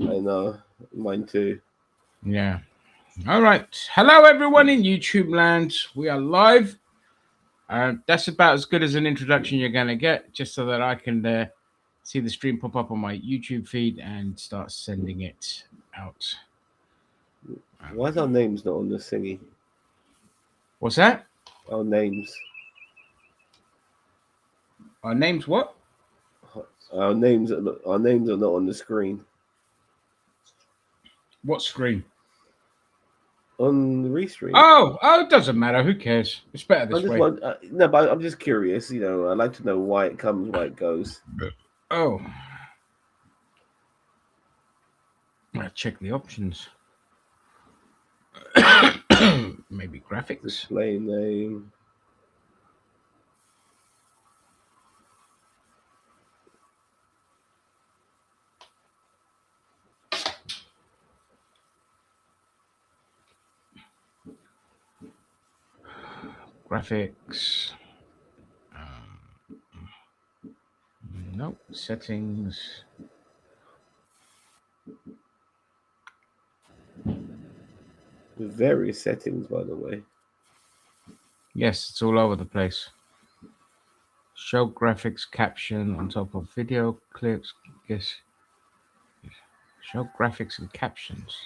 I know. Mine too. Yeah. All right. Hello, everyone in YouTube land. We are live. That's about as good as an introduction you're going to get, just so that I can see the stream pop up on my YouTube feed and start sending it out. Why is our names not on the thingy? What's that? Our names. Our name's what? Our names are not on the screen. What screen? On the restream. Oh, it doesn't matter. Who cares? It's better I this just way. want no, but I'm just curious. I'd like to know why it comes, why it goes. Oh, I'll check the options. Maybe graphics. Display name. Graphics. Nope. Settings. Various settings, by the way. Yes, it's all over the place. Show graphics caption on top of video clips. Yes. Show graphics and captions.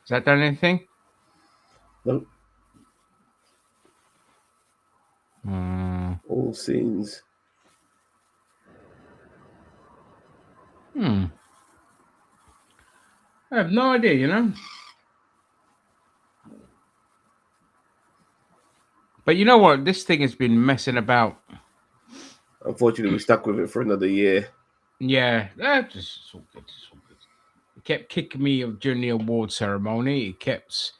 Has that done anything? Nope. Uh, All scenes. hmm. I have no idea. But you know what? This thing has been messing about. Unfortunately, we're stuck with it for another year. Yeah, it's all good. It's all good. It kept kicking me during the award ceremony. It kept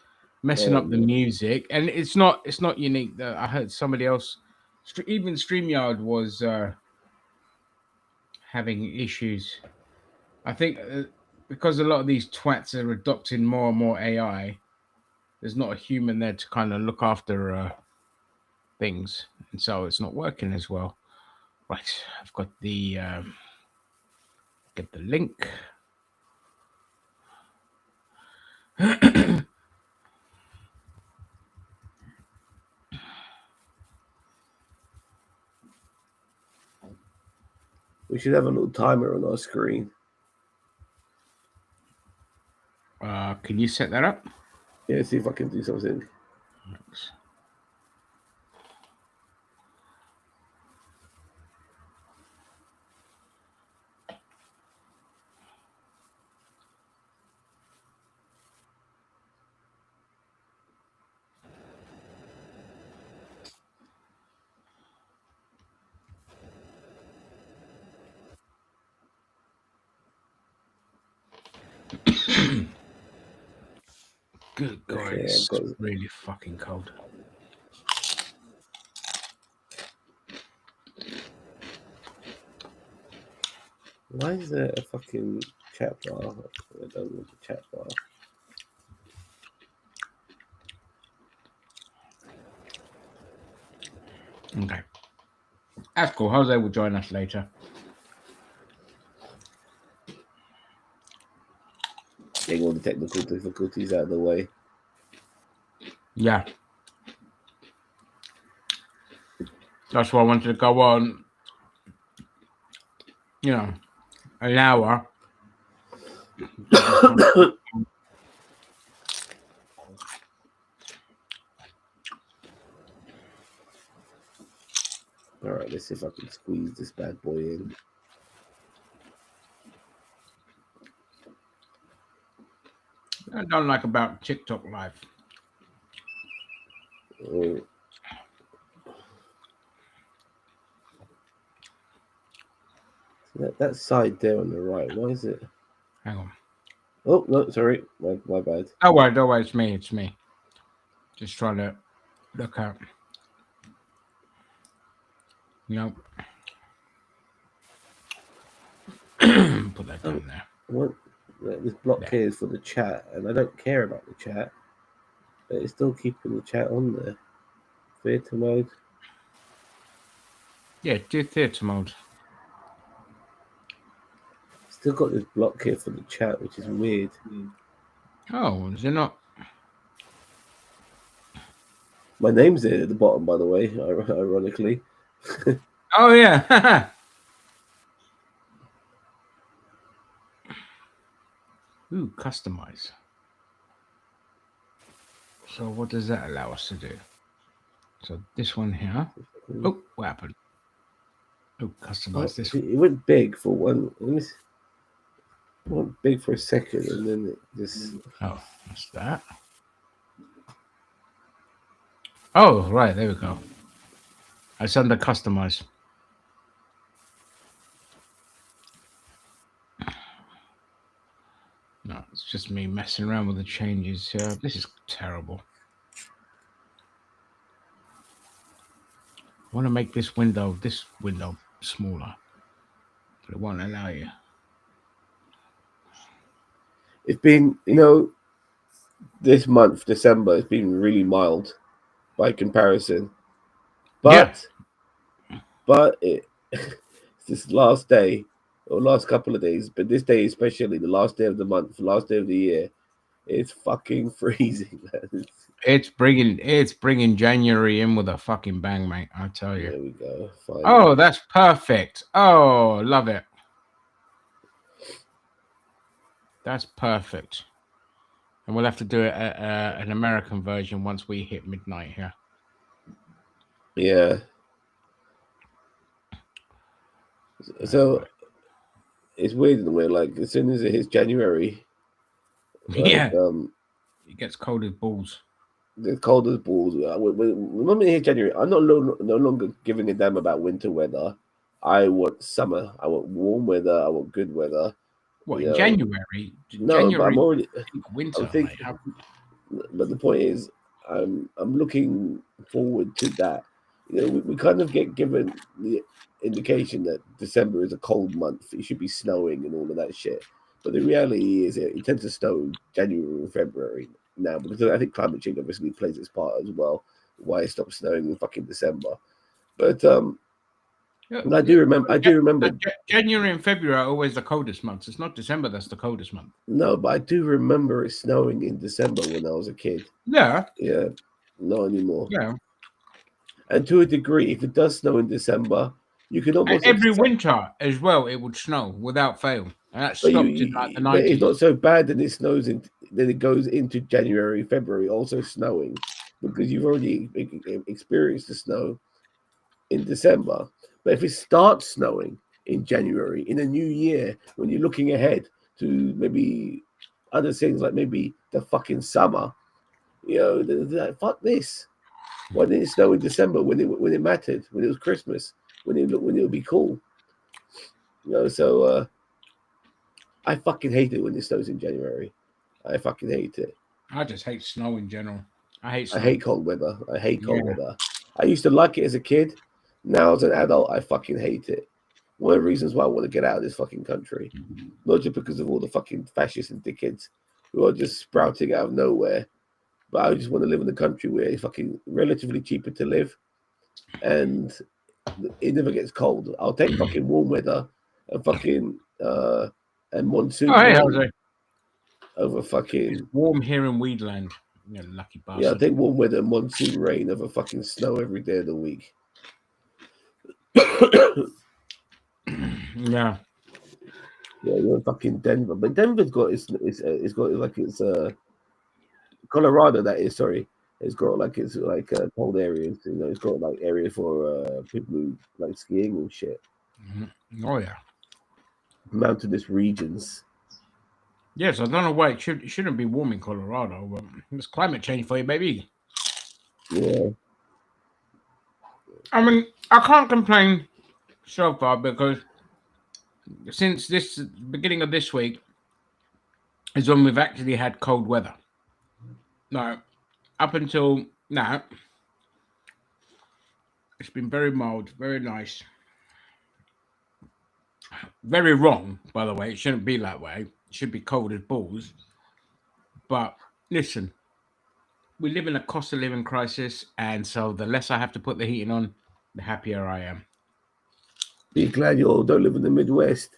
messing Oh up the no. music, and it's not unique. That I heard somebody else, even Streamyard was having issues. I think because a lot of these twats are adopting more and more AI, there's not a human there to kind of look after things, and so it's not working as well. Right, I've got the get the link. We should have a little timer on our screen. Can you set that up? Yeah, see if I can do something. Thanks. Good God, Okay, I've it's got. really fucking cold. Why is there a fucking chat bar? I don't want the chat bar. Okay. That's cool. Jose will join us later. Getting all the technical difficulties out of the way. Yeah. That's why I wanted to go on, an hour. Alright, let's see if I can squeeze this bad boy in. I don't like about TikTok Live. Oh. That side there on the right, why is it? Hang on. Oh, no, sorry. My bad. Don't worry, it's me. Just trying to look out. Nope. Put that down there. What? This block There. here is for the chat, and I don't care about the chat, but it's still keeping the chat on there. Theatre mode. Yeah, do theatre mode. Still got this block here for the chat, which is weird. Oh, is it not? My name's there at the bottom, by the way, ironically. Oh, yeah. Ooh, customize. So what does that allow us to do? So this one here. Oh, what happened? Oh, customize this one. It went big for one. It went big for a second, and then it just... Oh, that's that. Oh, right, there we go. It's under customize. No, it's just me messing around with the changes here. This is terrible. I want to make this window smaller, but it won't allow you. It's been, this month, December, it's been really mild by comparison. But it's this last day, or last couple of days, but this day especially, the last day of the month, the last day of the year, it's fucking freezing. It's bringing January in with a fucking bang, mate. I tell you. There we go. Finally. Oh, that's perfect. Oh, love it. That's perfect. And we'll have to do it an American version once we hit midnight here. Yeah. So it's weird in a way. Like as soon as it hits January, it gets cold as balls. It's cold as balls. When it hits January, I'm no longer giving a damn about winter weather. I want summer. I want warm weather. I want good weather. What, in January? No, January, but I'm already winter. But the point is, I'm looking forward to that. We kind of get given the indication that December is a cold month. It should be snowing and all of that shit. But the reality is, it tends to snow in January and February now, because I think climate change obviously plays its part as well. Why it stopped snowing in fucking December? But I do remember. January and February are always the coldest months. It's not December that's the coldest month. No, but I do remember it snowing in December when I was a kid. Yeah. Yeah. Not anymore. Yeah. And to a degree, if it does snow in December, you can almost... And every winter as well, it would snow without fail. And that stopped in like the 90s. But it's not so bad that it snows then it goes into January, February, also snowing, because you've already experienced the snow in December. But if it starts snowing in January, in a new year, when you're looking ahead to maybe other things like maybe the fucking summer, fuck this. Why didn't it snow in December when it mattered, when it was Christmas, when it would be cool? So I fucking hate it when it snows in January. I fucking hate it. I just hate snow in general. I hate cold weather. I hate cold weather. I used to like it as a kid. Now as an adult, I fucking hate it. One of the reasons why I want to get out of this fucking country, not just because of all the fucking fascists and dickheads who are just sprouting out of nowhere, but I just want to live in a country where it's fucking relatively cheaper to live, and it never gets cold. I'll take fucking warm weather and fucking and monsoon over fucking... It's warm here in Weedland. You lucky bastard. Yeah, I think warm weather and monsoon rain over fucking snow every day of the week. Yeah, you're in fucking Denver, but Denver's got it's got like it's Colorado. That is, sorry, it's got like it's like cold areas. It's got like areas for people who like skiing and shit. Oh yeah, mountainous regions. Yes, I don't know why it shouldn't be warm in Colorado, but it's climate change for you, baby. Yeah. I mean, I can't complain so far because since this beginning of this week is when we've actually had cold weather. No, up until now, it's been very mild, very nice. Very wrong, by the way. It shouldn't be that way. It should be cold as balls. But listen, we live in a cost of living crisis, and so the less I have to put the heating on, the happier I am. Be glad you all don't live in the Midwest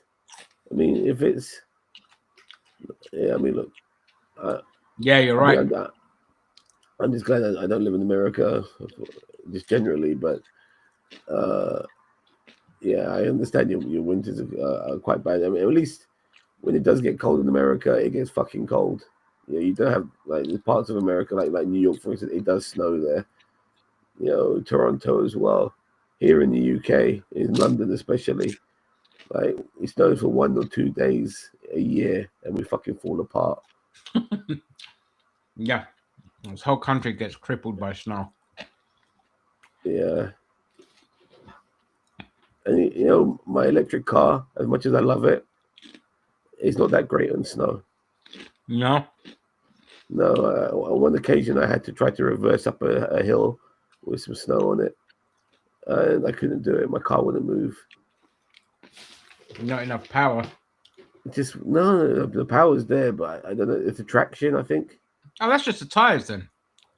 I mean, if it's, yeah, I mean, look, Yeah, you're I right. mean, I'm just glad I don't live in America, just generally, but yeah, I understand your winters are quite bad. I mean, at least when it does get cold in America, it gets fucking cold. Yeah, you don't have like the parts of America like New York, for instance, it does snow there. You know, Toronto as well. Here in the UK, in London especially, like it snows for 1 or 2 days a year, and we fucking fall apart. Yeah, this whole country gets crippled by snow. Yeah, and you know, my electric car, as much as I love it, it's not that great on snow. No. No, on one occasion I had to try to reverse up a hill with some snow on it, and I couldn't do it. My car wouldn't move. Not enough power. Just no, the power's there, but I don't know. It's the traction, I think. Oh, that's just the tires then.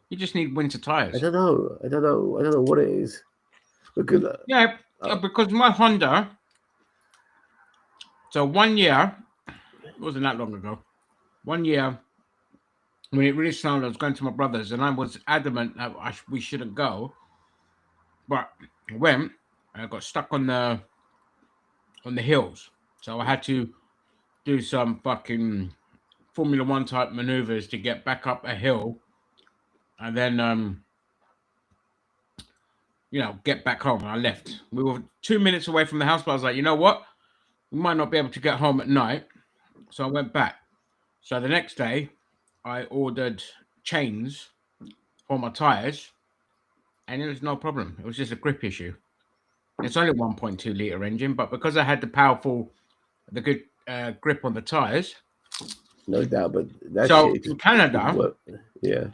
You just need winter tires. I don't know what it is. Because Yeah, because my Honda. So 1 year, it wasn't that long ago. 1 year when it really snowed, I was going to my brother's, and I was adamant that we shouldn't go. But I went, and I got stuck on the hills, so I had to do some fucking Formula One type maneuvers to get back up a hill, and then get back home. I left. We were 2 minutes away from the house, but I was like, you know what? We might not be able to get home at night, so I went back. So the next day, I ordered chains for my tires, and it was no problem. It was just a grip issue. It's only 1.2 liter engine, but because I had the good grip on the tires. No doubt, but that So shit in just Canada, work. Yeah.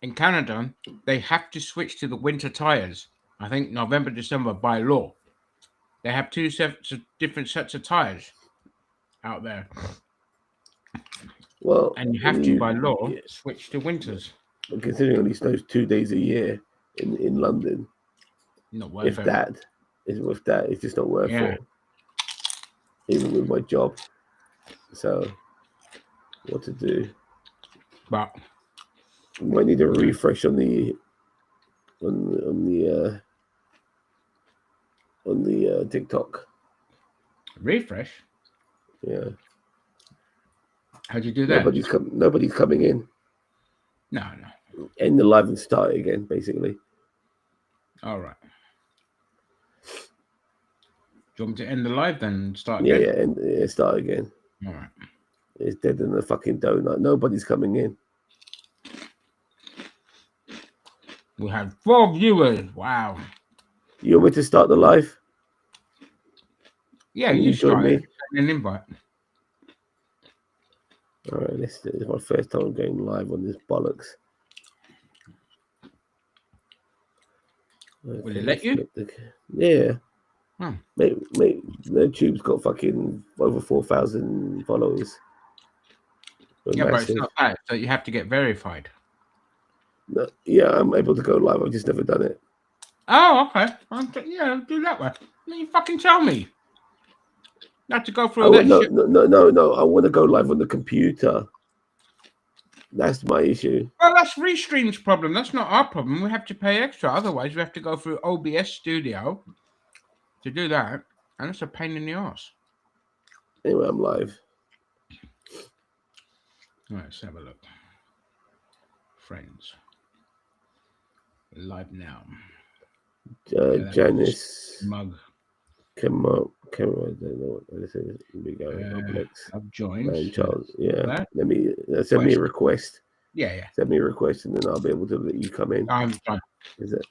In Canada, they have to switch to the winter tires. I think November, December by law. They have different sets of tires out there. Well, And you have to, by law, switch to winters. Considering it only snows 2 days a year in London, Not worth it. It's just not worth it. Even with my job. So, what to do? But might need a refresh on the TikTok. Refresh? Yeah. How'd you do that? Nobody's coming in. No. End the live and start it again, basically. All right. Do you want me to end the live then and start again? Yeah, start again. All right. It's dead in the fucking donut. Nobody's coming in. We have 4 viewers. Wow. You want me to start the live? Yeah, you join me. An invite. All right, let's do it. It's my first time going live on this bollocks. Will it let you? Yeah. Mate, the tube's got fucking over 4,000 followers. Yeah, but it's not that. So you have to get verified. No, yeah, I'm able to go live. I've just never done it. Oh, okay. Yeah, do that way. You fucking tell me. You have to go through that shit. No. I want to go live on the computer. That's my issue. Well, that's Restream's problem. That's not our problem. We have to pay extra. Otherwise, we have to go through OBS Studio to do that. And it's a pain in the ass. Anyway, I'm live. All right, let's have a look. Friends. Live now. Janice. Mug. Come on. I don't know what this is. Here we go. I've joined. Charles. Yeah. Let me send me a request. Yeah. Send me a request and then I'll be able to let you come in. I'm fine. Is it?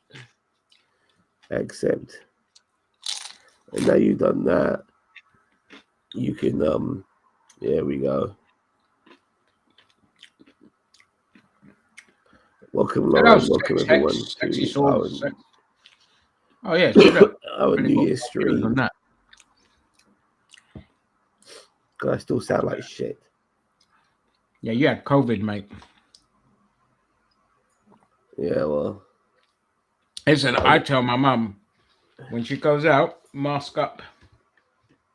Accept. And now you've done that. You can there we go. Welcome, Lauren. Welcome, everyone. Oh, yeah. Our New Year's stream. God, I still sound like shit. Yeah, you had COVID, mate. Yeah, well. Listen, I tell my mum, when she goes out, mask up.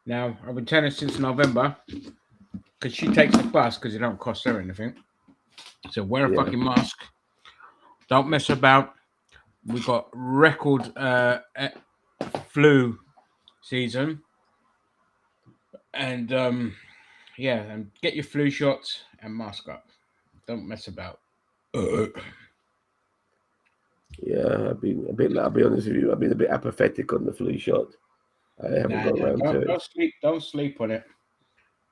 Now, I've been telling her since November because she takes the bus because it don't cost her anything. So wear a fucking mask. Don't mess about. We got record flu season, and and get your flu shots and mask up. Don't mess about. Yeah, I've been a bit. I'll be honest with you. I've been a bit apathetic on the flu shot. I haven't got around to it. Don't sleep on it.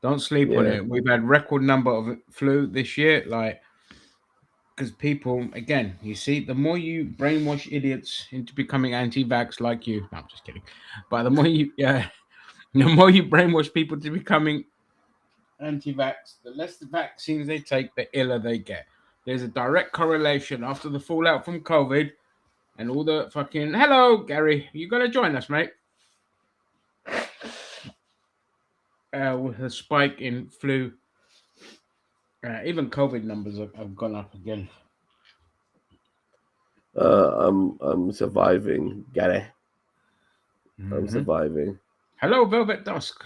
Don't sleep on Yeah, it. We've had record number of flu this year, like because people, again, you see, the more you brainwash idiots into becoming anti-vax like you. No, I'm just kidding. But the more you, the more you brainwash people to becoming anti-vax, the less the vaccines they take, the iller they get. There's a direct correlation after the fallout from COVID and all the fucking. Hello, Gary. You gonna join us, mate? With a spike in flu. Even COVID numbers have gone up again. I'm surviving, Gary. I'm surviving. Hello, Velvet Dusk.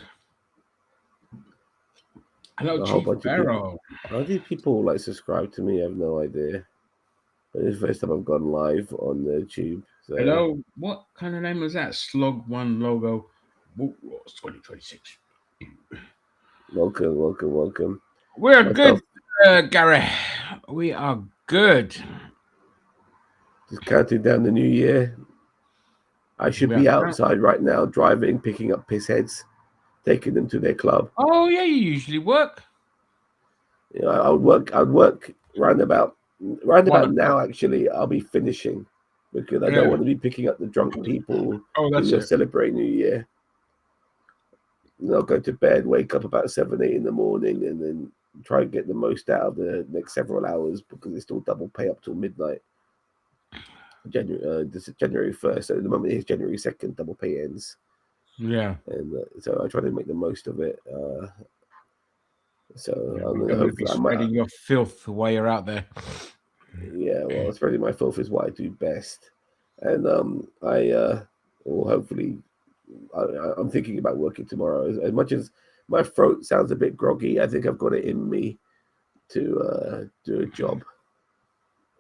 Hello, A whole Chief bunch of Barrow. people. How do people like subscribe to me? I have no idea. It's the first time I've gone live on the tube. So. Hello, what kind of name was that? Slug One Logo. Boot Wars 2026. Welcome. We're good, Gary. We are good. Just counting down the new year. I should be outside right now, driving, picking up piss heads, taking them to their club. Oh yeah, you usually work. You know, I'd work round about now. Actually, I'll be finishing because I don't want to be picking up the drunk people who are celebrating New Year. And I'll go to bed, wake up about 7, 8 in the morning, and then try and get the most out of the next several hours because it's still double pay up till midnight. This is January 1st. So at the moment it's January 2nd, double pay ends. Yeah. And so I try to make the most of it. So I'm going to be spreading your filth while you're out there. Yeah, well, spreading my filth is what I do best. And I will hopefully. I'm thinking about working tomorrow. As much as my throat sounds a bit groggy, I think I've got it in me to do a job.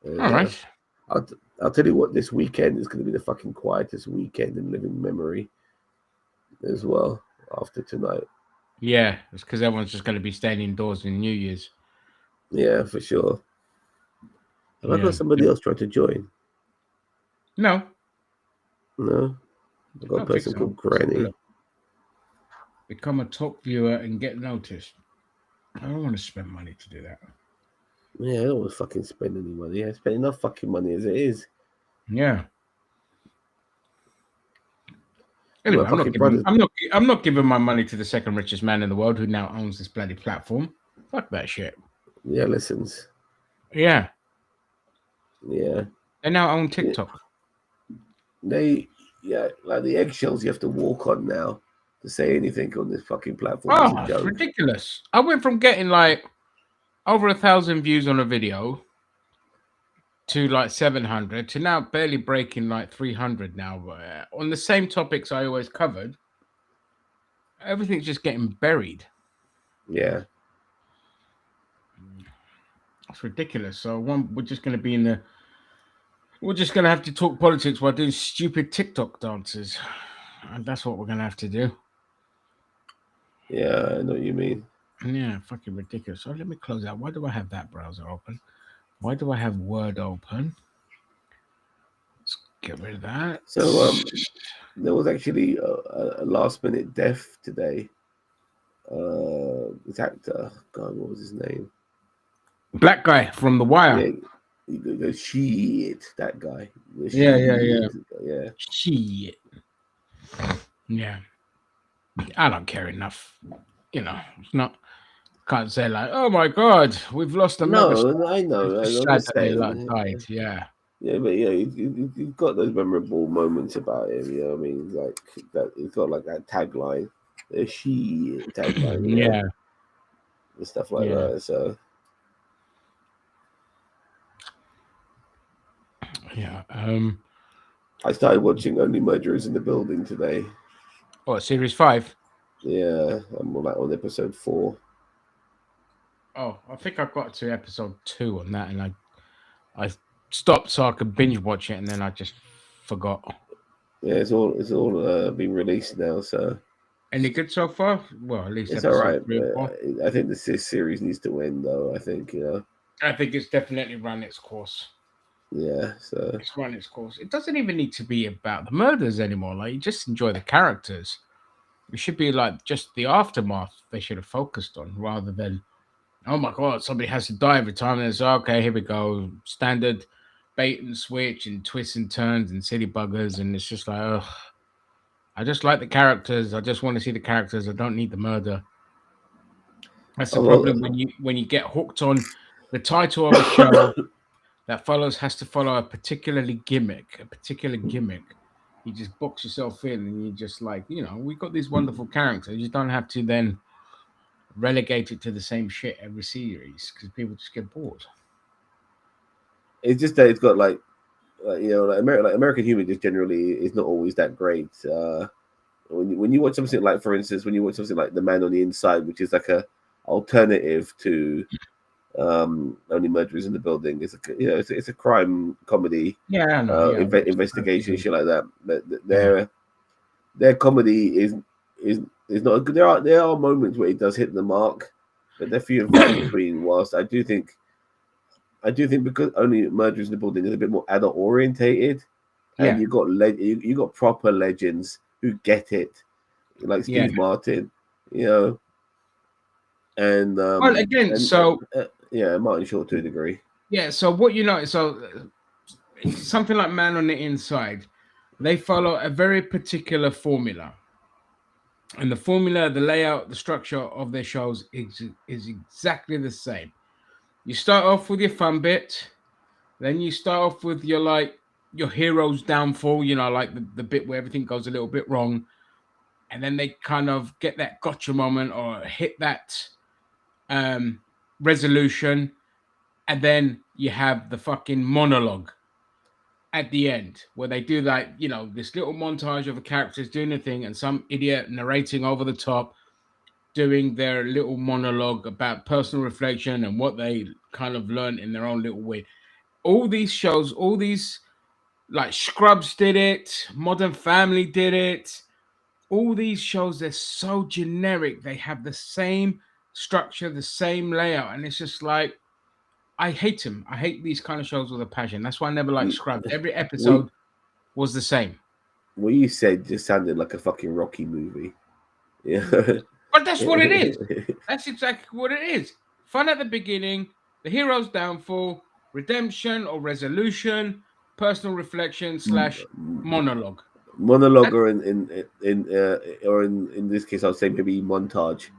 And, all right. I'll tell you what, this weekend is going to be the fucking quietest weekend in living memory as well after tonight. Yeah, it's because everyone's just going to be staying indoors in New Year's. Yeah, for sure. Have I got somebody else trying to join? No. I've got a person called Granny. Become a top viewer and get noticed. I don't want to spend money to do that. Yeah, I don't want to fucking spend any money. I spend enough fucking money as it is. Yeah. Anyway, I'm not giving my money to the second richest man in the world who now owns this bloody platform. Fuck that shit. Yeah, listens. Yeah. Yeah. They now own TikTok. Like the eggshells you have to walk on now to say anything on this fucking platform. Oh, it's ridiculous. I went from getting like over 1,000 views on a video to like 700 to now barely breaking like 300 now. On the same topics I always covered, everything's just getting buried. Yeah. It's ridiculous. So we're just going to be we're just going to have to talk politics while doing stupid TikTok dances. And that's what we're going to have to do. Yeah, I know what you mean. Yeah, fucking ridiculous. So let me close out. Why do I have that browser open? Why do I have Word open? Let's get rid of that. So there was actually a last-minute death today. This actor, God, what was his name? Black guy from The Wire. Yeah, shit, that guy. Yeah. Shit. Yeah. I don't care enough. You know, it's not. Can't say like, oh my God, we've lost a member. No, I know. It's sad that they died. Yeah. Yeah, but yeah, he's got those memorable moments about him. You know what I mean? Like that. He's got like that tagline, the "she" tagline. Yeah. And stuff like that. So. Yeah. I started watching Only Murderers in the Building today. What, series 5? Yeah, I'm like on episode 4. Oh, I think I got to episode 2 on that, and I stopped so I could binge watch it, and then I just forgot. Yeah, it's all been released now, so Any good so far? Well, at least it's all episode right. 3 or 4. I think this series needs to end, though. I think I think it's definitely run its course. yeah. So It's run its course. It doesn't even need to be about the murders anymore. Like, you just enjoy the characters. It should be like just the aftermath they should have focused on, rather than, oh my god, somebody has to die every time. And it's okay, here we go, standard bait and switch and twists and turns and city buggers, and it's just like, ugh. I just like the characters. I just want to see the characters. I don't need the murder. That's the problem when you get hooked on the title of a show that has to follow a particular gimmick. You just box yourself in, and you just like, we got these wonderful characters. You don't have to then relegate it to the same shit every series because people just get bored. it's just that it's got like American humor just generally is not always that great. When you watch something like, for instance, when you watch something like The Man on the Inside, which is like a alternative to Only Murderers in the Building, it's a crime comedy, investigation, shit like that. But their comedy is not good. There are moments where it does hit the mark, but they're few and far between. Whilst I do think because Only Murderers in the Building is a bit more adult orientated, and you got proper legends who get it, like Steve Martin, and Martin Short to a degree. Yeah. So what something like Man on the Inside, they follow a very particular formula, and the formula, the layout, the structure of their shows is exactly the same. You start off with your fun bit, then you start off with your hero's downfall, like the bit where everything goes a little bit wrong. And then they kind of get that gotcha moment or hit that resolution. And then you have the fucking monologue at the end where they do this little montage of the characters doing a thing and some idiot narrating over the top, doing their little monologue about personal reflection and what they kind of learned in their own little way. All these shows, like Scrubs did it, Modern Family did it. All these shows, they're so generic. They have the same structure, the same layout. And it's just like, I hate them. I hate these kind of shows with a passion. That's why I never liked Scrubs. Every episode was the same. What you said just sounded like a fucking Rocky movie. Yeah. But that's what it is. That's exactly what it is. Fun at the beginning, the hero's downfall, redemption or resolution, personal reflection / monologue. Monologue, or in this case, I'll say maybe montage.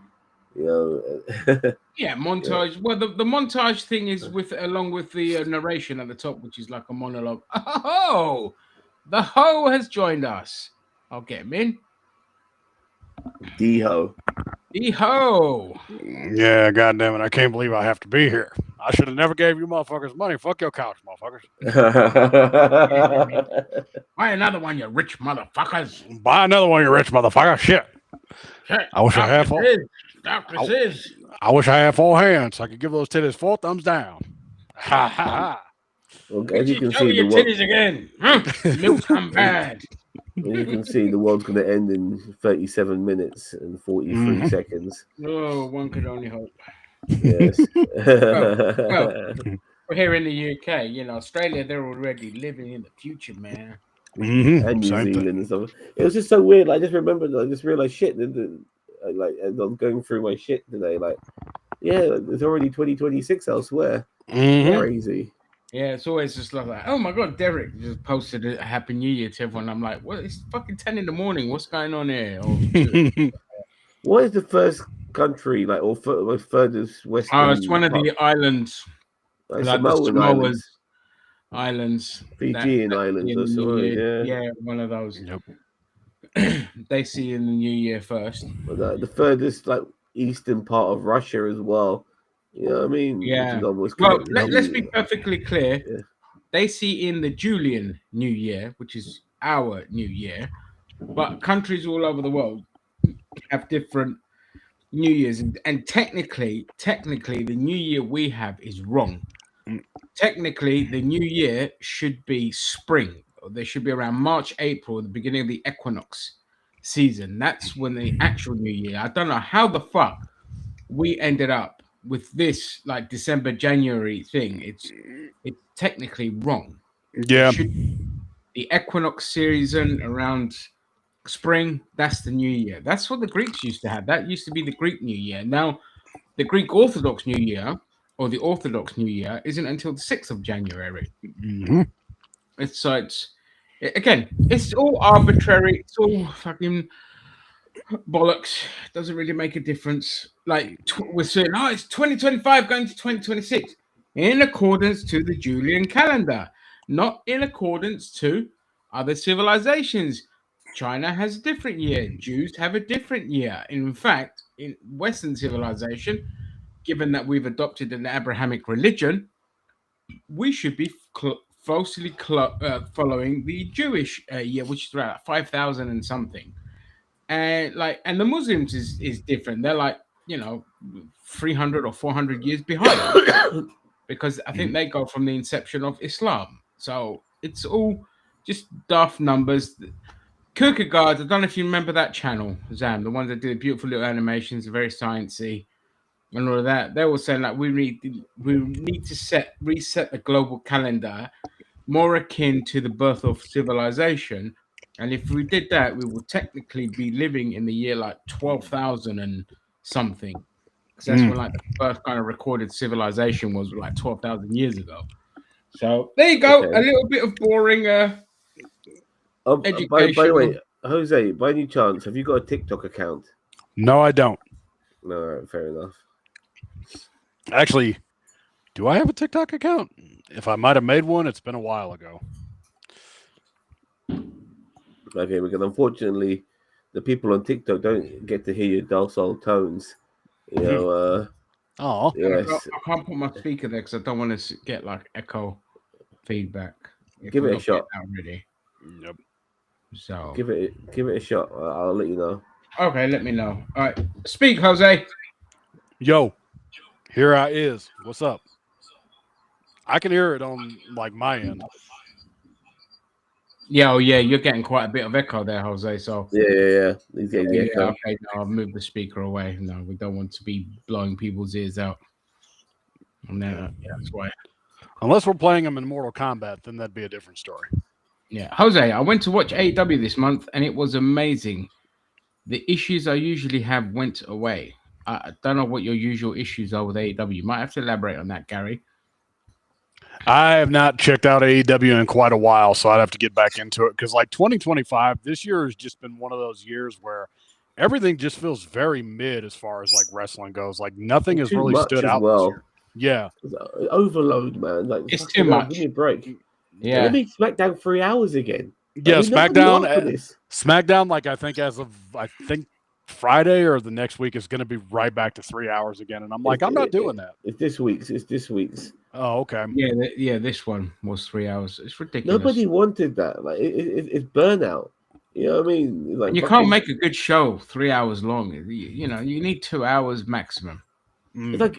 Montage. Yeah. Well, the montage thing is along with the narration at the top, which is like a monologue. Oh, the hoe has joined us. I'll get him in. D-ho. Yeah, goddamn it! I can't believe I have to be here. I should have never gave you motherfuckers money. Fuck your couch, motherfuckers. Buy another one, you rich motherfuckers. Buy another one, you rich motherfucker. Shit. I wish I had 4. I wish I had 4 hands. I could give those titties 4 thumbs down. Ha ha ha. Well, as you can see, your titties again. Milk's come bad. You can see the world's going to end in 37 minutes and 43 seconds. Oh, one could only hope. Yes. well, we're here in the UK. Australia, they're already living in the future, man. And New Zealand and stuff. It was just so weird. I just remembered, I just realized shit. As I'm going through my shit today, it's already 2026 elsewhere. Crazy. Yeah, it's always just like, oh my god, Derek just posted a Happy New Year to everyone. I'm like, well, it's fucking 10 in the morning. What's going on here? What is the first country, or furthest west? Oh, it's one of the islands, like Samoan Islands, Fijian Islands, or something. Yeah, one of those. Yep. They see in the New Year first. But the furthest, eastern part of Russia as well. You know what I mean? Yeah. Well, let's be perfectly clear. Yeah. They see in the Julian New Year, which is our New Year, but countries all over the world have different New Year's, and technically, the New Year we have is wrong. Technically, the New Year should be spring. They should be around March, April, the beginning of the equinox season. That's when the actual New Year. I don't know how the fuck we ended up with this like December, January thing. It's technically wrong. Yeah. The equinox season around spring, that's the New Year. That's what the Greeks used to have. That used to be the Greek New Year. Now, the Greek Orthodox New Year or the Orthodox New Year isn't until the 6th of January. Mm-hmm. It's all arbitrary. It's all fucking bollocks. Doesn't really make a difference. Like we're saying, it's 2025 going to 2026 in accordance to the Julian calendar, not in accordance to other civilizations. China has a different year. Jews have a different year. In fact, in Western civilization, given that we've adopted an Abrahamic religion, we should be closely following the Jewish year, which is around 5,000 and something. And the Muslims is different. They're like 300 or 400 years behind because I think they go from the inception of Islam. So it's all just daft numbers. Kierkegaard, I don't know if you remember that channel, Zam, the ones that did beautiful little animations, very sciencey and all of that. They were saying like we need to reset the global calendar more akin to the birth of civilization. And if we did that, we would technically be living in the year like 12,000 and something. Because that's when like the first kind of recorded civilization was like 12,000 years ago. So there you go. Okay. A little bit of boring education. By the way, Jose, by any chance, have you got a TikTok account? No, I don't. No, fair enough. Actually, do I have a TikTok account? If I might have made one, it's been a while ago. Okay, because unfortunately, the people on TikTok don't get to hear your docile tones. You know. Yes. I can't put my speaker there because I don't want to get like echo feedback. Give it a shot. Already. Yep. So give it a shot. I'll let you know. Okay, let me know. All right, speak, Jose. Yo, here I is. What's up? I can hear it on like my end. Yeah, you're getting quite a bit of echo there, Jose. So yeah. He's getting the echo. Okay, no, I'll move the speaker away. No, we don't want to be blowing people's ears out. And then, that's why. Unless we're playing them in Mortal Kombat, then that'd be a different story. Yeah, Jose, I went to watch AEW this month, and it was amazing. The issues I usually have went away. I don't know what your usual issues are with AEW. You might have to elaborate on that, Gary. I have not checked out AEW in quite a while, so I'd have to get back into it because, like 2025, this year has just been one of those years where everything just feels very mid as far as like wrestling goes. Like nothing has really stood out this year. Yeah, overload, man. Like it's too much. Give me a break. Yeah, let me SmackDown 3 hours again. Yeah, SmackDown. Like I think as of Friday or the next week is going to be right back to 3 hours again, and I'm like, I'm not doing that. It's this week's. Oh, okay. Yeah. This one was 3 hours. It's ridiculous. Nobody wanted that. Like it's burnout. You know what I mean? Like you can't make a good show 3 hours long. You need 2 hours maximum. It's like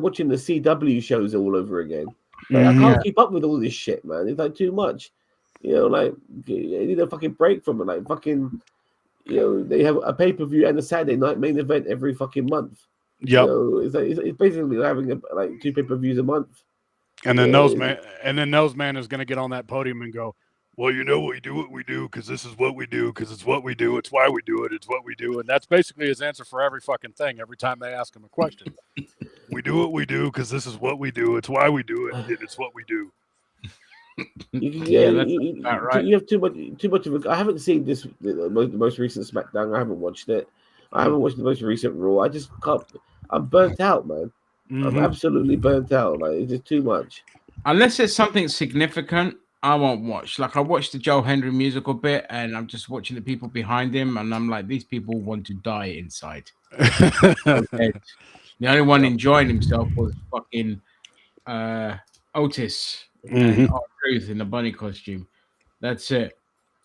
watching the CW shows all over again. Like, I can't keep up with all this shit, man. It's like too much. You know, like you need a fucking break from it. Like fucking, they have a pay-per-view and a Saturday night main event every fucking month. Yep. It's basically having 2 pay-per-views a month. And then Noseman is going to get on that podium and go, well, we do what we do because this is what we do because it's what we do. It's why we do it. It's what we do. And that's basically his answer for every fucking thing every time they ask him a question. We do what we do because this is what we do. It's why we do it. And it's what we do. That's right. You have too much of it. I haven't seen the most recent SmackDown. I haven't watched it. I haven't watched the most recent Raw. I just can't. I'm burnt out, man. I'm absolutely burnt out. Like it's just too much. Unless it's something significant, I won't watch. Like I watched the Joe Hendry musical bit, and I'm just watching the people behind him, and I'm like, these people want to die inside. The only one enjoying himself was fucking Otis and R-Truth in the bunny costume. That's it.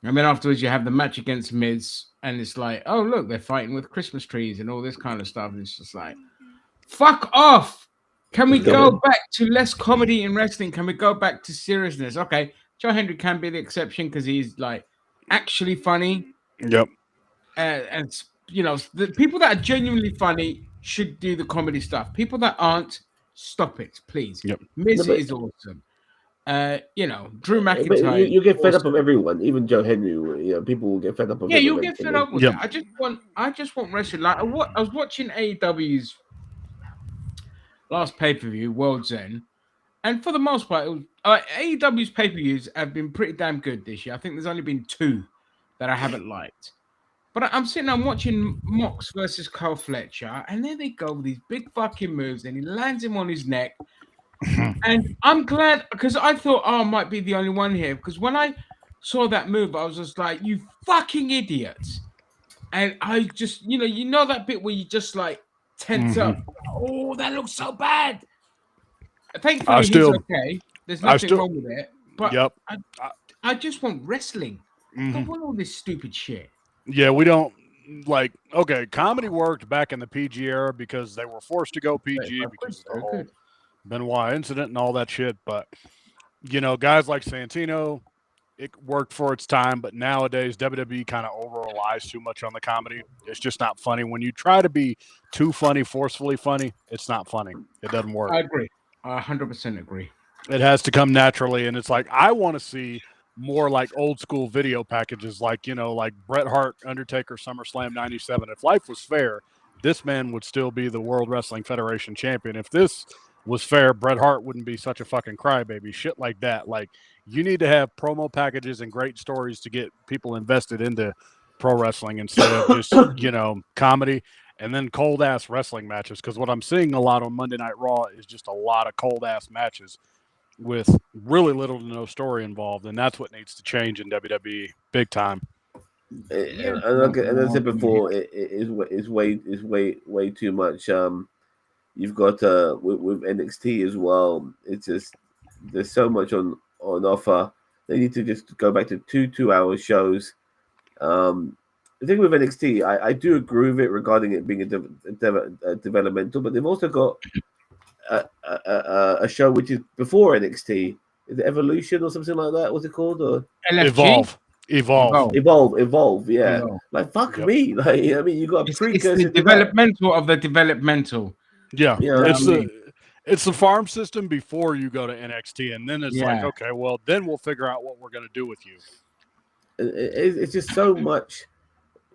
And then afterwards, you have the match against Miz, and it's like, oh look, they're fighting with Christmas trees and all this kind of stuff. And it's just like, fuck off. Can we go back to less comedy in wrestling? Can we go back to seriousness? Okay, Joe Hendry can be the exception because he's like actually funny. Yep. And you know, the people that are genuinely funny should do the comedy stuff. People that aren't, stop it, please. Yep. Miz is awesome. You know, Drew But McIntyre. you get fed up of everyone, even Joe Henry. You know, people will get fed up of. Yeah, him you'll get fed up with Yep. it. I just want wrestling. Like I was watching AEW's last pay-per-view, World's End, and for the most part, it was, AEW's pay-per-views have been pretty damn good this year. I think there's only been 2 that I haven't liked. But I'm sitting there watching Mox versus Kyle Fletcher, and there they go with these big fucking moves, and he lands him on his neck. And I'm glad because I thought, I might be the only one here. Because when I saw that move, I was just like, you fucking idiots. And I just, you know that bit where you just like tense up. Oh, that looks so bad. Thankfully, he's okay. There's nothing wrong with it. But I just want wrestling. I don't want all this stupid shit. Yeah, we don't like. Okay, comedy worked back in the PG era because they were forced to go PG because of the whole Benoit incident and all that shit. But you know, guys like Santino, it worked for its time. But nowadays, WWE kind of over relies too much on the comedy. It's just not funny. When you try to be too funny, forcefully funny, it's not funny. It doesn't work. I agree. I 100% agree. It has to come naturally, and it's like I want to see more like old school video packages, like, you know, like Bret Hart, Undertaker, SummerSlam 97. If life was fair, this man would still be the World Wrestling Federation champion. If this was fair, Bret Hart wouldn't be such a fucking crybaby. Shit like that. Like, you need to have promo packages and great stories to get people invested into pro wrestling instead of just, you know, comedy and then cold ass wrestling matches. Because what I'm seeing a lot on Monday Night Raw is just a lot of cold ass matches with really little to no story involved, and that's what needs to change in WWE big time. And as I said before, it's way too much. You've got with NXT as well. It's just there's so much on offer. They need to just go back to 2-hour shows. The thing with NXT, I do agree with it regarding it being a developmental, but they've also got a show which is before NXT. Is it Evolution or something like that? What's it called? Or Evolve. Yeah. Evolve. Like fuck me. Like, I mean, you got it's the developmental of the developmental. Yeah, it's the farm system before you go to NXT, and then it's like, okay, well, then we'll figure out what we're going to do with you. It's just so much,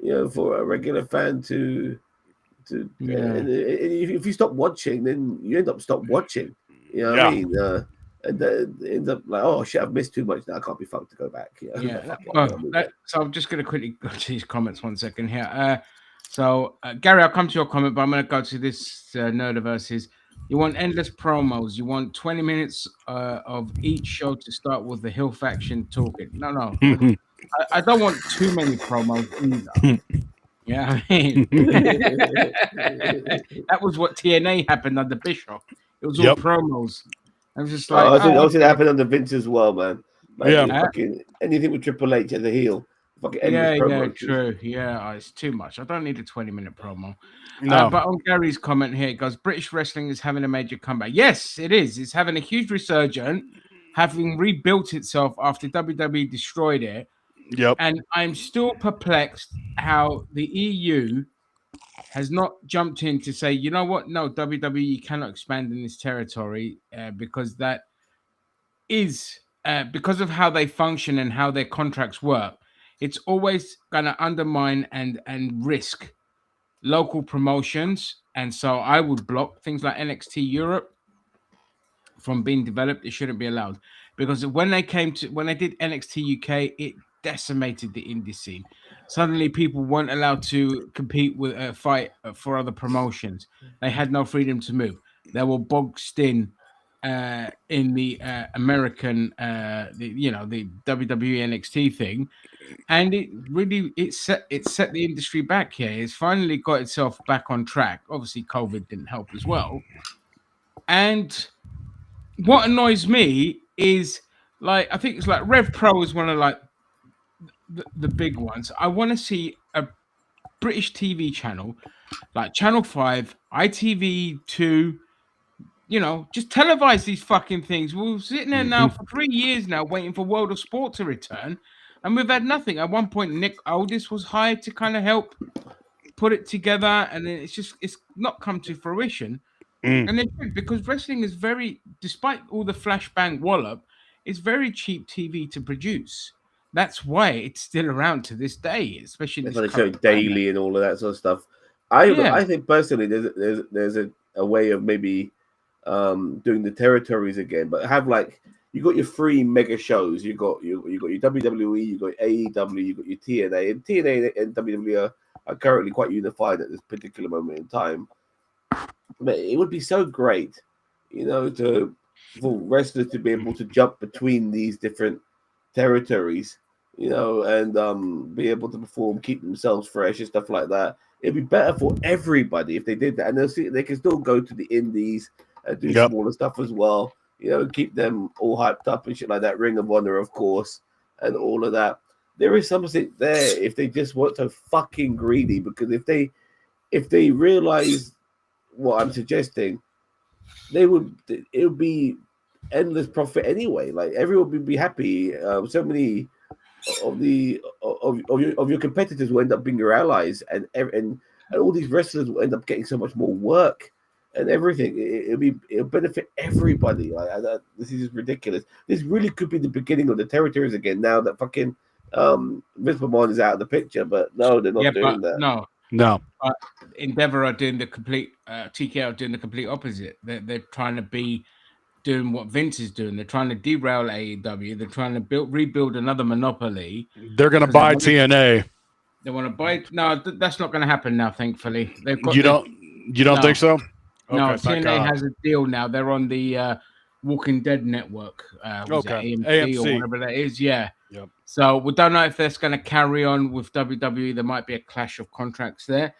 you know, for a regular fan to. If you stop watching, then you end up watching. You know what I mean? And then it ends up like, oh shit, I've missed too much now. I can't be fucked to go back. So I'm just going to quickly go to these comments 1 second here. So Gary, I'll come to your comment, but I'm going to go to this Nerdiverse. You want endless promos. You want 20 minutes of each show to start with the Hill faction talking. No. I don't want too many promos either. Yeah, I mean, that was what TNA happened under Bischoff. It was all promos. I was just like, I think it happened under Vince as well, man. Like, fucking anything with Triple H as a heel. True. Yeah, it's too much. I don't need a 20-minute promo. No. But on Gary's comment here, it goes, British wrestling is having a major comeback. Yes, it is. It's having a huge resurgence, having rebuilt itself after WWE destroyed it. Yep. And I'm still perplexed how the EU has not jumped in to say, you know what? No, WWE cannot expand in this territory because that is because of how they function and how their contracts work. It's always going to undermine and risk local promotions. And so I would block things like NXT Europe from being developed. It shouldn't be allowed because when they did NXT UK, it decimated the indie scene. Suddenly people weren't allowed to compete with fight for other promotions. They had no freedom to move. They were boxed in the American the WWE NXT thing, and it set the industry back here. It's finally got itself back on track. Obviously COVID didn't help as well. And what annoys me is, like, I think it's like Rev Pro is one of like the big ones. I want to see a British TV channel like Channel 5, ITV2, just televise these fucking things. We're sitting there now for 3 years now waiting for World of Sport to return, and we've had nothing. At one point, Nick Aldis was hired to kind of help put it together, and then it's not come to fruition. And then because wrestling is despite all the flashbang wallop, it's very cheap TV to produce. That's why it's still around to this day, especially they show daily and all of that sort of stuff. I think personally there's a way of maybe doing the territories again, but have like you got your 3 mega shows. You got your WWE, you got AEW, you got your TNA, and TNA and WWE are currently quite unified at this particular moment in time. But it would be so great, for wrestlers to be able to jump between these different territories, and be able to perform, keep themselves fresh and stuff like that. It'd be better for everybody if they did that, and they can still go to the indies and do smaller stuff as well. Keep them all hyped up and shit like that. Ring of Honor, of course, and all of that. There is something there if they just weren't so fucking greedy. Because if they realize what I'm suggesting, it would be endless profit anyway. Like everyone would be happy. So many of your competitors will end up being your allies, and all these wrestlers will end up getting so much more work and everything. It'll benefit everybody. Like this is just ridiculous. This really could be the beginning of the territories again. Now that fucking Vince McMahon is out of the picture, but no, they're not doing that. No. Endeavor are doing the complete. TK are doing the complete opposite. They're trying to be doing what Vince is doing. They're trying to derail AEW. They're trying to rebuild another monopoly. They're going to buy TNA. They want to buy. No, that's not going to happen now. Thankfully, they've got. You don't think so? No, TNA has a deal now. They're on the Walking Dead network. AMC or whatever that is. Yeah. Yep. So we don't know if that's going to carry on with WWE. There might be a clash of contracts there,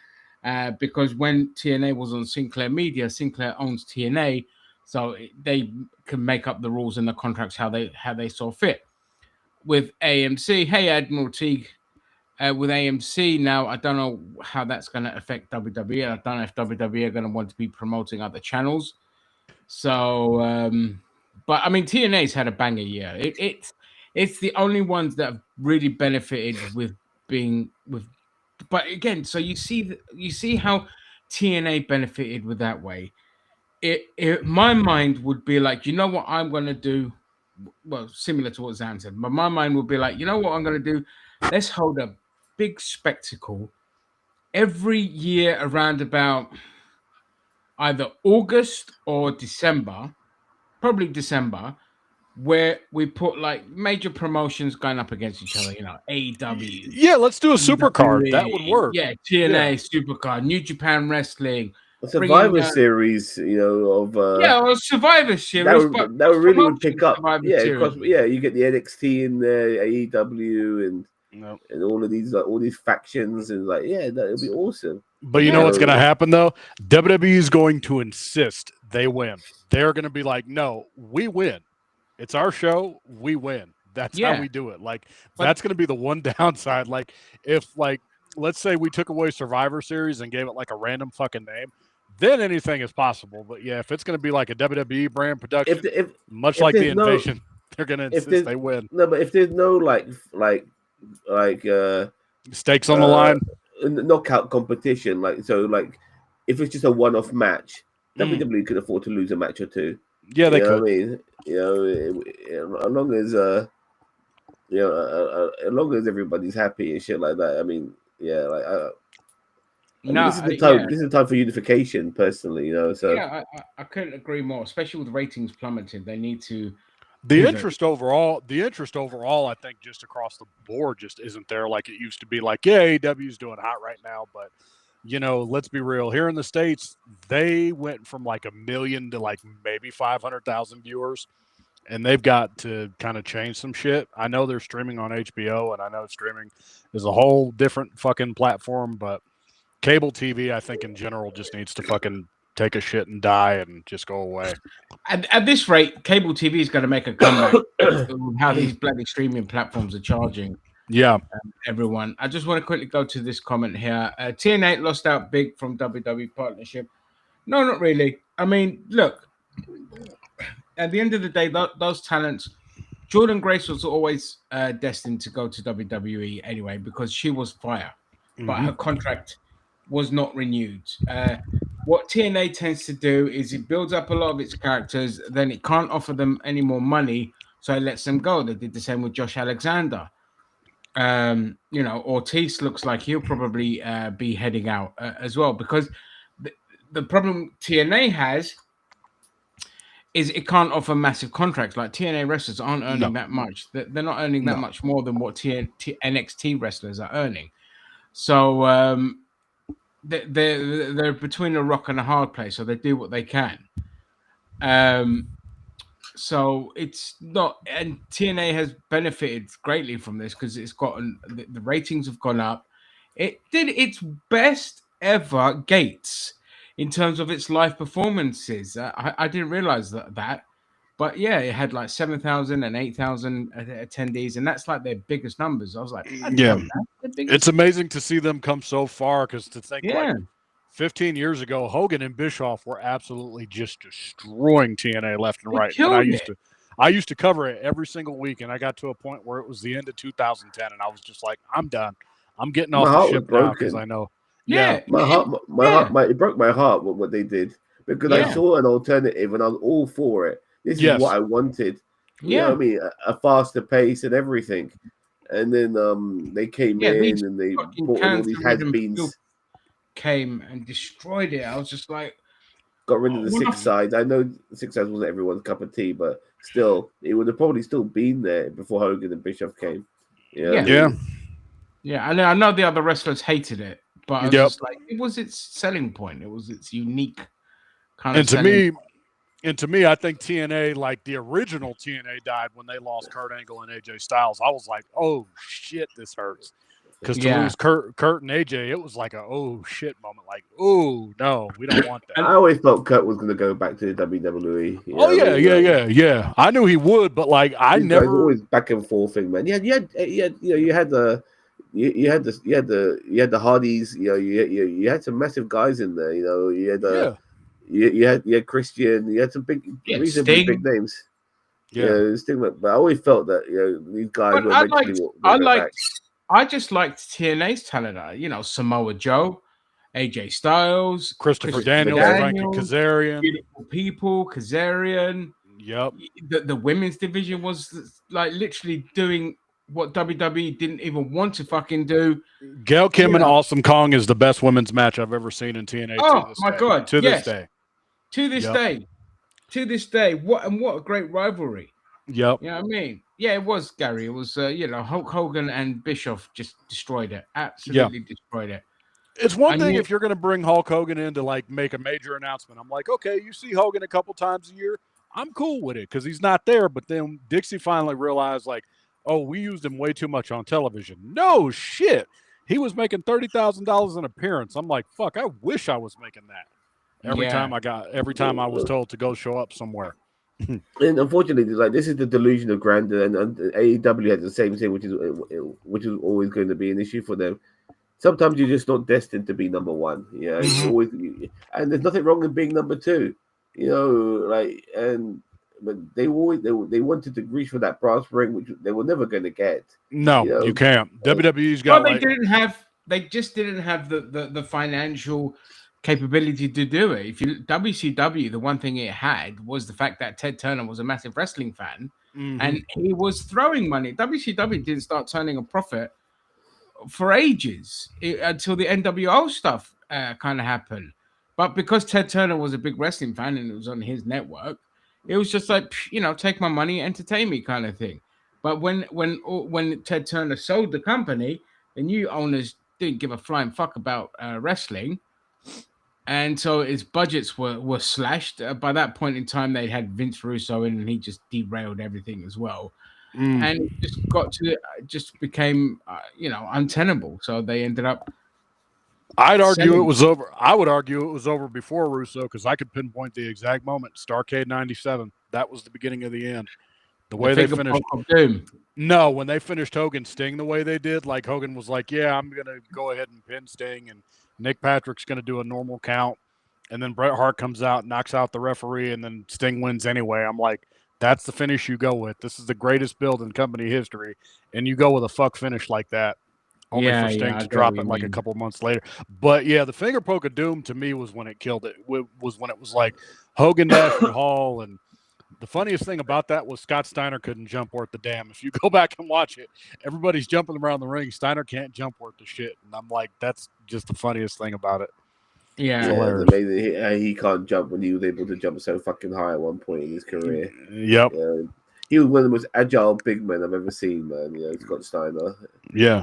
because when TNA was on Sinclair Media, Sinclair owns TNA, so they can make up the rules and the contracts how they saw fit. With AMC, hey Admiral Teague, with AMC now, I don't know how that's going to affect WWE. I don't know if WWE are going to want to be promoting other channels. So, but I mean, TNA's had a banger year. It's the only ones that have really benefited with being with. But again, so you see how TNA benefited with that way. My mind would be like, you know what I'm going to do? Well, similar to what Zan said, but my mind would be like, you know what I'm going to do? Let's hold a big spectacle every year around about either August or December, probably December, where we put like major promotions going up against each other, AEW. Yeah, let's do a supercard. That would work. Yeah, TNA, supercard, New Japan Wrestling. A Survivor Series, of or Survivor Series. That would really pick up. You get the NXT and the AEW and all of these all these factions and that would be awesome. But you know what's going to happen though? WWE is going to insist they win. They're going to be like, no, we win. It's our show. We win. That's how we do it. That's going to be the one downside. If let's say we took away Survivor Series and gave it a random fucking name, then anything is possible. But if it's going to be like a WWE brand production, much like the Invasion, they're going to insist they win. No, but if there's no stakes on the line, knockout competition, if it's just a one-off match, WWE could afford to lose a match or two. Yeah, they could. I mean, as long as as long as everybody's happy and shit like that. I mean, this is the time. This is the time for unification, personally. So I couldn't agree more. Especially with ratings plummeting, they need to. The interest overall, I think, just across the board, just isn't there like it used to be. AEW's doing hot right now, but let's be real. Here in the States, they went from 1 million to maybe 500,000 viewers, and they've got to kind of change some shit. I know they're streaming on HBO, and I know streaming is a whole different fucking platform, but cable TV, I think in general, just needs to fucking take a shit and die and just go away. At this rate, cable TV is going to make a comeback with how these bloody streaming platforms are charging. Yeah. Everyone. I just want to quickly go to this comment here. TNA lost out big from WWE partnership. No, not really. I mean, look, at the end of the day, those talents, Jordan Grace was always destined to go to WWE anyway because she was fire, but her contract was not renewed. What TNA tends to do is it builds up a lot of its characters, then it can't offer them any more money, so it lets them go. They did the same with Josh Alexander. Ortiz looks like he'll probably be heading out as well because the problem TNA has is it can't offer massive contracts. Like TNA wrestlers aren't earning that much. They're not earning that much more than what NXT wrestlers are earning. So they're between a rock and a hard place. So they do what they can. So it's not, and TNA has benefited greatly from this because it's gotten the ratings have gone up. It did its best ever gates in terms of its live performances. I didn't realize that, but yeah, it had like 7,000 and 8,000 attendees, and that's like their biggest numbers. I was like, yeah, it's amazing to see them come so far because to think like 15 years ago, Hogan and Bischoff were absolutely just destroying TNA left and right. And I used to cover it every single week, and I got to a point where it was the end of 2010, and I was just like, I'm done. I'm getting off the ship now because I know. Yeah, it broke my heart what they did because I saw an alternative and I was all for it. This is what I wanted. You know what I mean? A faster pace and everything. And then they came in and they brought in all these has-beens. Came and destroyed it. I was just like, got rid of the six sides. I know the six sides wasn't everyone's cup of tea, but still, it would have probably still been there before Hogan and Bischoff came. Yeah. I know the other wrestlers hated it, but I was just like, it was its selling point. It was its unique kind of. And to me, I think TNA, like the original TNA, died when they lost Kurt Angle and AJ Styles. I was like, oh shit, this hurts. Because to lose Kurt and AJ, it was like a oh shit moment. Like, oh no, we don't want that. I always thought Kurt was going to go back to the WWE. Yeah. I knew he would, but like I never always back and forth thing, man. You had the Hardys. You had some massive guys in there. You had Christian. You had some reasonably big names. Sting. But I always felt that these guys were eventually. I just liked TNA's talent. Samoa Joe, AJ Styles, Christopher Daniels, Frankie Kazarian, Beautiful People, Kazarian. Yep. The women's division was like literally doing what WWE didn't even want to fucking do. Gail Kim and Awesome Kong is the best women's match I've ever seen in TNA. Oh my god! To this day. To this day. What a great rivalry. Yep. You know what I mean? Yeah, it was, Gary. It was, Hulk Hogan and Bischoff just destroyed it. Absolutely destroyed it. It's one thing if you're going to bring Hulk Hogan in to, like, make a major announcement. I'm like, okay, you see Hogan a couple times a year. I'm cool with it because he's not there. But then Dixie finally realized, like, oh, we used him way too much on television. No shit. He was making $30,000 an appearance. I'm like, fuck, I wish I was making that. Every time I was told to go show up somewhere. And unfortunately, like this is the delusion of grandeur, and AEW had the same thing, which is always going to be an issue for them. Sometimes you're just not destined to be number one. And there's nothing wrong with being number two. But they wanted to reach for that brass ring, which they were never going to get. No, you can't. WWE's got. Well, they just didn't have the financial capability to do it. If WCW, the one thing it had was the fact that Ted Turner was a massive wrestling fan, and he was throwing money. WCW didn't start turning a profit for ages until the NWO stuff kind of happened. But because Ted Turner was a big wrestling fan and it was on his network, it was just like, take my money, entertain me kind of thing. But when Ted Turner sold the company, the new owners didn't give a flying fuck about wrestling. And so its budgets were slashed. By that point in time, they had Vince Russo in, and he just derailed everything as well. And it just became untenable. So they ended up. I'd argue it was over. I would argue it was over before Russo because I could pinpoint the exact moment. Starrcade '97. That was the beginning of the end. The way they finished. No, when they finished Hogan Sting the way they did, like Hogan was like, "Yeah, I'm gonna go ahead and pin Sting, and Nick Patrick's gonna do a normal count," and then Bret Hart comes out, knocks out the referee, and then Sting wins anyway. I'm like, that's the finish you go with. This is the greatest build in company history, and you go with a fuck finish like that, only for Sting I to get drop what it you like a mean. couple months later. But yeah, the finger poke of doom to me was when it killed it. Was when it was like Hogan dashed at Hall, and the funniest thing about that was Scott Steiner couldn't jump worth the damn. If you go back and watch it, everybody's jumping around the ring. Steiner can't jump worth the shit, and I'm like, that's just the funniest thing about it. Yeah, it's amazing. He can't jump when he was able to jump so fucking high at one point in his career. Yep. He was one of the most agile big men I've ever seen, man. Scott Steiner. Yeah.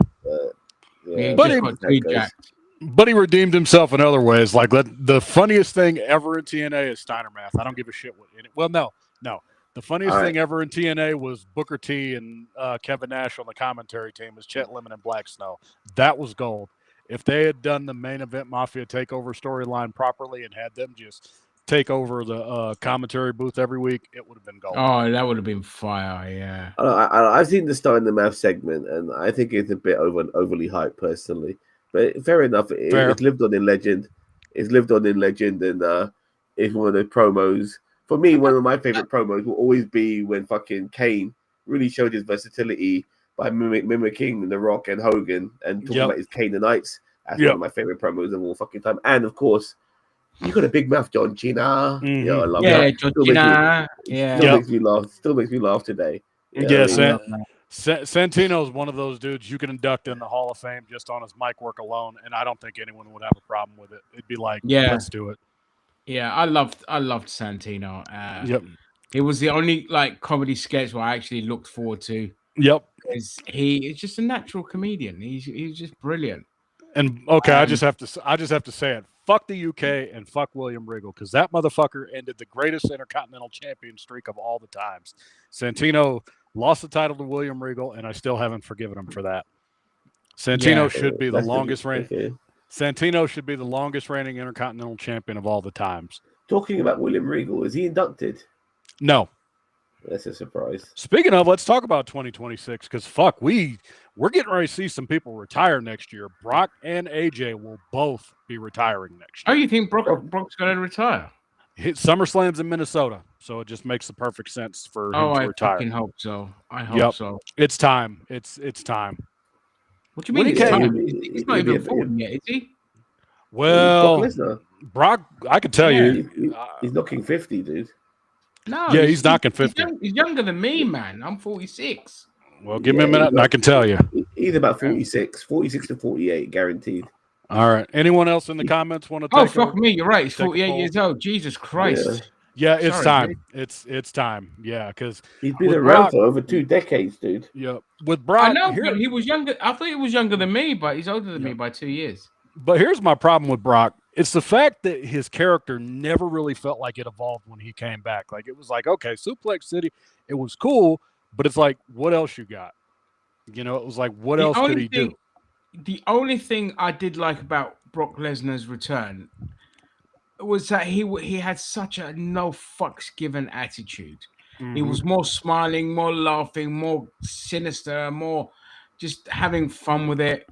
But he redeemed himself in other ways. Like the funniest thing ever in TNA is Steiner math. I don't give a shit what in it. Well, no. The funniest thing ever in TNA was Booker T and Kevin Nash on the commentary team as Chet Lemon and Black Snow. That was gold. If they had done the main event Mafia takeover storyline properly and had them just take over the commentary booth every week, it would have been gold. Oh, that would have been fire, yeah. I've seen the Steiner math segment, and I think it's a bit overly hyped personally. But fair enough. It's lived on in legend. It's lived on in legend, and it's one of the promos. For me, one of my favorite promos will always be when fucking Kane really showed his versatility by mimicking The Rock and Hogan and talking about his Canaanites. That's one of my favorite promos of all fucking time. And of course, you got a big mouth, John Cena. Mm-hmm. Yeah, I love that. John Cena. Still makes me laugh. Still makes me laugh today. Santino's one of those dudes you can induct in the Hall of Fame just on his mic work alone, and I don't think anyone would have a problem with it. It'd be like, let's do it. Yeah, I loved Santino. It was the only comedy sketch where I actually looked forward to. Yep, because he is just a natural comedian. He's just brilliant. And I just have to say it. Fuck the UK and fuck William Regal, because that motherfucker ended the greatest Intercontinental Champion streak of all the times. Santino lost the title to William Regal, and I still haven't forgiven him for that. Santino should be the longest reigning. Santino should be the longest reigning Intercontinental Champion of all the times. Talking about William Regal, is he inducted? No. That's a surprise. Speaking of, let's talk about 2026, because fuck, we're getting ready to see some people retire next year. Brock and AJ will both be retiring next year. Oh, you think Brock's going to retire? SummerSlam's in Minnesota, so it just makes the perfect sense for him to retire. I fucking hope so. I hope so. It's time. It's time. What do you mean? He's not even 40 yet, is he? Well, Brock, I can tell you, he's knocking 50, dude. No, he's knocking 50. He's younger than me, man. I'm 46. Well, give me a minute and I can tell you. He's about 46 to 48, guaranteed. All right. Anyone else in the comments want to take? Oh, fuck me. You're right. He's 48 years old. Jesus Christ. Yeah, it's time. Dude. It's time. Yeah, because he's been around for over 2 decades, dude. Yeah, with Brock, I know, but he was younger. I thought he was younger than me, but he's older than me by 2 years. But here's my problem with Brock. It's the fact that his character never really felt like it evolved when he came back. Like, it was like, okay, Suplex City, it was cool, but it's like, what else you got? It was like, what else could he do? The only thing I did like about Brock Lesnar's return was that he had such a no fucks given attitude. Mm-hmm. He was more smiling, more laughing, more sinister, more just having fun with it.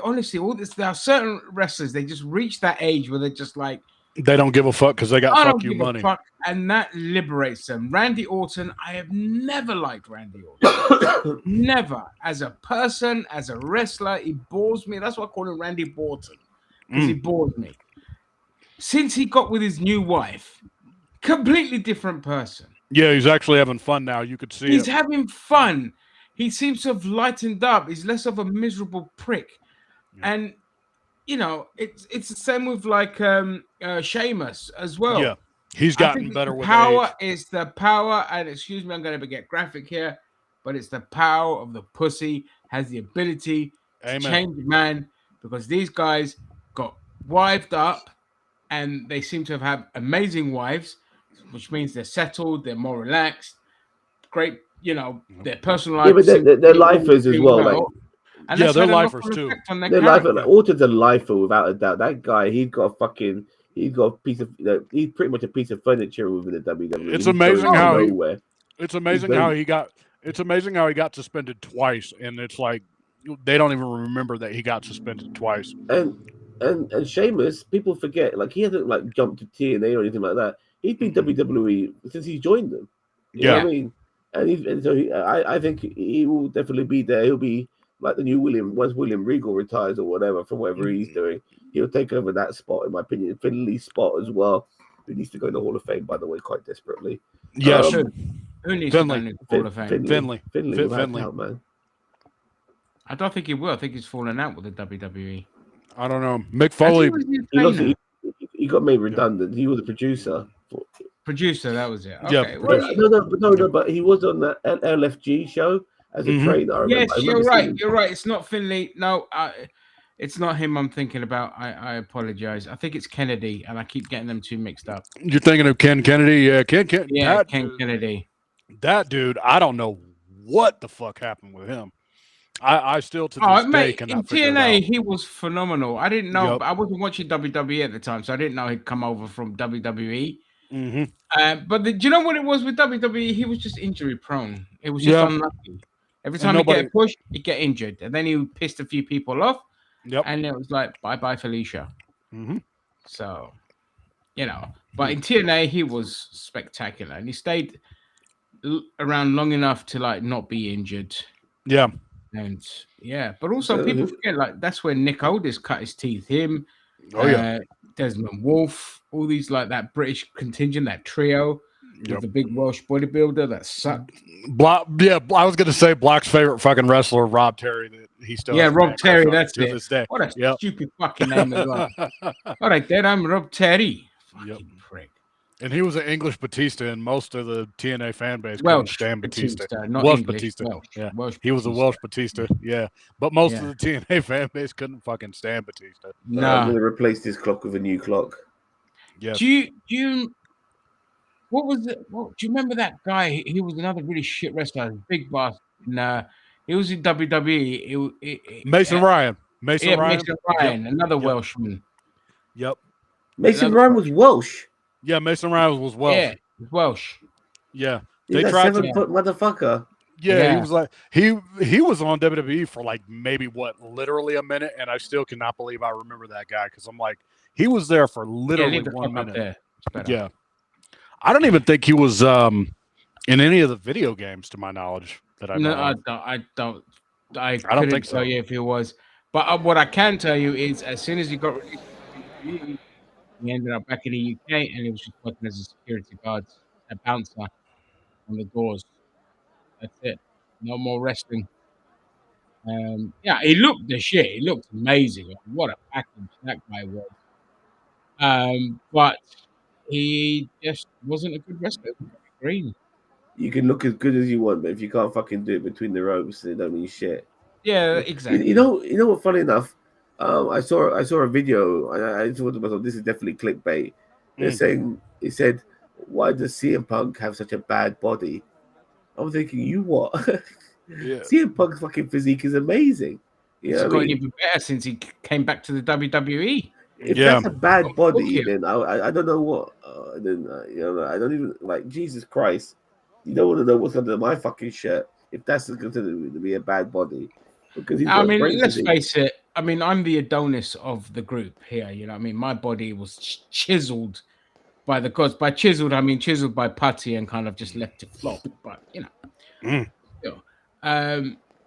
Honestly, there are certain wrestlers, they just reach that age where they're just like, they don't give a fuck because they got fuck you money. And that liberates them. Randy Orton, I have never liked Randy Orton. Never. As a person, as a wrestler, he bores me. That's why I call him Randy Borton, because he bores me. Since he got with his new wife, completely different person. Yeah, he's actually having fun now. You could see he's having fun. He seems to have lightened up. He's less of a miserable prick. Yeah. And, it's the same with Sheamus as well. Yeah, he's gotten better with power age. Is the power, and excuse me, I'm going to get graphic here, but it's the power of the pussy has the ability to change man, because these guys got wived up and they seem to have amazing wives, which means they're settled, they're more relaxed, great, their personal life. Yeah, but they're lifers as well. And they're lifers too. They're lifers. Orton's a lifer without a doubt. That guy, he's got a piece of, he's pretty much a piece of furniture within the WWE. It's amazing how he got It's amazing how he got suspended twice, and it's like they don't even remember that he got suspended twice. And Sheamus, people forget, like he hasn't like jumped to TNA or anything like that. He's been WWE since he joined them. You know what I mean? And so I think he will definitely be there. He'll be like the new once William Regal retires or whatever from whatever he's doing. He'll take over that spot, in my opinion. Finley's spot as well. Who needs to go in the Hall of Fame, by the way, quite desperately. Yes. Who needs to go in the Hall of Fame? Finley. Out, man. I don't think he will. I think he's fallen out with the WWE. I don't know. Mick Foley. He got made redundant. He was a producer. Producer, that was it. Okay. Yeah, no, but he was on the LFG show as a trainer. Yes, you're right. You're right. It's not Finley. No, it's not him I'm thinking about. I apologize. I think it's Kennedy, and I keep getting them two mixed up. You're thinking of Ken Kennedy? Yeah, Ken Kennedy. That dude, I don't know what the fuck happened with him. I still to this day cannot figure it out. In TNA, he was phenomenal. I didn't know. Yep. I wasn't watching WWE at the time, so I didn't know he'd come over from WWE. But do you know what it was with WWE? He was just injury prone. It was just unlucky. Every time he'd get pushed, he'd get injured. And then he pissed a few people off. And it was like, bye-bye, Felicia. So, but in TNA, he was spectacular. And he stayed around long enough to, like, not be injured. Yeah. And but also people forget, like, that's where Nick Aldis cut his teeth. Him, Desmond Wolfe, all these, like, that British contingent, that trio with the big Welsh bodybuilder that sucked. I was going to say Block's favorite fucking wrestler, Rob Terry. That he still Rob Terry. That's it. This day. What a stupid fucking name as well. All right, then I'm Rob Terry. Fucking prick. And he was an English Batista, and most of the TNA fan base couldn't stand Batista. Not Welsh English, Batista. Welsh. Welsh he was a Welsh Batista. Yeah. But most of the TNA fan base couldn't fucking stand Batista. No. I'm going to replace this clock with a new clock. Yeah. Do you what was it? Do you remember that guy? He was another really shit wrestler, big boss. He was in WWE. Mason Ryan. Mason Ryan, another Welshman. Yep. Mason Ryan was Welsh. Yeah, Mason Ryan was Welsh. Yeah, Welsh. Yeah. They tried 7-foot motherfucker. Yeah, he was like he was on WWE for like maybe literally a minute, and I still cannot believe I remember that guy because I'm like he was there for literally 1 minute. Yeah. I don't even think he was in any of the video games, to my knowledge. That I know. I don't think so. Tell you if he was, but what I can tell you is, as soon as he got released, he ended up back in the UK, and he was just working as a security guard, a bouncer on the doors. That's it. No more wrestling. He looked the shit. He looked amazing. What a package that guy was. But he just wasn't a good wrestler. Green. You can look as good as you want, but if you can't fucking do it between the ropes, it don't mean shit. Yeah, exactly. You know what? Funny enough, I saw a video. I thought to myself, this is definitely clickbait. They're saying, he said, "Why does CM Punk have such a bad body?" I'm thinking, you what? CM Punk's fucking physique is amazing. It's gotten even better since he came back to the WWE. If that's a bad body, then I don't know what. I don't even like Jesus Christ. You don't want to know what's under my fucking shirt if that's considered to be a bad body. Because let's face it. I mean, I'm the Adonis of the group here. You know what I mean? My body was chiseled by the gods. By chiseled, I mean chiseled by putty and kind of just left it flop. But,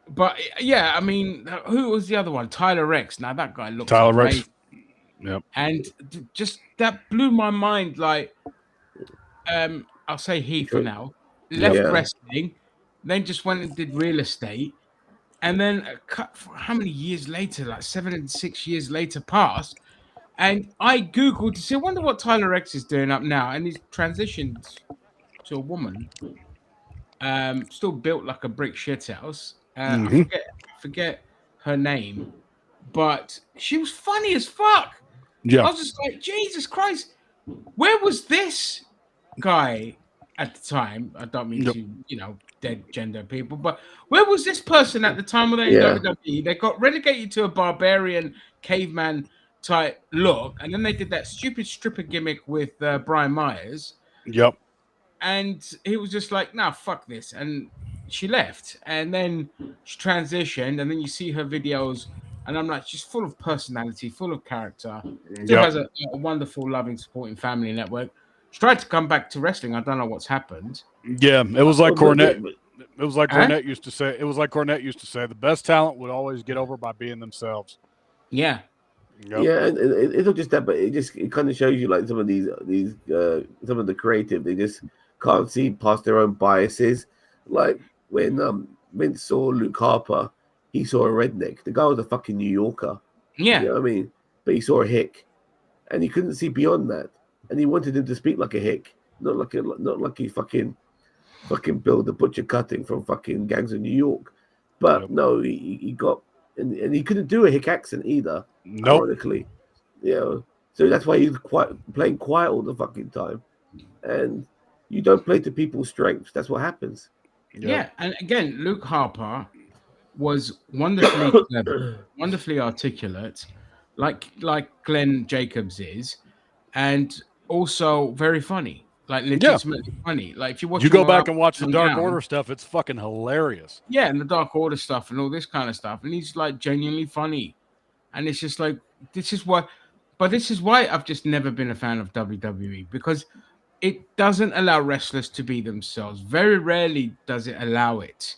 but, yeah, I mean, who was the other one? Tyler Rex. Now, that guy looked Tyler Rex. Yep. And just that blew my mind. Like, I'll say he for now. Left wrestling, then just went and did real estate. And then how many years later, like 7 and 6 years later passed. And I Googled to see, I wonder what Tyler Rex is doing up now. And he's transitioned to a woman. Still built like a brick shithouse. I forget her name. But she was funny as fuck. Yeah. I was just like, Jesus Christ. Where was this guy at the time? I don't mean to, dead gender people, but where was this person at the time when they in WWE? They got relegated to a barbarian caveman type look, and then they did that stupid stripper gimmick with Brian Myers. Yep. And he was just like, nah, fuck this. And, she left, and then she transitioned, and then you see her videos, and I'm like, she's full of personality, full of character. Still has a wonderful, loving, supporting family network. She tried to come back to wrestling. I don't know what's happened. Yeah, it was like Cornette. It was like Huh? Cornette used to say. It was like Cornette used to say. The best talent would always get over by being themselves. Yeah. Yep. Yeah, and it's not just that, but it kind of shows you like some of these some of the creative, they just can't see past their own biases. Like when Vince saw Luke Harper, he saw a redneck. The guy was a fucking New Yorker. Yeah. You know what I mean? But he saw a hick, and he couldn't see beyond that. And he wanted him to speak like a hick, not like he fucking Bill the Butcher Cutting from fucking Gangs of New York. But no, he got and he couldn't do a hick accent either. Nope. Ironically, you know, so that's why he's playing quiet all the fucking time, and you don't play to people's strengths. That's what happens. Yeah, and again, Luke Harper was wonderfully clever, wonderfully articulate, like Glenn Jacobs is, and also very funny, like legitimately funny. Like if you watch, you go back and watch the Dark Order stuff, it's fucking hilarious. Yeah, and the Dark Order stuff and all this kind of stuff, and he's like genuinely funny, and it's just like this is why I've just never been a fan of WWE, because it doesn't allow wrestlers to be themselves. Very rarely does it allow it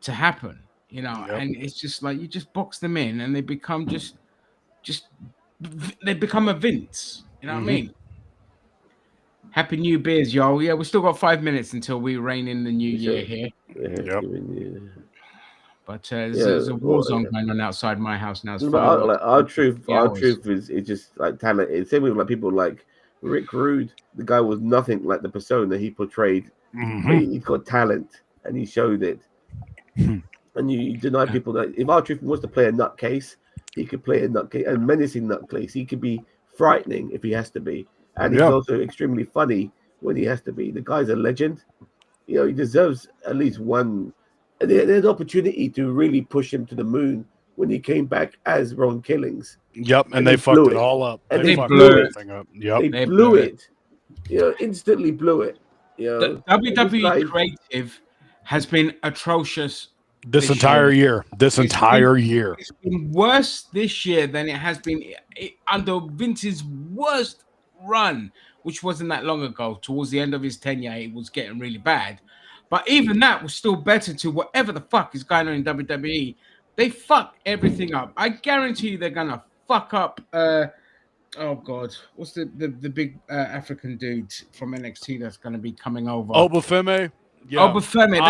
to happen, you know. And it's just like you just box them in, and they become they become a Vince. You know what I mean? Happy New Beers, y'all. Yeah, we still got 5 minutes until we reign in the new year here. But there's a war zone going on outside my house now. Our truth is just like talent. It's same with like people like Rick Rude. The guy was nothing like the persona he portrayed. He's got talent, and he showed it. And you deny people that if our truth wants to play a nutcase, he could play a nutcase, a menacing nutcase. He could be frightening if he has to be, and he's also extremely funny when he has to be. The guy's a legend. You know, he deserves at least one. And there's an opportunity to really push him to the moon when he came back as Ron Killings. Yep, and they fucked it all up. And they blew it. Up. Yep. They blew it. You know, instantly blew it. You know, the WWE creative has been atrocious this entire year. It's been worse this year than it has been under Vince's worst run, which wasn't that long ago. Towards the end of his tenure, it was getting really bad. But even that was still better to whatever the fuck is going on in WWE. They fuck everything up. I guarantee you they're gonna fuck up. Oh God, what's the big African dude from NXT that's gonna be coming over? Obafemi. Yeah. Obafemi.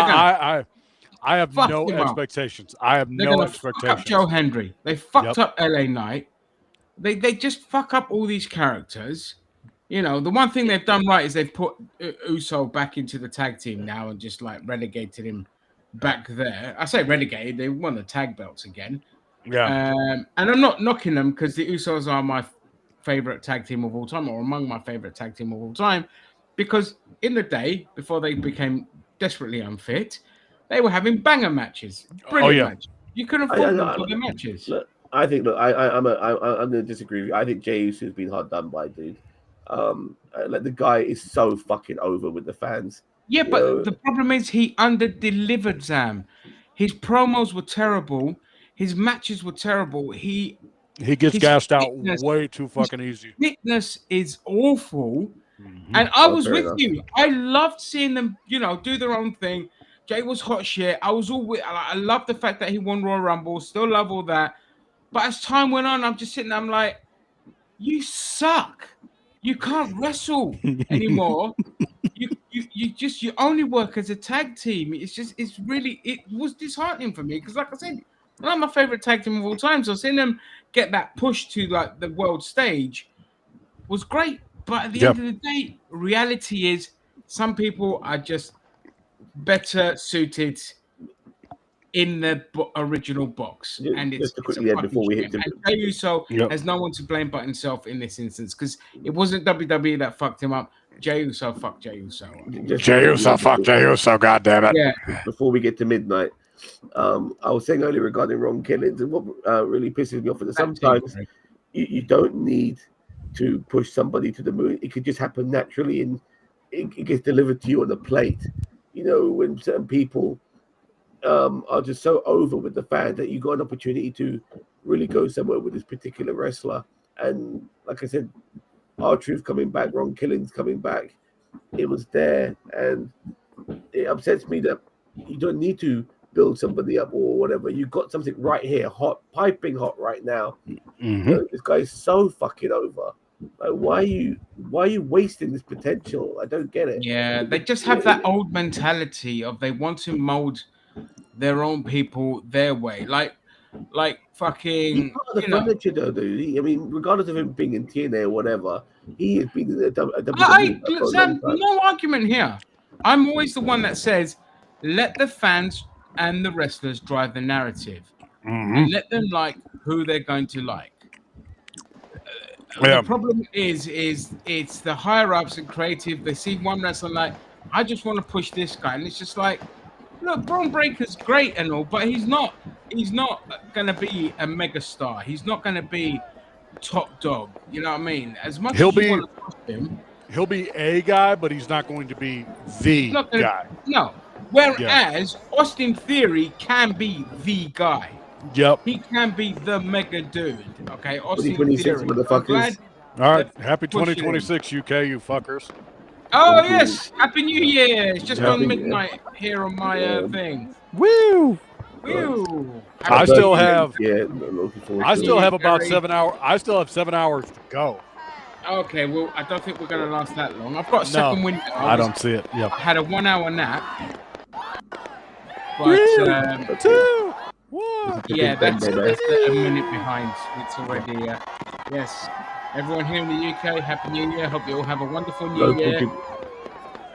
I have no expectations. I have no expectations. Fuck up Joe Hendry. They fucked up LA Knight. They just fuck up all these characters. You know, the one thing they've done right is they've put Uso back into the tag team now and just like relegated him back there. I say relegated, they won the tag belts again. Yeah. And I'm not knocking them because the Usos are my favorite tag team of all time, or among my favorite tag team of all time, because in the day, before they became desperately unfit, they were having banger matches. Brilliant matches. You couldn't afford them for the matches. Look, I think, I'm going to disagree with you. I think Jey Uso's been hard done by, dude. Like the guy is so fucking over with the fans. Yeah, but the problem is he under-delivered, Sam. His promos were terrible. His matches were terrible. He gets gassed out way too fucking easy. Fitness is awful. And I was with you. I loved seeing them, do their own thing. Jay was hot shit. I love the fact that he won Royal Rumble. Still love all that. But as time went on, I'm just sitting there, I'm like, you suck. You can't wrestle anymore. You only work as a tag team. It was disheartening for me because, like I said, one of my favorite tag team of all time. So seeing them get that push to like the world stage was great. But at the end of the day, reality is some people are just better suited in the original box, and it's before we hit Jey Uso has no one to blame but himself in this instance because it wasn't WWE that fucked him up. Jey Uso fucked Jey Uso. Jey Uso fucked Jey Uso. God damn it! Yeah. Before we get to midnight, I was saying earlier regarding Ron Killings, and what really pisses me off is that sometimes you don't need to push somebody to the moon. It could just happen naturally, and it gets delivered to you on a plate. You know, when certain people are just so over with the fact that you got an opportunity to really go somewhere with this particular wrestler. And like I said, R-Truth coming back, Ron Killings coming back, it was there, and it upsets me that you don't need to build somebody up or whatever. You got something right here, hot, piping hot right now. This guy's so fucking over. Like, why are you wasting this potential? I don't get it. Yeah, they just have that old mentality of they want to mold their own people their way. Like fucking. He's part of the furniture, though, dude. I mean, regardless of him being in TNA or whatever, he has been in the WWE. Sam, no argument here. I'm always the one that says, let the fans and the wrestlers drive the narrative, and let them like who they're going to like. The problem is it's the higher ups and creative. They see one wrestler like, I just want to push this guy, and it's just like, look, Braun Breaker's great and all, but he's not gonna be a mega star. He's not gonna be top dog. You know what I mean? As much he'll as you want to push him, he'll be a guy, but he's not going to be the guy. No. Whereas Austin Theory can be the guy. Yep. He can be the mega dude. Okay, Austin 2026 Theory. motherfuckers. All right. Happy 2026, UK, you fuckers. Oh, yes. Happy New Year. It's just gone midnight here on my thing. Woo! Woo! I still have have about 7 hours. I still have 7 hours to go. Okay, well, I don't think we're going to last that long. I've got a second window. I don't see it. Yep. I had a 1 hour nap. But, 2, 1. Yeah, that's a minute behind. It's already, yes. Everyone here in the UK, Happy New Year. Hope you all have a wonderful New Year.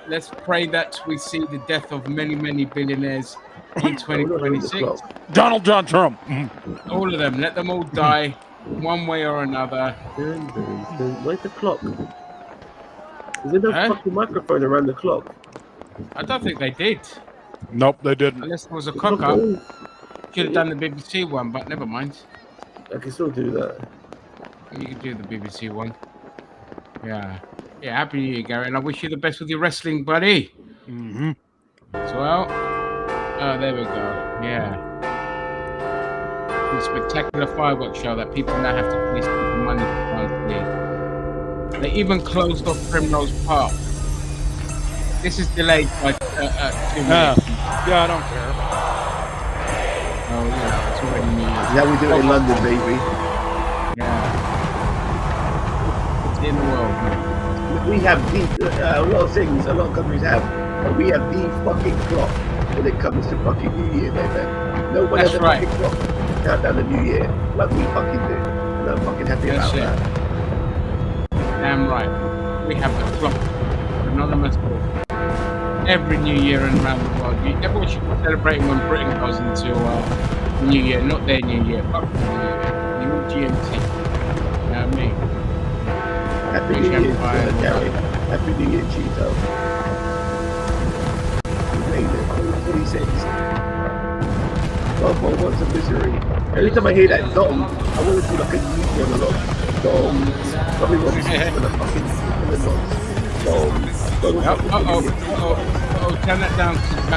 Let's pray that we see the death of many, many billionaires in 2026. Donald John Trump. All of them. Let them all die one way or another. Where's the clock? Is there no fucking microphone around the clock? I don't think they did. Nope, they didn't. Unless there was a cock up. Could have done the BBC one, but never mind. I can still do that. You can do the BBC one. Yeah. Yeah, Happy New Year, Gary, and I wish you the best with your wrestling, buddy. As well. Oh, there we go. Yeah. The spectacular fireworks show that people now have to pay some money to see. They even closed off Primrose Park. This is delayed by 2 minutes. Yeah, I don't care. Oh, yeah, it's already New Year's. Is that we do it in London, baby? Yeah. It's in the world, man. We have a lot of things, a lot of countries have, but we have the fucking clock when it comes to fucking New Year, man. No one has a fucking clock to count down the New Year like we fucking do. And I'm fucking happy about that. Damn right. We have the clock. Anonymous clock. Every New Year and around the world. Everyone should be celebrating when Britain goes into New Year, not their New Year. Fuck the New Year. You want GMT. You know what I mean? Happy New Year, Gary. Happy New Year, Cheeto. You made it. 46. 12 more months of misery. Every time I hear that dong, I want to do like a new monologue. Dong. Probably what is for the fucking dong. Turn that down.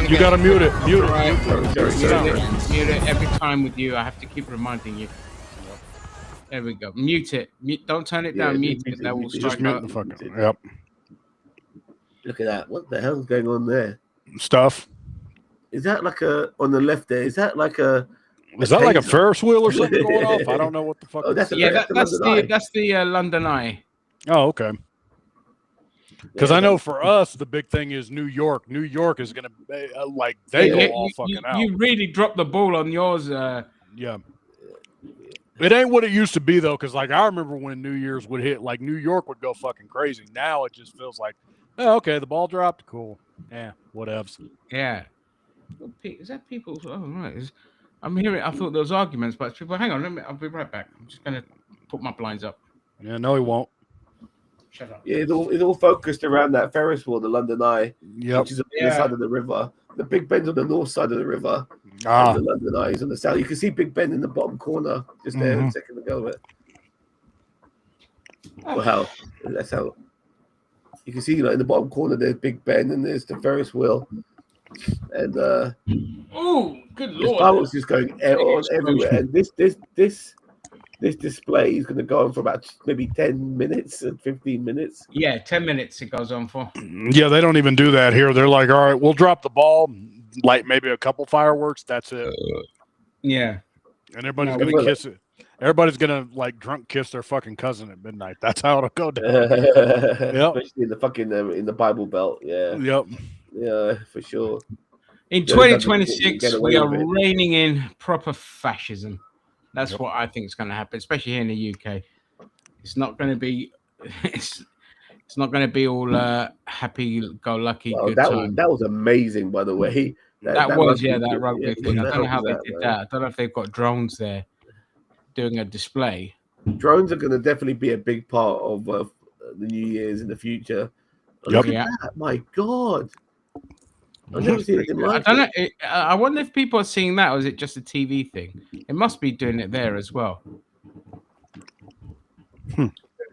You gotta mute it. Mute it. Right. Sorry. Mute it every time with you. I have to keep reminding you. There we go. Mute it. Don't turn it down. Mute it. That will just mute the fucking. Yep. Look at that. What the hell's going on there? Stuff. Is that like a on the left there? Is that like a? Is that like a Ferris wheel or something going off? I don't know what the fuck. Oh, that's the London Eye. Oh, okay. Because I know for us, the big thing is New York. New York is going to be like they go all fucking out. You really dropped the ball on yours. Yeah. It ain't what it used to be, though, because like I remember when New Year's would hit, like New York would go fucking crazy. Now it just feels like, oh, okay, the ball dropped. Cool. Yeah, whatevs. Yeah. Is that people? Oh, right. I'm hearing, I thought there was arguments, but people, hang on, I'll be right back. I'm just going to put my blinds up. Yeah, no, he won't. Shut up. Yeah, it's all focused around that Ferris wheel, the London Eye, which is on the side of the river. The Big Ben's on the north side of the river. The London Eye is on the south. You can see Big Ben in the bottom corner, just there a second ago. Wow, that's how you can see. Like in the bottom corner, there's Big Ben, and there's the Ferris wheel, and Oh, good the lord! fireworks is going on everywhere. And this display is going to go on for about maybe 10 minutes and 15 minutes. Yeah, 10 minutes it goes on for. Yeah, they don't even do that here. They're like, all right, we'll drop the ball, light maybe a couple fireworks. That's it. Yeah. And everybody's No, gonna kiss it. Everybody's gonna like drunk kiss their fucking cousin at midnight. That's how it'll go down. Especially in the fucking in the Bible Belt. Yeah. Yep. Yeah, for sure. In Yeah, 2026, get away we are with it. reining in proper fascism. That's what I think is going to happen, especially here in the UK. It's not going to be. It's not going to be all happy-go-lucky. Well, good that time. that was amazing, by the way. That was that rugby thing. I that don't know how they was did man. that. I don't know if they've got drones there doing a display. Drones are going to definitely be a big part of the New Year's in the future. Yep. Look at that. My God. I've never seen anything like I don't know. I wonder if people are seeing that, or is it just a TV thing? It must be doing it there as well.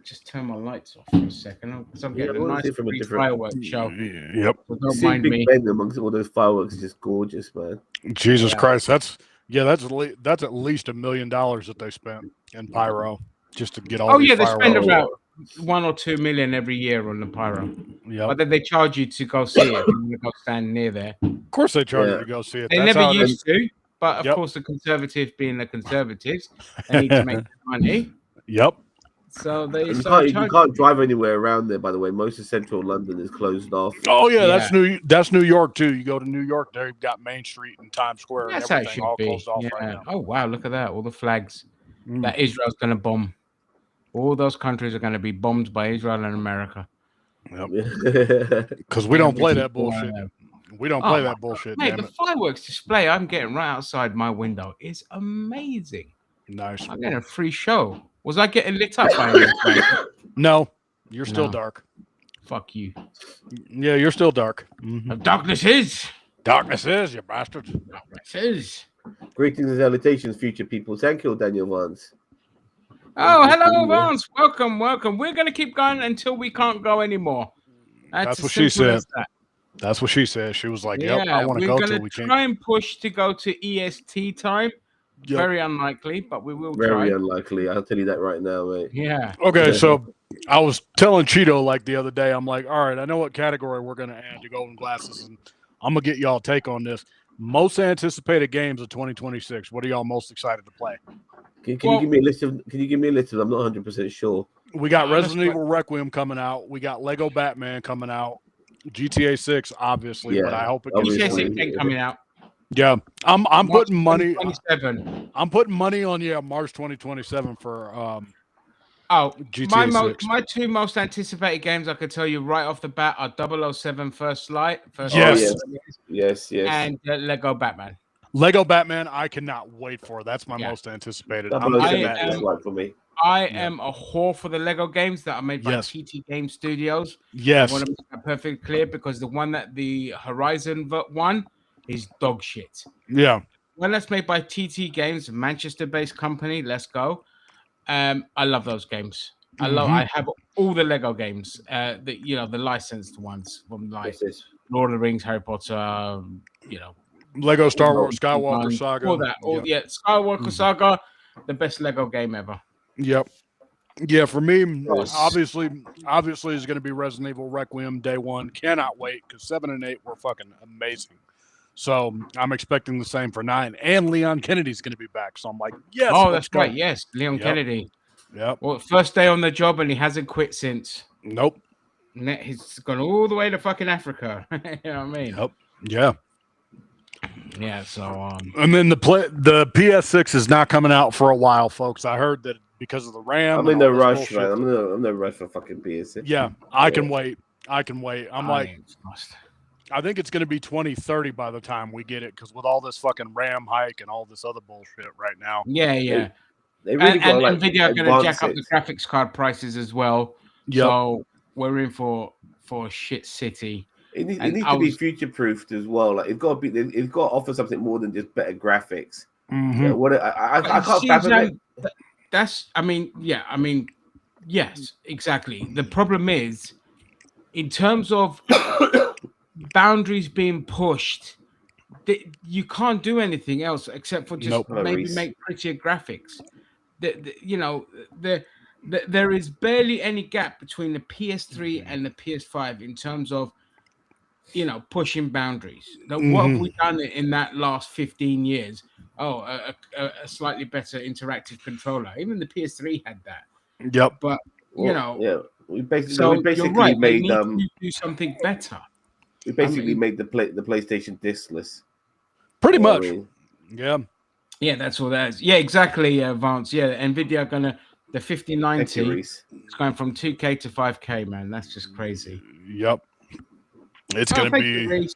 Just turn my lights off for a second because I'm getting a nice fireworks show. Yep. So don't mind Big me. Ben amongst all those fireworks is just gorgeous, man. Jesus Christ, that's at least $1 million that they spent in pyro just to get all. They fireworks. spend about 1 or 2 million every year on the pyro. Yeah. But then they charge you to go see it if you want to go stand near there. Of course, they charge you to go see it. They never used to, but of course, the Conservatives being the Conservatives, they need to make money. Yep. So you can't drive anywhere around there. By the way, most of central London is closed off. Oh yeah, that's New York too. You go to New York, there you've got Main Street and Times Square. That's and how it everything should all be. closed off right now. Oh wow, look at that! All the flags that Israel's going to bomb. All those countries are going to be bombed by Israel and America. Yep. Because we don't play that bullshit. We don't play that bullshit. Mate, the fireworks display I'm getting right outside my window is amazing. Nice. I'm getting a free show. Was I getting lit up by anything? No, you're still dark. Fuck you. Yeah, you're still dark. Darkness is. Darkness is, you bastard. Darkness is. Greetings and salutations, future people. Thank you, Daniel Vance. Oh, hello, Vance. Welcome. We're going to keep going until we can't go anymore. That's what she said. That's what she said. She was like, yep, I want to go till we can't. We're going to try and push to go to EST time. Yep. Very unlikely, but we will try. Very unlikely. I'll tell you that right now, mate. Yeah. Okay, so I was telling Cheeto like the other day, I'm like, all right, I know what category we're going to add to Golden Glasses, and I'm going to get y'all take on this. Most anticipated games of 2026. What are y'all most excited to play? Can you give me a list of? Can you give me a list of? I'm not 100% sure. We got Resident Evil Requiem coming out. We got Lego Batman coming out. GTA 6, obviously, but I hope it gets GTA 6 ain't coming out. Yeah, I'm putting money. 2027. I'm putting money on March 2027 for GTA 6. My two most anticipated games I could tell you right off the bat are 007 First Light. Yes. And Lego Batman. Lego Batman, I cannot wait for. That's my most anticipated. I am a whore for the Lego games that are made by TT Game Studios. Yes. I want to make that perfectly clear because the one that the Horizon one is dog shit. Yeah. One that's made by TT Games, Manchester-based company. Let's go. I love those games. I have all the Lego games. The licensed ones from like Lord of the Rings, Harry Potter. Lego Star Wars Skywalker Saga. All that. Skywalker Saga, the best Lego game ever. Yep. Yeah, for me, obviously is going to be Resident Evil Requiem day one. Cannot wait because 7 and 8 were fucking amazing. So I'm expecting the same for 9. And Leon Kennedy's going to be back. So I'm like, yes. Oh, that's right. Yes, Leon Kennedy. Yep. Well, first day on the job and he hasn't quit since. Nope. He's gone all the way to fucking Africa. You know what I mean? Yep. Yeah. Yeah, so and then the PS6 is not coming out for a while, folks. I heard that because of the RAM. I'm in no rush, man. I'm no rush for fucking PS6. Yeah, I can wait. I think it's going to be 2030 by the time we get it, because with all this fucking RAM hike and all this other bullshit right now. Yeah. They really and Nvidia are going to jack up the graphics card prices as well. Yep. So we're in for a shit city. It needs to be future proofed as well. Like it's got to offer something more than just better graphics. Mm-hmm. Yeah, I can't fathom it. Yes, exactly. The problem is, in terms of boundaries being pushed. You can't do anything else except for just maybe make prettier graphics. There is barely any gap between the PS3 and the PS5 in terms of pushing boundaries. What have we done in that last 15 years? Oh, a slightly better interactive controller. Even the PS3 had that. Yep. But we basically you're right. made they need to do something better. We basically made the PlayStation diskless. Pretty much. Yeah. Yeah, that's all that is. Yeah, exactly, Vance. Yeah, Nvidia gonna the 5090 it's going from 2K to 5K, man. That's just crazy. Yep. It's gonna be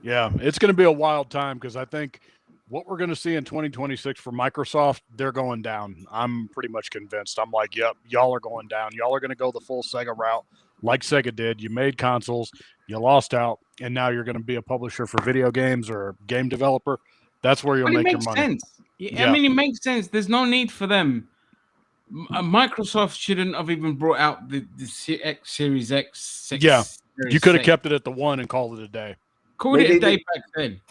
it's gonna be a wild time because I think what we're gonna see in 2026 for Microsoft, they're going down. I'm pretty much convinced. I'm like, yep, y'all are going down. Y'all are gonna go the full Sega route, like Sega did. You made consoles, you lost out, and now you're gonna be a publisher for video games or a game developer. That's where you'll make your money. Sense. I mean, it makes sense. There's no need for them. Microsoft shouldn't have even brought out the X Series X. You could have kept it at the 1 and called it a day. Called it a day back then.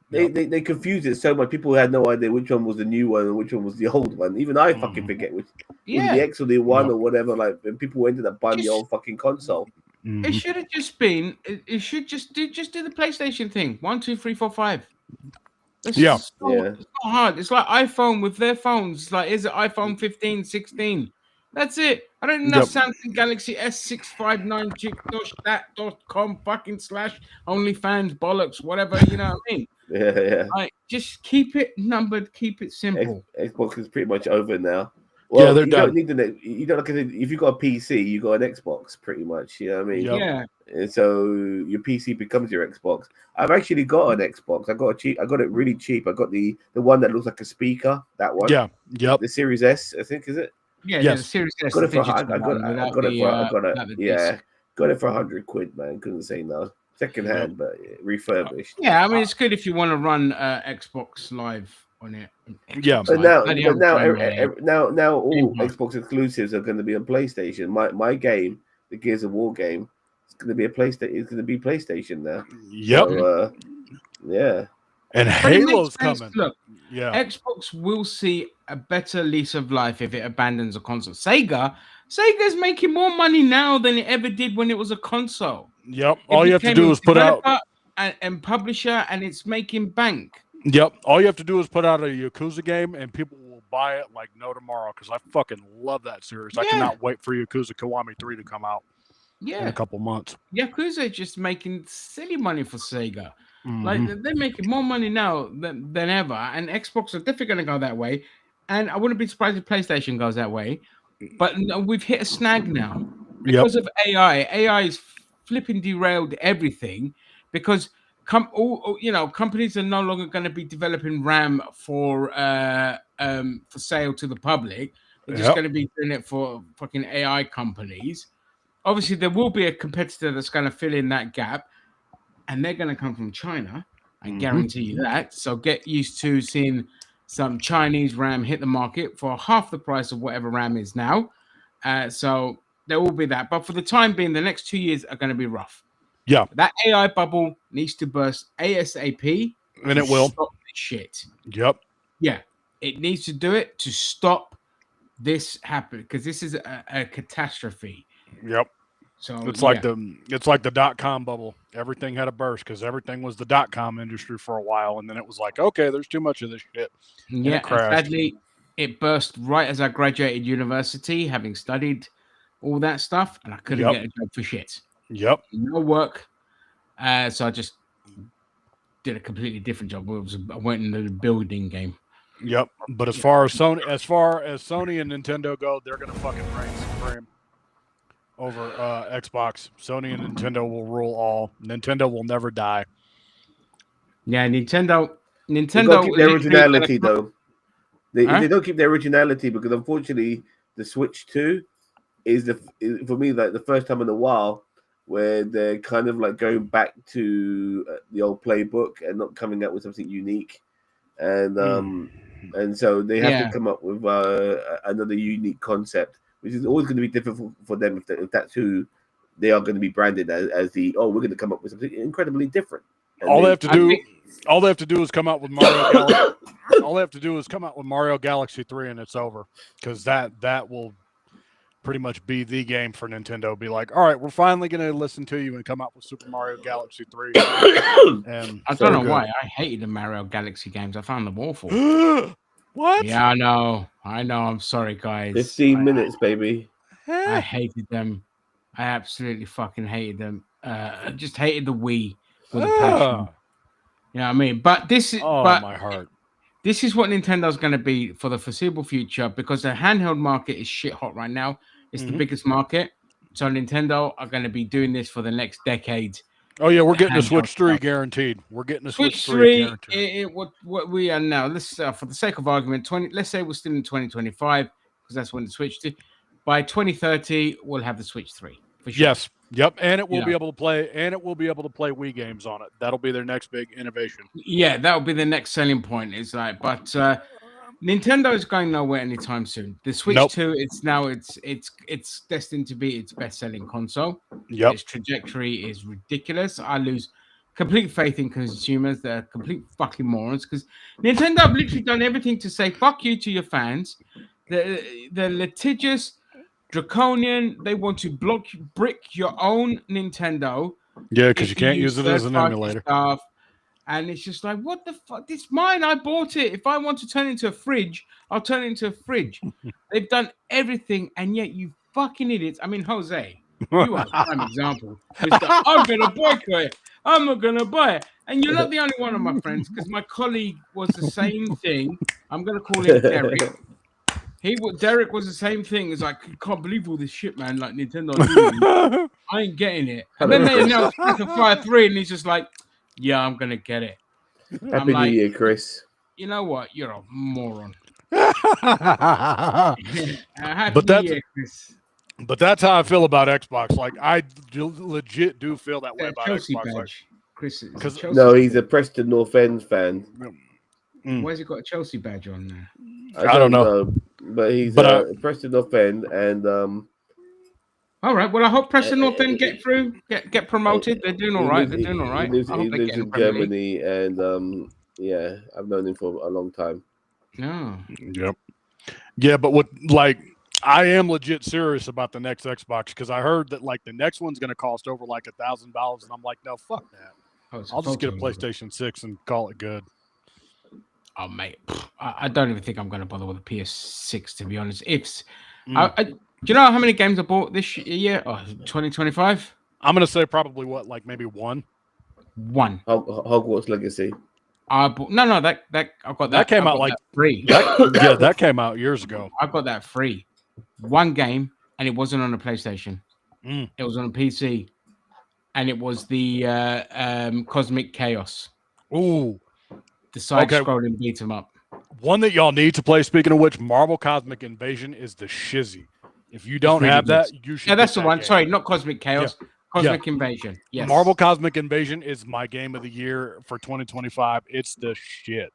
They confused it so much. People had no idea which one was the new one and which one was the old one. Even I fucking forget which was the X or the 1 or whatever. Like, and people ended up buying the old fucking console. It should have just been. It should just do the PlayStation thing. 1, 2, 3, 4, 5. It's not hard. It's like iPhone with their phones. It's like, is it iPhone 15, 16? That's it. I don't know. Samsung Galaxy S659.com fucking / OnlyFans bollocks, whatever. You know what I mean? Yeah. Like, just keep it numbered. Keep it simple. Xbox is pretty much over now. Well, they're done. Don't need you don't look at it. If you got a PC, you got an Xbox, pretty much. You know what I mean? Yeah. And so your PC becomes your Xbox. I've actually got an Xbox. I got it really cheap. I got the one that looks like a speaker. That one. Yeah. Yep. The Series S, I think, is it? Yeah. The Series S. Got it for £100, man. Couldn't say no. Second hand, but refurbished. Yeah, I mean, it's good if you want to run Xbox Live on it. Yeah, but now all Xbox exclusives are going to be on PlayStation. My game, the Gears of War game, it's going to be PlayStation now. Yep. So, yeah. And Halo's coming. Look, Xbox will see a better lease of life if it abandons a console. Sega's making more money now than it ever did when it was a console. Yep. All you have to do is put out and publisher, and it's making bank. Yep. All you have to do is put out a Yakuza game, and people will buy it like no tomorrow. Because I fucking love that series. I cannot wait for Yakuza Kiwami 3 to come out. In a couple months. Yakuza is just making silly money for Sega. Like, they're making more money now than ever, and Xbox are definitely going to go that way. And I wouldn't be surprised if PlayStation goes that way. But we've hit a snag now because of AI. AI is flipping derailed everything because companies are no longer going to be developing RAM for sale to the public. They're just going to be doing it for fucking AI companies. Obviously, there will be a competitor that's going to fill in that gap, and they're going to come from China. I guarantee you that. So get used to seeing some Chinese RAM hit the market for half the price of whatever RAM is now. So there will be that. But for the time being, the next 2 years are going to be rough. Yeah. That AI bubble needs to burst ASAP. And it will. Stop this shit. Yep. Yeah. It needs to do it to stop this happening because this is a catastrophe. Yep. So it's like the .com bubble. Everything had a burst because everything was the .com industry for a while, and then it was like, okay, there's too much of this shit. Yeah, and sadly, it burst right as I graduated university, having studied all that stuff, and I couldn't get a job for shit. Yep. No work. So I just did a completely different job. I went into the building game. Yep. But as far as Sony and Nintendo go, they're gonna fucking reign supreme over Xbox. Sony and Nintendo will rule all. Nintendo will never die. Yeah, Nintendo keep their originality though. They don't keep their originality because unfortunately the Switch 2 is for me like the first time in a while where they're kind of like going back to the old playbook and not coming up with something unique, and so they have to come up with another unique concept, which is always going to be difficult for them if that's who they are going to be branded as we're going to come up with something incredibly different. And All they have to do is come out with Mario Galaxy. All they have to do is come out with Mario Galaxy 3 and it's over, because that will pretty much be the game for Nintendo. Be like, all right, we're finally going to listen to you and come out with Super Mario Galaxy 3. And I don't know why. I hated the Mario Galaxy games. I found them awful. What? Yeah, I know. I'm sorry, guys. 15 minutes, baby. I hated them. I absolutely fucking hated them. I just hated the Wii with a passion. You know what I mean? But this is my heart. This is what Nintendo's going to be for the foreseeable future, because the handheld market is shit hot right now. It's the biggest market. So Nintendo are going to be doing this for the next decade. Oh, yeah, we're getting a Switch 3 guaranteed. We're getting a Switch 3 guaranteed. What we are now, let's for the sake of argument, let's say we're still in 2025, because that's when the Switch 2. By 2030, we'll have the Switch 3. For sure. Yes. Yep. And it will be able to play, Wii games on it. That'll be their next big innovation. Yeah, that'll be the next selling point. It's like, but Nintendo is going nowhere anytime soon. The Switch 2, it's destined to be its best-selling console. Yep. Its trajectory is ridiculous. I lose complete faith in consumers. They're complete fucking morons, because Nintendo have literally done everything to say fuck you to your fans. They're litigious, draconian. They want to brick your own Nintendo. Yeah, because you can't use it as an emulator. Stuff. And it's just like, what the fuck? It's mine. I bought it. If I want to turn it into a fridge, I'll turn it into a fridge. They've done everything, and yet you fucking idiots. I mean, Jose, you are a prime example. I'm going to boycott it. I'm not going to buy it. And you're not the only one of my friends, because my colleague was the same thing. I'm going to call him Derek. Derek was the same thing. It's like, I can't believe all this shit, man. Like, Nintendo doing. I ain't getting it. And then they announced Breath of Fire 3, and he's just like, yeah, I'm going to get it. Happy New Year, Chris. You know what? You're a moron. But that's how I feel about Xbox. Like, I legit do feel that way about Chelsea Xbox. Badge. Chris, no, he's a Preston North End fan. Why has he got a Chelsea badge on there? I don't know. But he's Preston North End, and all right. Well, I hope Preston North End get through, get promoted. They're doing all right. He lives in Germany, and yeah, I've known him for a long time. No. Yep. Yeah, but I am legit serious about the next Xbox, because I heard that the next one's going to cost over $1,000, and I'm like, no, fuck that. I'll just get a PlayStation 6 and call it good. Oh, mate, I don't even think I'm going to bother with a PS6, to be honest. Do you know how many games I bought this year? 2025? I'm going to say probably maybe one. One. Hogwarts Legacy. I bought, no, I got that. That came out free. That came out years ago. I got that free. One game, and it wasn't on a PlayStation. It was on a PC, and it was the Cosmic Chaos. Ooh. The side-scrolling beat 'em up. One that y'all need to play, speaking of which, Marvel Cosmic Invasion is the shizzy. If you don't have that, you should. Yeah, that's the one. Game. Sorry, not Cosmic Chaos. Yeah. Cosmic Invasion. Yes. Marvel Cosmic Invasion is my game of the year for 2025. It's the shit.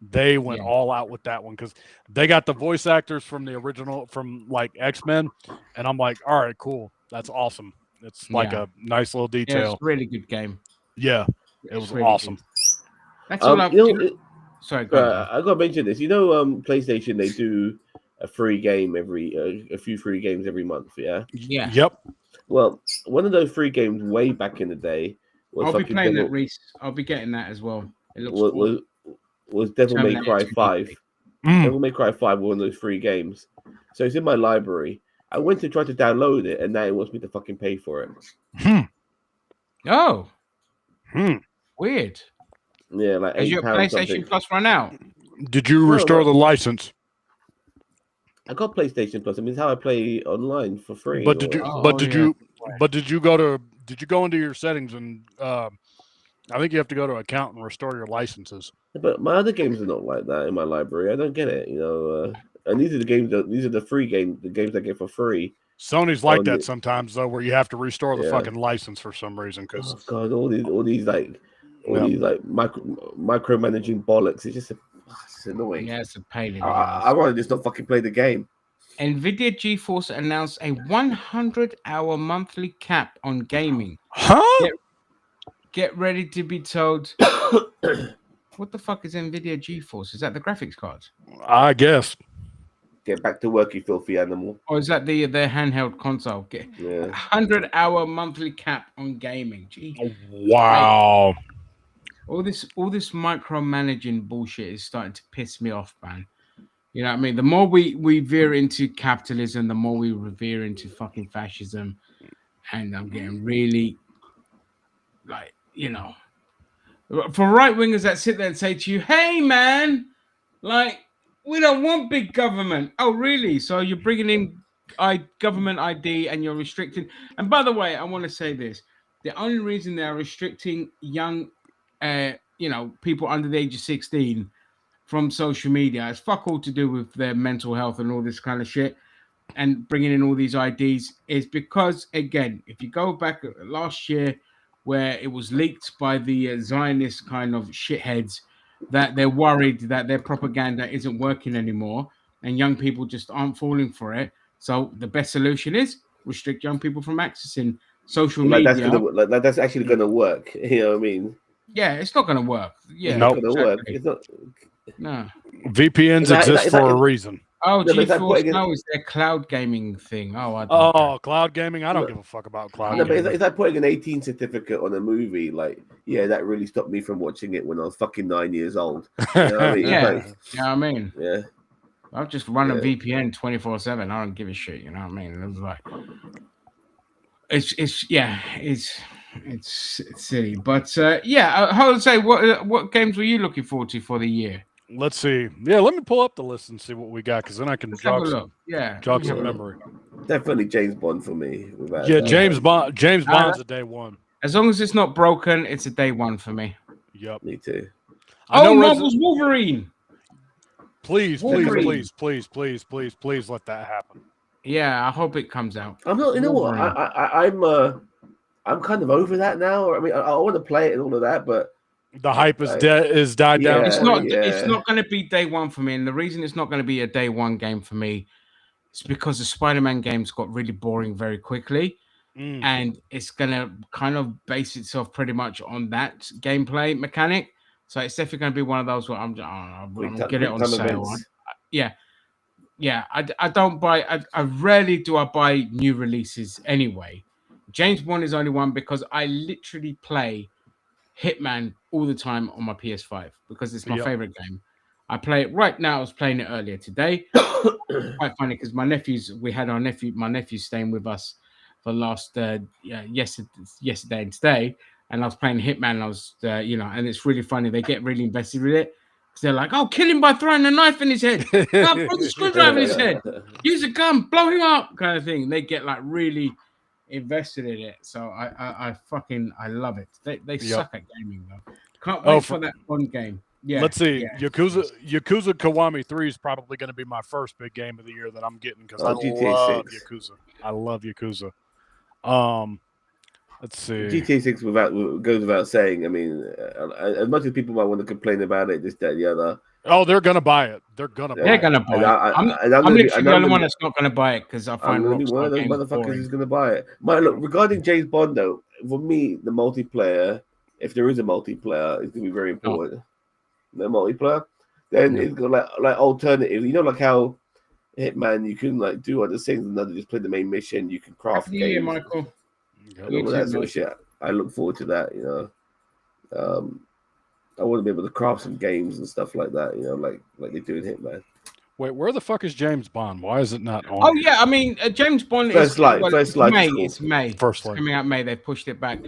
They went all out with that one, because they got the voice actors from the original, from X-Men, and I'm like, all right, cool. That's awesome. It's a nice little detail. Yeah, it's a really good game. Yeah, it was really awesome. Good. That's all I've... Sorry, go ahead. I got to mention this. PlayStation, they do a free game a few free games every month, yeah? Yeah. Yep. Well, one of those free games way back in the day was I'll be playing that, Reese. I'll be getting that as well. It looks cool. Was Devil May Cry 5. Devil May Cry 5 was one of those free games. So it's in my library. I went to try to download it, and now it wants me to fucking pay for it. Oh. Weird. Yeah, like £8. Has your PlayStation Plus run out? Did you restore the license? I got PlayStation Plus. I mean, it's how I play online for free. But did you go into your settings and I think you have to go to account and restore your licenses. But my other games are not like that in my library. I don't get it, and these are the games these are the free games, the games I get for free. Sony's like that sometimes though, where you have to restore the fucking license for some reason. Because all these micromanaging bollocks. It's just it's annoying. Yeah, it's a pain. I want to just not fucking play the game. NVIDIA GeForce announced a 100-hour monthly cap on gaming. Huh? Get ready to be told. What the fuck is NVIDIA GeForce? Is that the graphics card? I guess. Get back to work, you filthy animal. Or is that their handheld console? Get 100-hour monthly cap on gaming. Gee. Wow. All this micromanaging bullshit is starting to piss me off, man. You know what I mean? The more we veer into capitalism, the more we veer into fucking fascism. And I'm getting really, like, you know, for right-wingers that sit there and say to you, hey, man, like, we don't want big government. Oh, really? So you're bringing in government ID and you're restricting. And by the way, I want to say this. The only reason they're restricting young, people under the age of 16 from social media has fuck all to do with their mental health and all this kind of shit. And bringing in all these IDs is because, again, if you go back last year where it was leaked by the Zionist kind of shitheads that they're worried that their propaganda isn't working anymore and young people just aren't falling for it. So the best solution is restrict young people from accessing social media. That's actually going to work. You know what I mean? Yeah, it's not going to work. Yeah, it's not going to work. It's not. No. VPNs exist for a reason. Oh, GeForce Now is their cloud gaming thing. Cloud gaming? I don't give a fuck about cloud gaming. But it's like putting an 18 certificate on a movie. Like, yeah, that really stopped me from watching it when I was fucking 9 years old. You know what I mean? Yeah, you know what I mean? Yeah. I've just run a VPN 24/7. I don't give a shit. You know what I mean? It was like, it's silly. But I would say, what games were you looking forward to for the year? Let's see. Yeah, let me pull up the list and see what we got, because then I can jog some memory. Definitely James Bond for me. James Bond. James Bond's a day one. As long as it's not broken, it's a day one for me. Yep. Me too. Marvel's Wolverine. Please let that happen. Yeah, I hope it comes out. I'm not. You know what? I'm kind of over that now. I mean, I want to play it and all of that, but the hype is died down. It's not going to be day one for me, and the reason it's not going to be a day one game for me is because the Spider-Man games got really boring very quickly, and it's going to kind of base itself pretty much on that gameplay mechanic. So it's definitely going to be one of those where I'm going to get it on sale. I don't buy. I rarely do I buy new releases anyway. James Bond is only one because I literally play Hitman all the time on my PS5 because it's my favorite game. I play it right now. I was playing it earlier today. Quite funny because my nephews staying with us for last yesterday and today, and I was playing Hitman. And I was and it's really funny. They get really invested with it because they're like, "Oh, kill him by throwing a knife in his head. Throw the screwdriver in his head. Use a gun, blow him up," kind of thing. They get like really invested in it, so I love it. They suck at gaming though. Can't wait for that fun game. Yeah, let's see. Yakuza Kiwami 3 is probably going to be my first big game of the year that I'm getting because I love Yakuza. I love Yakuza. Let's see. GTA 6 goes without saying. I mean, as much as people might want to complain about it, this, that, the other. Oh, they're gonna buy it. They're gonna buy it. I'm literally the only one that's not gonna buy it because I find one of those motherfuckers who's gonna buy it. Look, regarding James Bond though, for me, the multiplayer, if there is a multiplayer, is gonna be very important. The multiplayer, then it's got like alternatives. You know, like how Hitman, you can like do other things and not just play the main mission. You can craft games. Yeah, Michael. And all that sort of shit. I look forward to that. You know. I want to be able to craft some games and stuff like that, you know, like they do in Hitman. Wait, where the fuck is James Bond? Why is it not on? Oh yeah, I mean James Bond First Light. It's May. First Light. Coming out May. They pushed it back.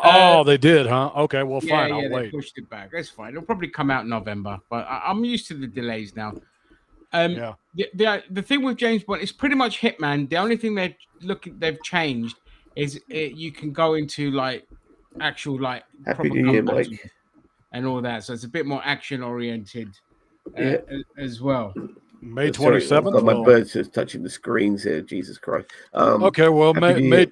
Oh, they did, huh? Okay, well, fine. I'll wait. They pushed it back. That's fine. It'll probably come out in November, but I'm used to the delays now. The thing with James Bond is pretty much Hitman. The only thing they've changed is you can go into like actual like Happy New Year, Mike. And all that, so it's a bit more action oriented as well. May 27th. My bird's just touching the screens here. Jesus Christ. Okay, well, May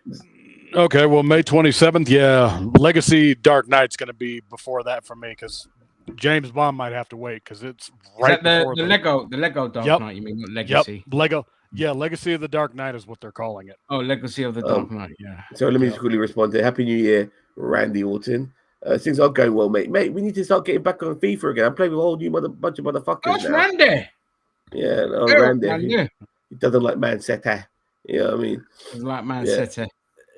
27th. Yeah, Legacy Dark Knight's going to be before that for me because James Bond might have to wait because it's right before the Lego Dark Knight. You mean not Legacy? Yep, Lego. Yeah, Legacy of the Dark Knight is what they're calling it. Oh, Legacy of the Dark Knight. Yeah. So let me just quickly respond to Happy New Year, Randy Orton. Things are going well, mate. Mate, we need to start getting back on FIFA again. I'm playing with a whole new bunch of motherfuckers Oh, it's now. Randy. Yeah, no, Eric Randy. He doesn't like Man City. You know what I mean? He's like Man City.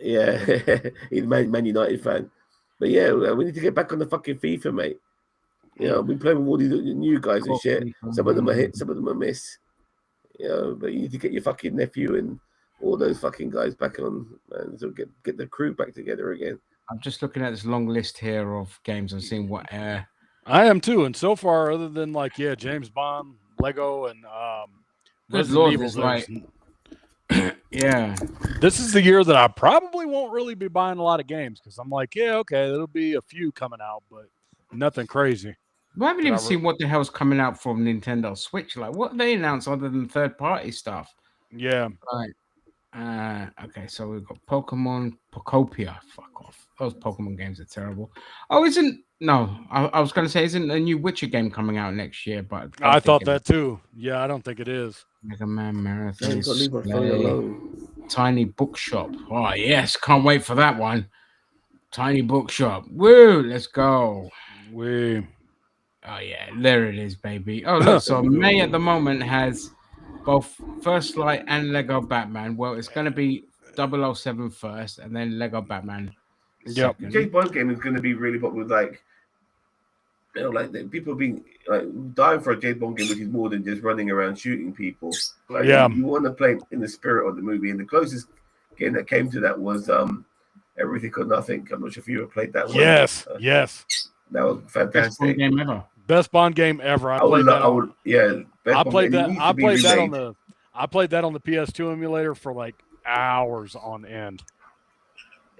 Yeah, he's a Man United fan. But yeah, we need to get back on the fucking FIFA, mate. You know, we play with all these new guys and shit. Some of them are hit, some of them are miss. You know, but you need to get your fucking nephew and all those fucking guys back on and so get the crew back together again. I'm just looking at this long list here of games and seeing what. I am too, and so far, other than James Bond, Lego, and Resident Evil, like, yeah. This is the year that I probably won't really be buying a lot of games because I'm like, yeah, okay, there'll be a few coming out, but nothing crazy. We haven't even seen what the hell's coming out from Nintendo Switch. Like, what they announced other than third-party stuff? Yeah. Right. Okay, so we've got Pokemon Pokopia. Fuck off. Those Pokemon games are terrible. Oh, I was going to say, isn't a new Witcher game coming out next year? But I thought that too. Yeah, I don't think it is. Mega Man Marathon. Tiny Bookshop. Oh, yes. Can't wait for that one. Tiny Bookshop. Woo, let's go. Woo. Oh, yeah, there it is, baby. Oh, look, so May at the moment has both First Light and Lego Batman. Well, it's going to be 007 first and then Lego Batman second. The James Bond game is going to be really popular with, people being dying for a James Bond game, which is more than just running around shooting people. You want to play in the spirit of the movie. And the closest game that came to that was Everything or Nothing. I'm not sure if you ever played that one. Yes. That was fantastic. Best Bond game ever. I played that on the PS2 emulator for like hours on end.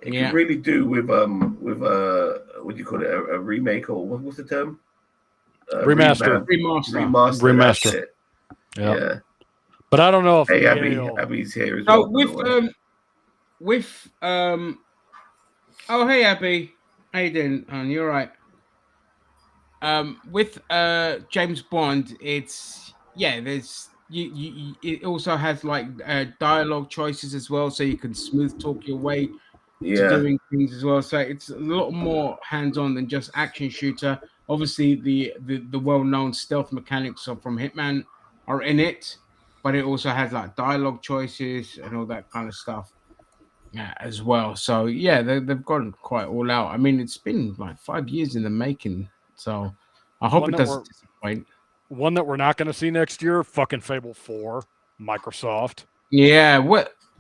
It could really do with what do you call it, a remake or what's the term? Remaster. Remaster. Yeah. But I don't know if Abby's here as well. Oh, hey Abby, how you doing? You're right. With James Bond, it's there's it also has dialogue choices as well, so you can smooth talk your way to doing things as well. So it's a lot more hands-on than just action shooter. Obviously, the well-known stealth mechanics from Hitman are in it, but it also has dialogue choices and all that kind of stuff as well. So they've gone quite all out. I mean, it's been 5 years in the making. So I hope it doesn't disappoint. One that we're not going to see next year, fucking Fable 4, Microsoft. Yeah,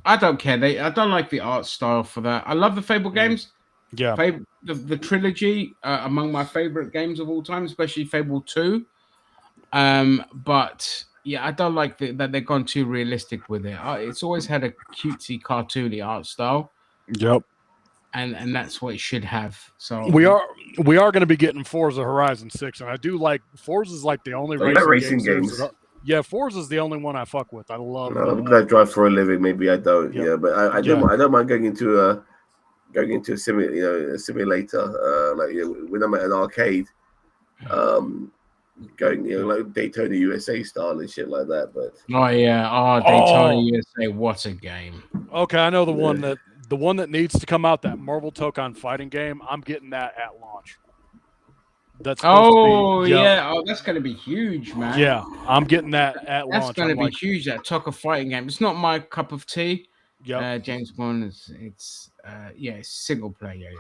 I don't care. I don't like the art style for that. I love the Fable games. Yeah. The trilogy, among my favorite games of all time, especially Fable 2. But yeah, I don't like that they've gone too realistic with it. It's always had a cutesy, cartoony art style. Yep. And that's what it should have. So we are going to be getting Forza Horizon 6, and I do like Forza's the only racing games. Forza's the only one I fuck with. I love. I drive for a living. Maybe I don't. Yep. Yeah, but I don't mind going into a simulator. When I'm at an arcade, going Daytona USA style and shit like that. But Daytona USA, what a game! Okay, I know the one that needs to come out, that Marvel Tokon fighting game. I'm getting that at launch. That's that's going to be huge, man. Yeah, I'm getting that at launch. That's going to be huge. That Tokon fighting game. It's not my cup of tea. Yeah, James Bond it's single player.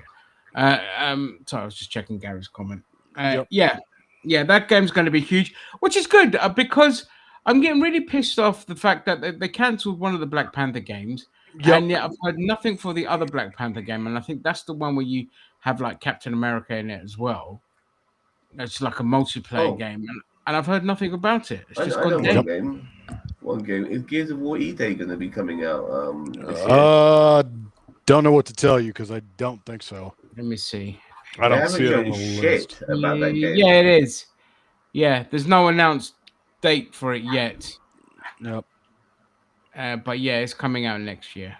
So I was just checking Gary's comment. That game's going to be huge, which is good because I'm getting really pissed off the fact that they cancelled one of the Black Panther games. Yep. And yet I've heard nothing for the other Black Panther game, and I think that's the one where you have Captain America in it as well. It's like a multiplayer game, and I've heard nothing about it. It's just gone dead. One game. Is Gears of War E-Day going to be coming out this year? Don't know what to tell you because I don't think so. Let me see. I don't see it on the list. About that game. Yeah, it is. Yeah, there's no announced date for it yet. Nope. But yeah, it's coming out next year.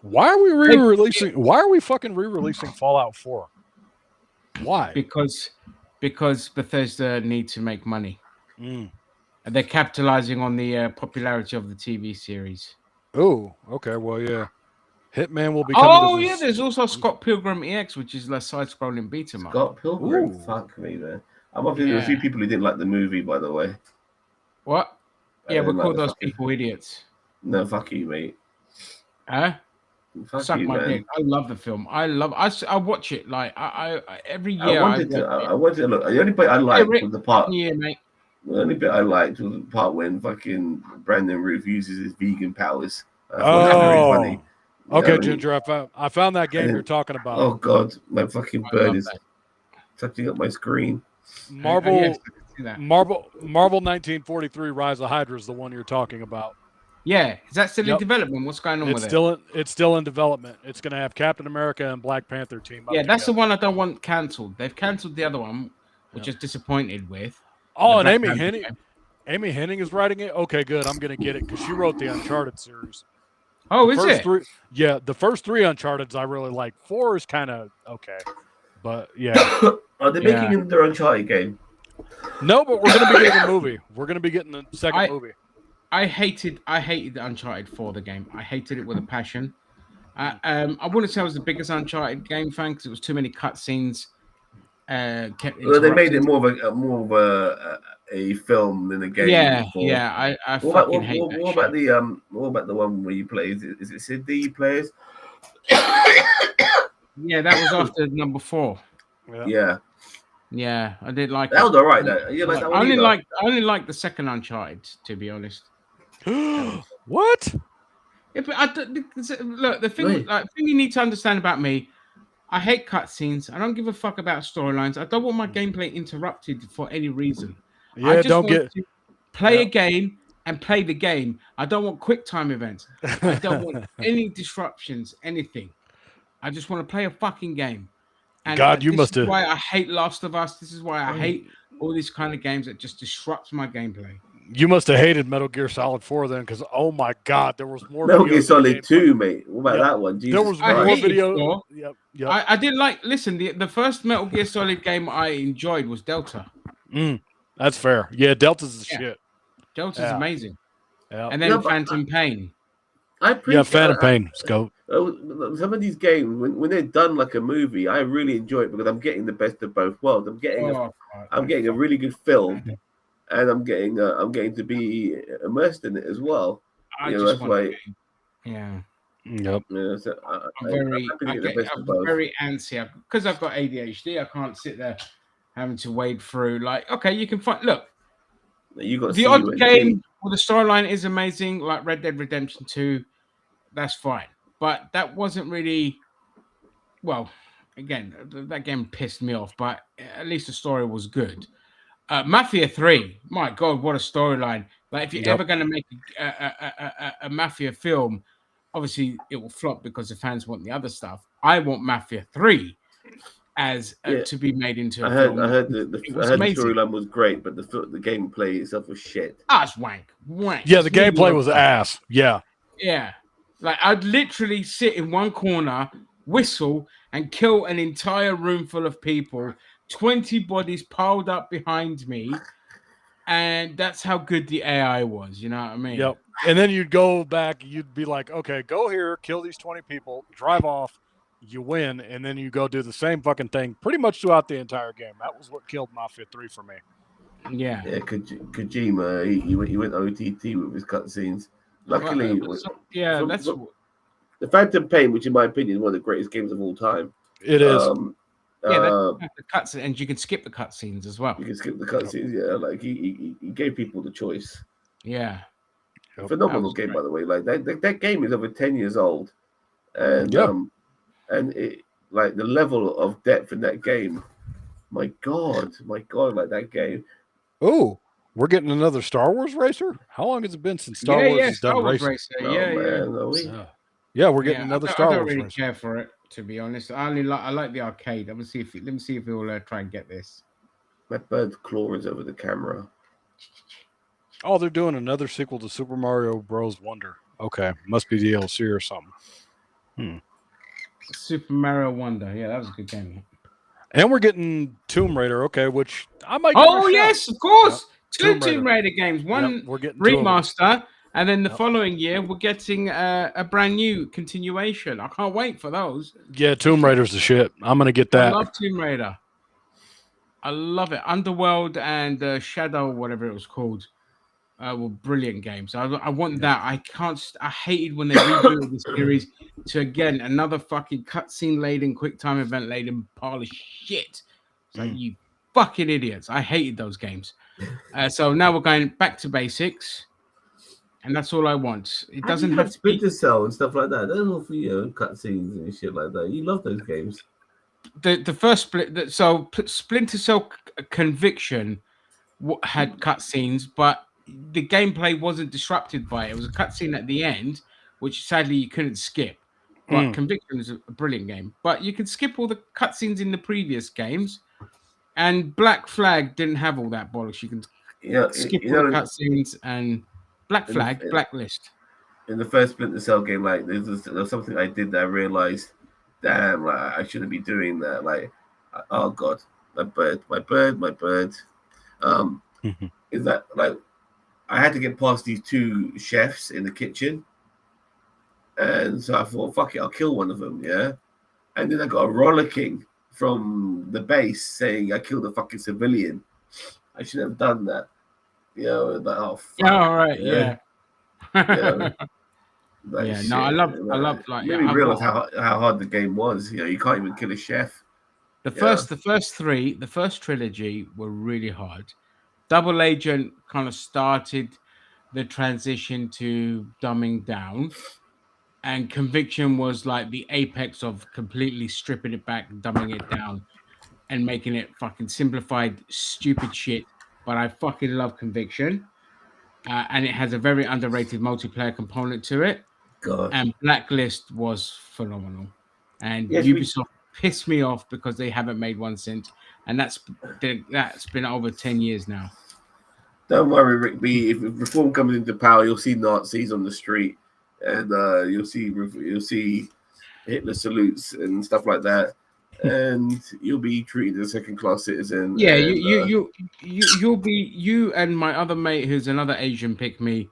Why are we re-releasing? Why are we fucking re-releasing Fallout 4? Why? Because Bethesda need to make money. They're capitalizing on the popularity of the TV series. Oh, okay. Well, yeah. Hitman will be coming Oh to yeah, this. there's also Scott Pilgrim EX, which is a side-scrolling beat 'em up. Scott Pilgrim. Ooh. Fuck me, man. I'm up there. There's a few people who didn't like the movie, by the way. What? I Yeah, didn't we like call the those fucking- people idiots. No, fuck you, mate. Huh? Fuck Suck you, my man. dick. I love the film. I watch it like I every I year. wanted to look. The only bit I liked was the part. Yeah, mate. The only bit I liked was the part when fucking Brandon Roof uses his vegan powers. I thought Oh, that was very funny. Okay, Yeah, Ginger. I found that game then- you're talking about. Oh god, my fucking I bird love is that. touching up my screen. Marvel, Yes, I can see that. Marvel 1943 Rise of Hydra is the one you're talking about. Yeah, is that still in Yep. development? What's going on It's with it? still in development. It's going to have Captain America and Black Panther team up Yeah, that's the together. one I don't want cancelled. They've cancelled the other one, which is disappointed with. Oh, and Black Amy Panther Hennig. game. Amy Hennig is writing it. Okay, good. I'm going to get it because she wrote the Uncharted series. Oh, The is first it? Three, yeah, the first 3 Uncharted's I really like. 4 is kind of okay, but yeah. Are they Yeah. making their Uncharted game? No, but we're going to be getting a movie. We're going to be getting the second movie. I hated the Uncharted 4 the game. I hated it with a passion. I wouldn't say I was the biggest Uncharted game fan because it was too many cutscenes. Well, they made it more of a film than a game. Yeah, before. yeah. I fucking hate that. What about the one where you play? Is it Sydney you play as? Yeah, that was after number 4. Yeah, Yeah, I did like that it. was alright. You like that one? I only like the second Uncharted, to be honest. What? Yeah, but look, the thing you need to understand about me, I hate cutscenes. I don't give a fuck about storylines. I don't want my gameplay interrupted for any reason. Yeah, I just don't want get to play a game and play the game. I don't want quick time events. I don't want any disruptions, anything. I just want to play a fucking game. And God, you this must is have. why I hate Last of Us. This is why I hate all these kind of games that just disrupts my gameplay. You must have hated Metal Gear Solid 4 then, because oh my God, there was more. Metal Gear videos Solid 2, mate. What about Yep. that one? Jesus There was Christ. more hated video. 4. Yep. I did like. Listen, the first Metal Gear Solid game I enjoyed was Delta. That's fair. Yeah, Delta's the shit. Delta's amazing. Yeah. And then Phantom Pain. Phantom Pain. Let's go. Some of these games, when they're done like a movie, I really enjoy it because I'm getting the best of both worlds. I'm getting a really good film, and I'm getting to be immersed in it as well. That's why. Yeah. Yep. So I'm very antsy because I've got ADHD. I can't sit there having to wade through. Like, okay, you can find. Look, you got the odd game where the storyline is amazing, like Red Dead Redemption 2. That's fine, but that wasn't really. Well, again, that game pissed me off, but at least the story was good. Mafia 3, my God, what a storyline! Like, if you're ever going to make a Mafia film, obviously it will flop because the fans want the other stuff. I want Mafia 3 as to be made into a film. I heard the storyline was great, but the gameplay itself was shit. It's wank. Yeah, the gameplay was ass. Yeah. Yeah. Like, I'd literally sit in one corner, whistle, and kill an entire room full of people, 20 bodies piled up behind me, and that's how good the AI was, you know what I mean? Yep. And then you'd go back, you'd be like, okay, go here, kill these 20 people, drive off, you win, and then you go do the same fucking thing pretty much throughout the entire game. That was what killed Mafia 3 for me. Yeah. Yeah, Kojima, he went OTT with his cutscenes. Luckily, the Phantom Pain, which in my opinion is one of the greatest games of all time. It is. The cutscenes, and you can skip the cutscenes as well. You can skip the cutscenes, yeah. Like he gave people the choice. Yeah. Phenomenal game, by the way. Like that game is over 10 years old, and it, like the level of depth in that game. My God, like that game. Oh, we're getting another Star Wars racer. How long has it been since Star Wars has done racing? Yeah, we're getting another Star Wars. I don't really care for it, to be honest. I like the arcade. Let me see if we'll try and get this. My bird's claw is over the camera. Oh, they're doing another sequel to Super Mario Bros. Wonder. Okay, must be DLC or something. Super Mario Wonder. Yeah, that was a good game. And we're getting Tomb Raider. Okay, which I might. Oh yes, of course. Two Tomb Raider games, one we're getting remaster, and then the following year we're getting a brand new continuation. I can't wait for those. Yeah, Tomb Raider's the shit. I'm gonna get that. I love Tomb Raider. I love it. Underworld and Shadow, whatever it was called, were brilliant games. I want that. I hated when they rebooted the series to again another fucking cutscene laden, quick time event laden pile of shit. It's like you fucking idiots. I hated those games. So now we're going back to basics, and that's all I want. It doesn't have to Splinter Cell and stuff like that. Those are all for cutscenes and shit like that. You love those games. The first split. So Splinter Cell Conviction had cutscenes, but the gameplay wasn't disrupted by it. It was a cutscene at the end, which sadly you couldn't skip. But Conviction is a brilliant game. But you can skip all the cutscenes in the previous games, and Black Flag didn't have all that bollocks. You can skip all the cutscenes and Black Flag, Blacklist. In the first Splinter Cell game, like there's something I did that I realized, damn, like I shouldn't be doing that. Like, oh god, my bird. Is that like I had to get past these two chefs in the kitchen, and so I thought, fuck it, I'll kill one of them, yeah. And then I got a rollicking from the base saying I killed a fucking civilian. I shouldn't have done that. Like, oh, fuck. All right, yeah. Like, yeah, shit, no, I love like made me realize how hard the game was. You can't even kill a chef. The first trilogy were really hard. Double Agent kind of started the transition to dumbing down, and Conviction was like the apex of completely stripping it back, dumbing it down, and making it fucking simplified, stupid shit. But I fucking love Conviction, and it has a very underrated multiplayer component to it. God. And Blacklist was phenomenal, and Ubisoft pissed me off because they haven't made one since, and that's been over 10 years now. Don't worry, Rick B. If reform comes into power, you'll see Nazis on the street, and you'll see Hitler salutes and stuff like that, and you'll be treated as a second-class citizen. Yeah, and, you'll be you and my other mate, who's another Asian pick me,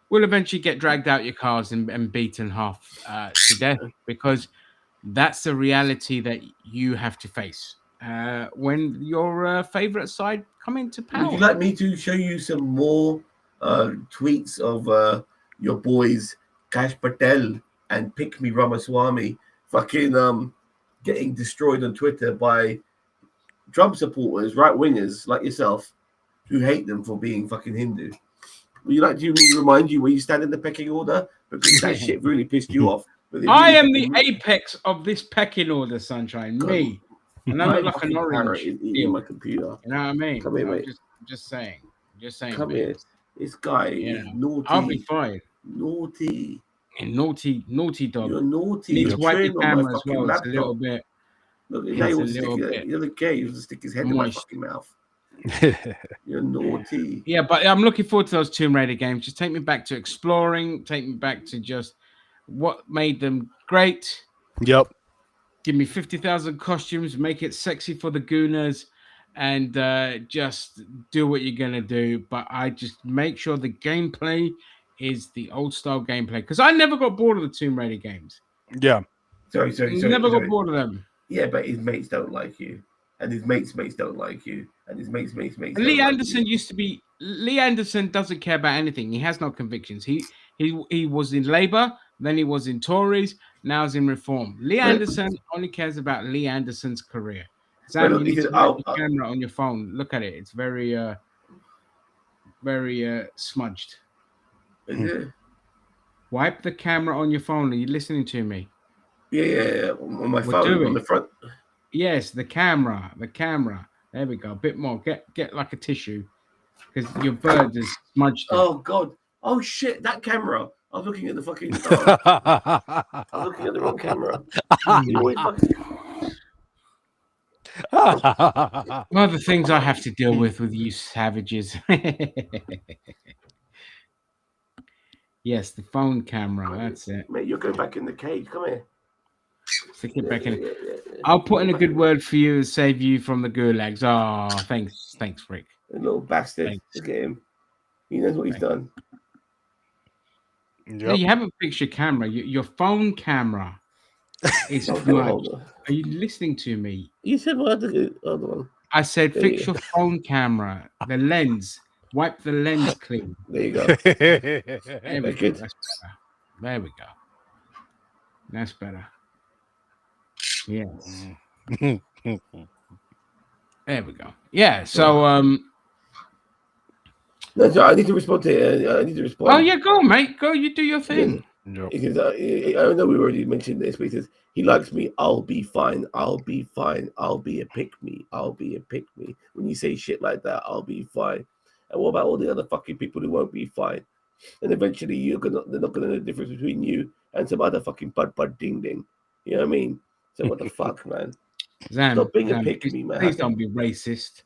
will eventually get dragged out your cars and beaten half to death, because that's the reality that you have to face when your favorite side come into power. Would you like me to show you some more tweets of your boys Kash Patel and Pick Me Ramaswamy fucking getting destroyed on Twitter by Trump supporters, right wingers like yourself, who hate them for being fucking Hindu? Would you like to remind you where you stand in the pecking order? Because that shit really pissed you off. I am the apex of this pecking order, Sunshine. God. Me. And I look like an orange. Eating my computer. You know what I mean? Come here, mate. Just saying. Come here. This guy is naughty. I'll be fine. Naughty. And naughty dog. You're naughty. Needs wipe your camera as well. It's a little bit. Look, now he wants to stick you're the gay. He wants to stick his head in my fucking mouth. You're naughty. Yeah, but I'm looking forward to those Tomb Raider games. Just take me back to exploring. Take me back to just what made them great. Yep. Give me 50,000 costumes. Make it sexy for the gooners, and just do what you're gonna do. But I just make sure the gameplay is the old style gameplay, because I never got bored of the Tomb Raider games. Yeah. Sorry. Never got bored of them. Yeah, but his mates don't like you. And his mates don't like you. And his mates. Lee Anderson used to be. Lee Anderson doesn't care about anything. He has no convictions. He was in Labour, then he was in Tories, now he's in Reform. Lee Anderson only cares about Lee Anderson's career. Sam, you need to wipe the camera on your phone. Look at it. It's very smudged. Is it? Wipe the camera on your phone. Are you listening to me? Yeah. On my phone, on the front. Yes, the camera. There we go. A bit more. Get like a tissue, because your bird is smudged. Oh God. Oh shit! That camera. I was looking at the fucking. I was looking at the wrong camera. One of the things I have to deal with you savages. Yes, the phone camera. That's it. Mate, you'll go back in the cage. Come here. Stick it back in. I'll put in a good word for you and save you from the gulags. Oh, thanks, Rick. A little bastard. Thanks. Look at him. He knows what he's done. No, you haven't fixed your camera. Your phone camera is Hold much. on. Are you listening to me? You said what? Hold on. I said fix your phone camera. The lens. Wipe the lens clean. There you go. There we go. That's better. There we go. That's better. Yes. There we go. Yeah. So No, so I need to respond to it. I need to respond. Oh yeah, go, mate. Go. You do your thing. Because I know we already mentioned this, but he says he likes me. I'll be fine. I'll be fine. I'll be a pick me. I'll be a pick me. When you say shit like that, I'll be fine. And what about all the other fucking people who won't be fine? And eventually they're not gonna know the difference between you and some other fucking bud ding ding. You know what I mean? So what the fuck, man? Zan, Stop being a pick me, man. Please don't be racist.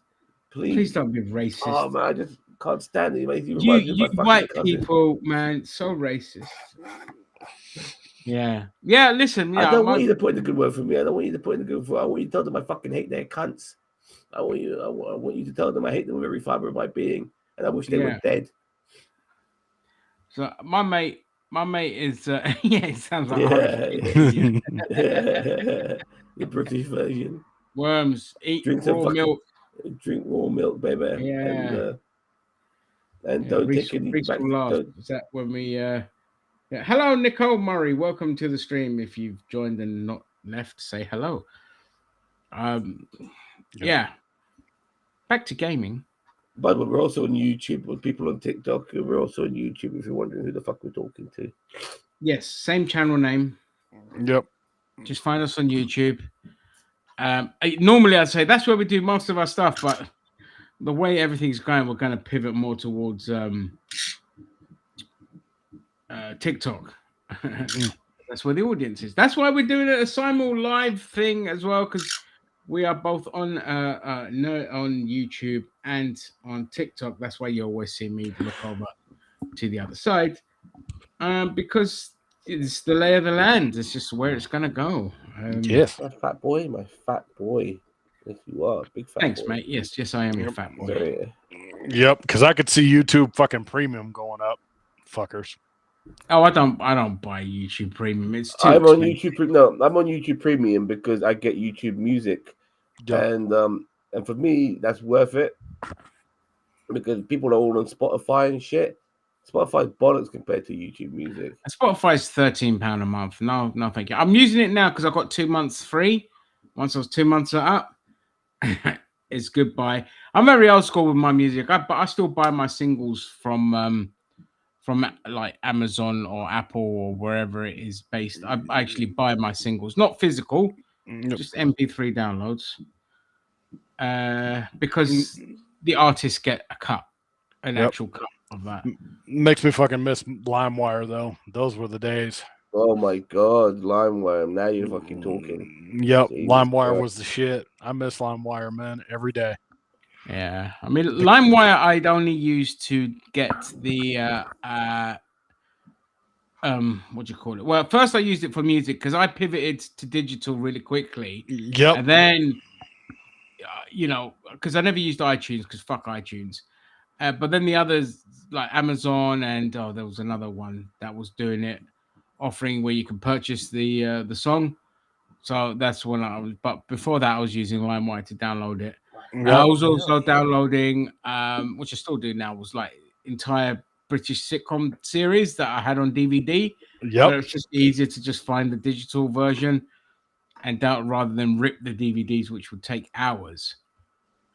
Please don't be racist. Oh man, I just can't stand it. You white people, man, so racist. Yeah. Listen, yeah, I don't want you to put in a good word for me. I don't want you to put in a good word. I want you to tell them I fucking hate their cunts. I want you to tell them I hate them with every fiber of my being, and I wish they were dead. So my mate is it sounds like the British version. Worms eat raw milk. Drink raw milk, baby. Yeah. And don't take any back. Is that when we Hello, Nicole Murray. Welcome to the stream. If you've joined and not left, say hello. Yeah. Back to gaming. But we're also on YouTube with people on TikTok. We're also on YouTube if you're wondering who the fuck we're talking to. Yes, same channel name. Yep. Just find us on YouTube. Normally I'd say that's where we do most of our stuff, but the way everything's going, we're going to pivot more towards TikTok. That's where the audience is. That's why we're doing a simul live thing as well, because we are both on YouTube and on TikTok. That's why you always see me look over to the other side, because it's the lay of the land. It's just where it's gonna go. Yes, my fat boy. Yes, you are big fat. Thanks, boy. mate. Yes, I am a fat boy. Yep, because I could see YouTube fucking premium going up, fuckers. Oh, I don't buy YouTube Premium. It's too I'm on expensive. YouTube. No, I'm on YouTube Premium because I get YouTube Music, and for me that's worth it because people are all on Spotify and shit. Spotify's bollocks compared to YouTube Music. Spotify's £13 a month. No, thank you. I'm using it now because I got 2 months free. Once I was 2 months up, it's goodbye. I'm very old school with my music, but I still buy my singles from like Amazon or Apple or wherever it is based. I actually buy my singles, not physical, just MP3 downloads, because the artists get a cut, an actual cut of that. Makes me fucking miss LimeWire though. Those were the days. Oh my god, LimeWire! Now you're fucking talking. Yep, LimeWire was the shit. I miss LimeWire, man, every day. Yeah, I mean, LimeWire I'd only use to get the what do you call it? Well, first I used it for music because I pivoted to digital really quickly. Yep. And then, because I never used iTunes because fuck iTunes. But then the others like Amazon and there was another one that was doing it, offering where you can purchase the song. So that's when I was. But before that, I was using LimeWire to download it. I was also downloading, which I still do now, was like entire British sitcom series that I had on DVD. Yep. So it's just easier to just find the digital version and rather than rip the DVDs, which would take hours.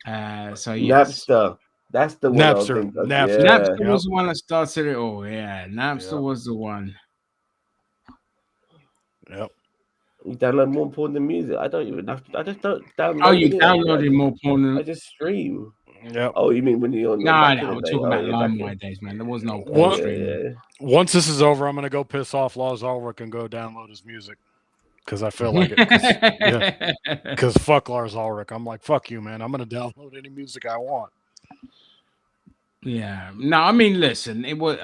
So yes. Napster. That's the one. Napster. Napster was the one that started it all. Yeah, Napster was the one. Yep. You download more porn than music. I don't even have to. I just don't download. Oh, you downloaded more porn than I just stream. Yep. Oh, you mean when you're on? No, we're talking about LimeWire days, man. There was no porn streaming. Once this is over, I'm gonna go piss off Lars Ulrich and go download his music because I feel like it. Because fuck Lars Ulrich. I'm like, fuck you, man. I'm gonna download any music I want. Yeah. No, I mean, listen. It was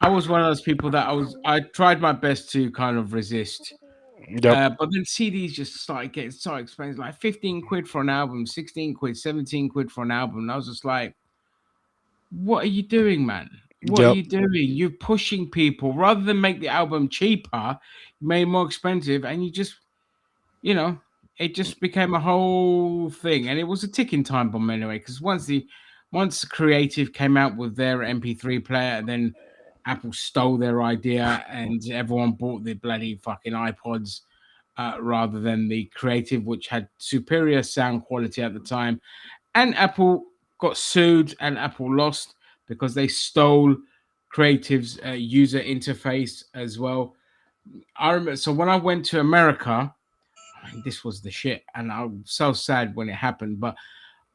I was one of those people that I tried my best to kind of resist Yep. But then CDs just started getting so expensive, like 15 quid for an album, 16 quid, 17 quid for an album. And I was just like, what are you doing, man? What are Yep. you doing? You're pushing people rather than make the album cheaper, you made it more expensive, and you just, it just became a whole thing. And it was a ticking time bomb anyway, because once Creative came out with their MP3 player, then Apple stole their idea and everyone bought the bloody fucking iPods rather than the Creative, which had superior sound quality at the time. And Apple got sued and Apple lost because they stole Creative's user interface as well. I remember, so when I went to America, I mean, this was the shit, and I'm so sad when it happened. But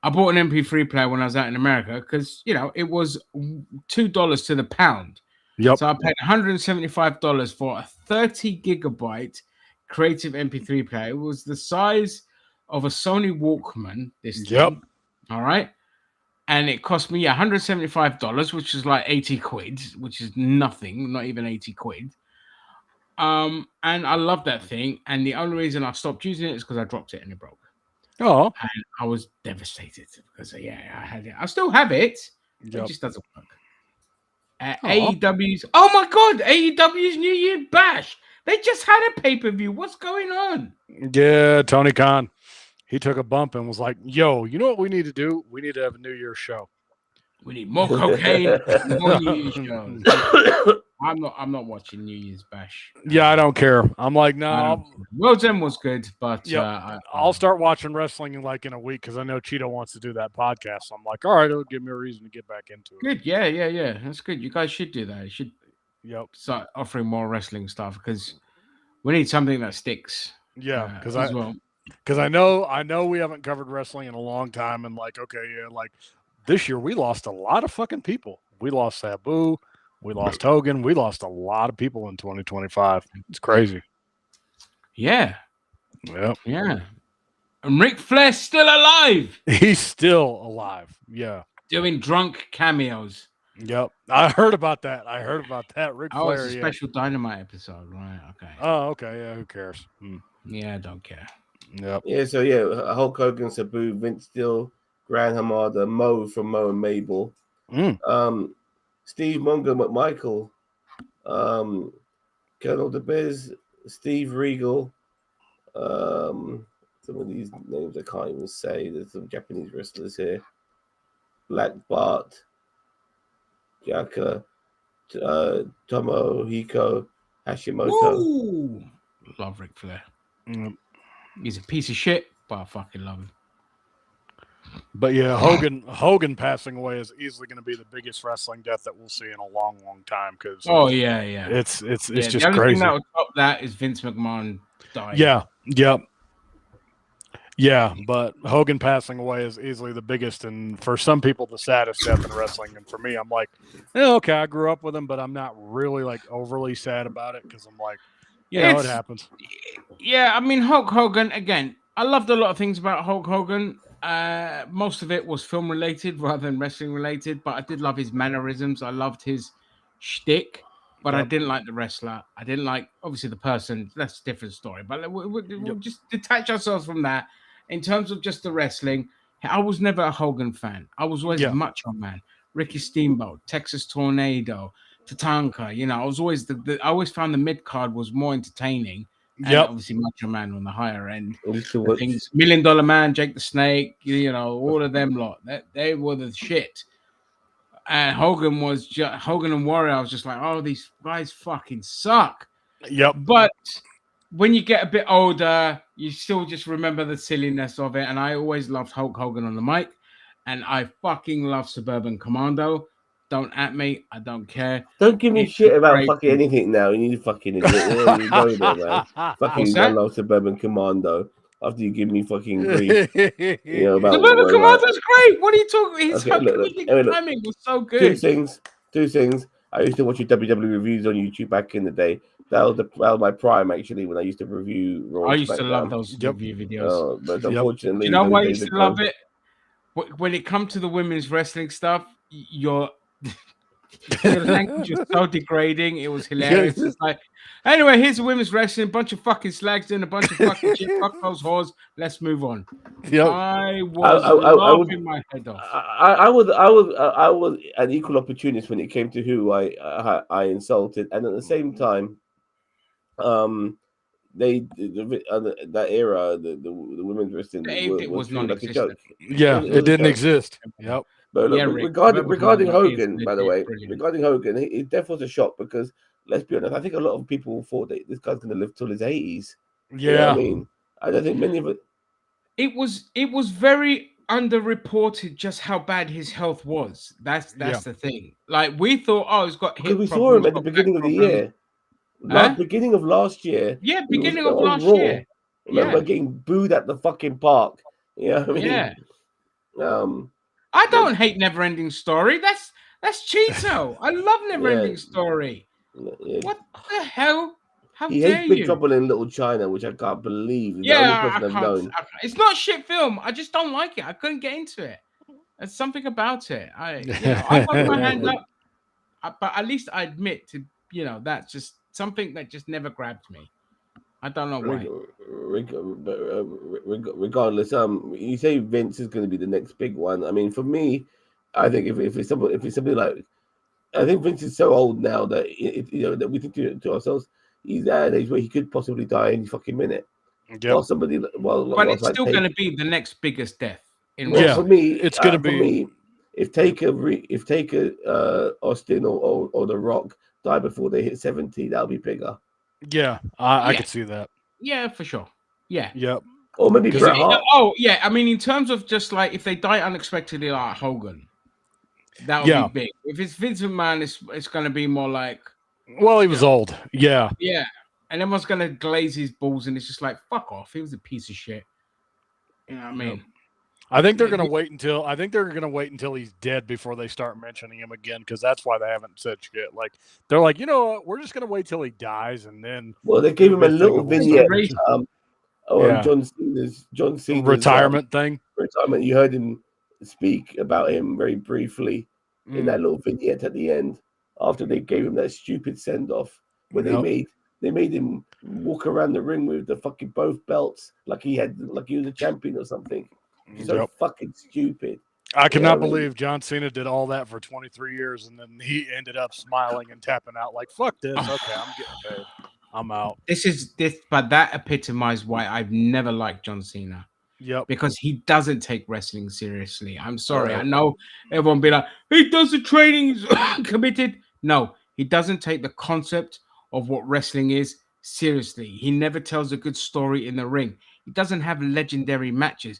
I bought an MP3 player when I was out in America because it was $2 to the pound. Yep. So I paid $175 for a 30 gigabyte Creative MP3 player. It was the size of a Sony Walkman. This thing, all right, and it cost me $175, which is like 80 quid, which is nothing, not even 80 quid. And I love that thing. And the only reason I stopped using it is because I dropped it and it broke. Oh. And I was devastated because I had it. I still have it. It just doesn't work. AEW's. Oh my god, AEW's New Year Bash. They just had a pay-per-view. What's going on? Yeah, Tony Khan. He took a bump and was like, "Yo, you know what we need to do? We need to have a New Year's show. We need more cocaine, more New Year's shows." I'm not watching New Year's Bash. Yeah, I don't care. I'm like, no. World's End was good, but I'll start watching wrestling in a week because I know Cheeto wants to do that podcast. So I'm like, all right, it'll give me a reason to get back into it. Good, yeah. That's good. You guys should do that. You should start offering more wrestling stuff because we need something that sticks. Yeah, because I know we haven't covered wrestling in a long time, and like, okay, yeah, like this year we lost a lot of fucking people. We lost Sabu. We lost Hogan. We lost a lot of people in 2025. It's crazy. Yeah. Yep. Yeah. And Ric Flair's still alive. He's still alive. Yeah. Doing drunk cameos. Yep. I heard about that. Ric Flair. It's a special Dynamite episode, right? Okay. Oh, okay. Yeah. Who cares? Yeah, I don't care. Yep. Yeah. So Hulk Hogan, Sabu, Vince Steele, Grand Hamada, Mo from Mo and Mabel. Steve Mongo McMichael, Colonel DeBez, Steve Regal, some of these names I can't even say. There's some Japanese wrestlers here. Black Bart, Jaka, Tomohiko Hashimoto. Ooh. Love Ric Flair. He's a piece of shit, but I fucking love him. But yeah, Hogan passing away is easily going to be the biggest wrestling death that we'll see in a long, long time. Because it's just the only crazy. Thing that would top that is Vince McMahon dying. Yeah. But Hogan passing away is easily the biggest, and for some people, the saddest death in wrestling. And for me, I'm like, okay, I grew up with him, but I'm not really like overly sad about it because I'm like, it happens. Yeah, I mean, Hulk Hogan again. I loved a lot of things about Hulk Hogan. Most of it was film related rather than wrestling related, but I did love his mannerisms. I loved his shtick, but I didn't like the wrestler. I didn't like, obviously, the person. That's a different story. But we'll just detach ourselves from that. In terms of just the wrestling, I was never a Hogan fan. I was always a Macho Man, Ricky Steamboat, Texas Tornado, Tatanka. I was always I always found the mid card was more entertaining. And obviously Macho Man on the higher end. Things, $1 Million Man, Jake the Snake, all of them lot. They were the shit. And Hogan was Hogan and Warrior. I was just like, oh, these guys fucking suck. Yep. But when you get a bit older, you still just remember the silliness of it. And I always loved Hulk Hogan on the mic. And I fucking love Suburban Commando. Don't at me. I don't care. Don't give me shit about fucking anything now. You need to fucking idiot. You go there, man. Fucking love Suburban Commando. After you give me fucking grief. About Suburban Commando's great. What are you talking about? His comedic timing was so good. Two things. I used to watch your WWE reviews on YouTube back in the day. That was my prime, actually, when I used to review Raw. I used to love those review videos. But unfortunately... You know why I used to love it? When it comes to the women's wrestling stuff, The language was so degrading. It was hilarious. It's like, anyway, here's the women's wrestling. Bunch of fucking slags and a bunch of fucking shit. Fuck those whores. Let's move on. Yep. I was I would, laughing my head off. I was an equal opportunist when it came to who I insulted, and at the same time, that era, the women's wrestling was treated like a joke. Yeah, it didn't exist. Yep. But look, Yeah, Rick, regarding whoever Hogan, is by the way, brilliant. regarding Hogan, it definitely was a shock because let's be honest, I think a lot of people thought that this guy's going to live till his 80s. Yeah, You know what I mean, I don't think many of it. It was very underreported just how bad his health was. That's the thing. Like we thought, oh, he's got hip Because we saw problems, him at the got back beginning of the problems. year. Huh? Beginning of last year. Yeah, he was beginning of on last Raw. year. Remember Yeah. getting booed at the fucking park. You know what I mean? Yeah. I don't hate Neverending Story. That's Cheeto. I love Neverending Story. Yeah. What the hell? How He dare hates Big you? Trouble in Little China, which I can't believe. He's Yeah, the I only person I've known. can't. It's not a shit film. I just don't like it. I couldn't get into it. There's something about it. I got my hand up, but at least I admit to that's just something that just never grabbed me. I don't know why. Regardless, you say Vince is going to be the next big one. I mean, for me, I think if it's somebody like, I think Vince is so old now that that we think to ourselves, he's at an age where he could possibly die any fucking minute. Yep. But it's still going to be the next biggest death. For me, it's going to be. For me, if Taker, Austin or The Rock die before they hit 70, that'll be bigger. Yeah, I could see that. Yeah, for sure. Yeah. Yep. Or maybe Bret Hart. Oh, yeah. I mean, in terms of just like if they die unexpectedly like Hogan, that would be big. If it's Vince McMahon, it's going to be more like. Well, he was old. Yeah. Yeah. And everyone's going to glaze his balls and it's just like, fuck off. He was a piece of shit. You know what I mean? Yep. I think they're going to wait until he's dead before they start mentioning him again, because that's why they haven't said shit. Like they're like, you know what, we're just going to wait till he dies and then. Well, they gave him a little vignette. John Cena's retirement thing. Retirement. You heard him speak about him very briefly in that little vignette at the end after they gave him that stupid send off where they made him walk around the ring with the fucking both belts like he was a champion or something. So fucking stupid. I cannot believe John Cena did all that for 23 years and then he ended up smiling and tapping out like, fuck this. Okay, I'm getting paid. I'm out. But that epitomized why I've never liked John Cena. Yep. Because he doesn't take wrestling seriously. I'm sorry. I know everyone be like, he does the training, he's committed. No, he doesn't take the concept of what wrestling is seriously. He never tells a good story in the ring. He doesn't have legendary matches.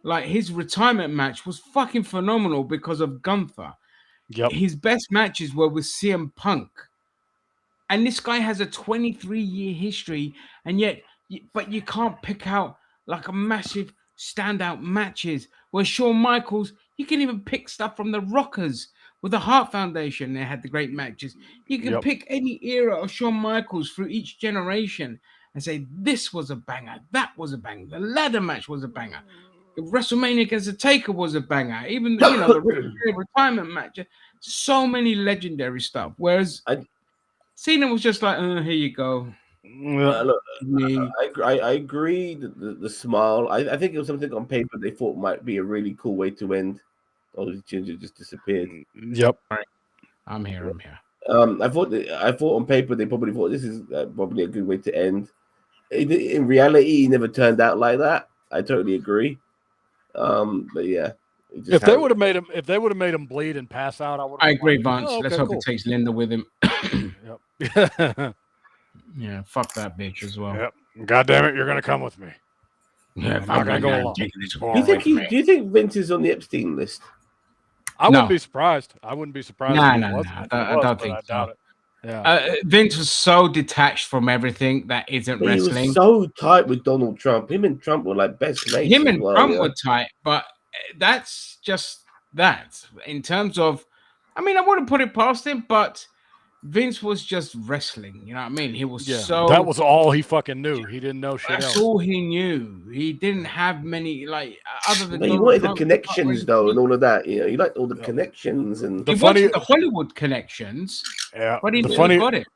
Like his retirement match was fucking phenomenal because of Gunther. Yep. His best matches were with CM Punk. And this guy has a 23-year history, and yet, but you can't pick out like a massive standout matches. Where Shawn Michaels, you can even pick stuff from the Rockers with the Hart Foundation. They had the great matches. You can pick any era of Shawn Michaels through each generation and say this was a banger, that was a banger, the ladder match was a banger. WrestleMania against the Taker was a banger. Even the retirement match. So many legendary stuff. Whereas Cena was just like, here you go. Look, I agree. The smile. I think it was something on paper they thought might be a really cool way to end. Oh, Ginger just disappeared. Yep. All right. I'm here. I thought on paper they probably thought this is probably a good way to end. In reality, he never turned out like that. I totally agree. But yeah, if they would have made him bleed and pass out, I agree, Vance. Let's hope he takes Linda with him. Yep. Yeah, fuck that bitch as well. Yep. God damn it, you're gonna come with me. Yeah, I'm not gonna go along. Do you think Vince is on the Epstein list? I wouldn't be surprised. I wouldn't be surprised. No. I don't think so. Doubt it. Yeah. Vince was so detached from everything that isn't wrestling. He was so tight with Donald Trump. Him and Trump were like best mates. Him and Trump were tight, but that's just that. In terms of, I mean, I wouldn't put it past him, but Vince was just wrestling. You know what I mean? He was Yeah, so. that was all he fucking knew. He didn't know shit That's else. all he knew. He didn't have many other than But you Donald wanted the Trump. connections though, and all of that. You know, you liked all the Yeah. connections and The He funny, wanted the Hollywood connections, yeah, but he the never got it.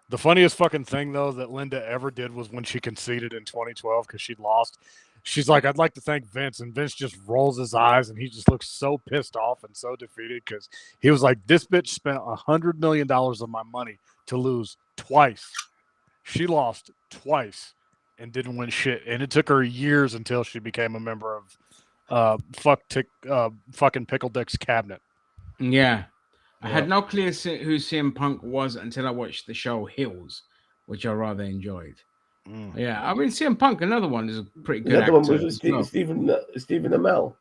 The funniest fucking thing though that Linda ever did was when she conceded in 2012 because she lost. She's like, "I'd like to thank Vince," and Vince just rolls his eyes and he just looks so pissed off and so defeated because he was like, "This bitch spent $100 million of my money to lose twice. She lost twice and didn't win shit, and it took her years until she became a member of fucking Pickle Dick's cabinet." Yeah. I Yeah. had no clue who CM Punk was until I watched the show Hills, which I rather enjoyed. Yeah, I mean CM Punk, another one, is a pretty good another one actor. was Stephen Amell.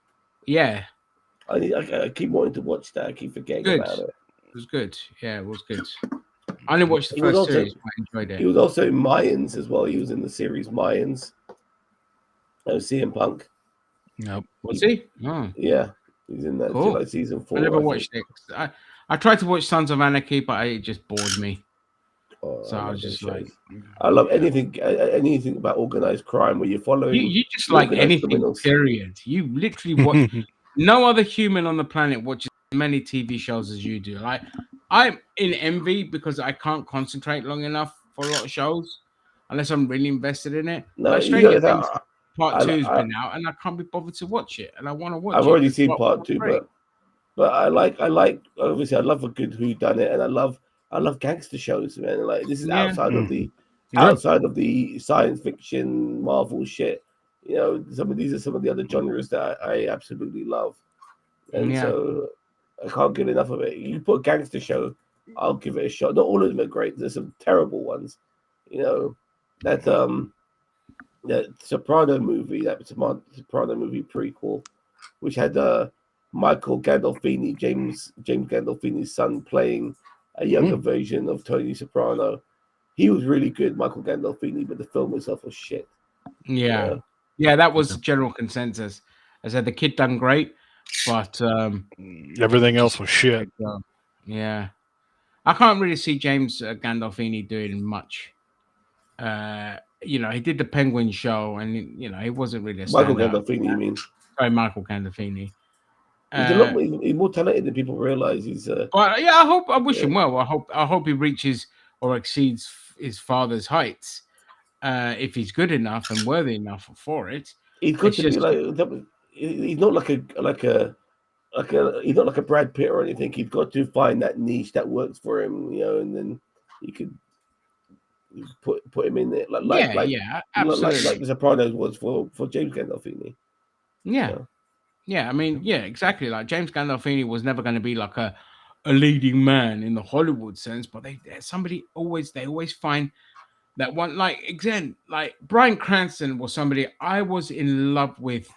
Yeah, I keep wanting to watch that. I keep forgetting good. about it. It was good. Yeah, it was good. I only watched the He was first also- series, but I enjoyed He it. was also in Mayans as well. He was in the series Mayans. CM Punk. Nope. Was he? Oh, Yeah, he's in that Cool. till like season 4. I never think. watched it. I tried to watch Sons of Anarchy, but it just bored me. Oh, So I love was those just like, shows. I love anything about organized crime where you're following. you just the like organized anything, criminals. period. You literally watch. No other human on the planet watches as many TV shows as you do. Like, I'm in envy because I can't concentrate long enough for a lot of shows unless I'm really invested in it. No, Like you Stranger know, Things Part 2 has I- been out, and I can't be bothered to watch it, and I want to watch it. I've already 'cause seen Part part 1 was 2, great. but I like obviously I love a good whodunit, and I love gangster shows, man. Like this is Yeah. outside of the science fiction Marvel shit. You know, these are some of the other genres that I absolutely love, and Yeah. so I can't get enough of it. You put a gangster show, I'll give it a shot. Not all of them are great. There's some terrible ones. You know, that Soprano movie, that Soprano movie prequel, which had Michael Gandolfini, James Gandolfini's son, playing a younger version of Tony Soprano. He was really good, Michael Gandolfini, but the film itself was shit. Yeah. Yeah, that was general consensus. I said the kid done great, but everything else was shit. Yeah. I can't really see James Gandolfini doing much. You know, he did the Penguin show, and you know, he wasn't really a Michael standout. Gandolfini, you mean? Sorry, Michael Gandolfini. He's a lot more, he's more talented than people realize. He's But yeah, I wish him well. I hope he reaches or exceeds his father's heights. If he's good enough and worthy enough for it. He's got to be like he's not like a he's not like a Brad Pitt or anything. He's got to find that niche that works for him, you know, and then you could put him in there absolutely. like The Sopranos was for James Gandolfini. Yeah, I mean, yeah, exactly. Like James Gandolfini was never going to be like a leading man in the Hollywood sense, but they always find that one. Like again, like Bryan Cranston was somebody I was in love with,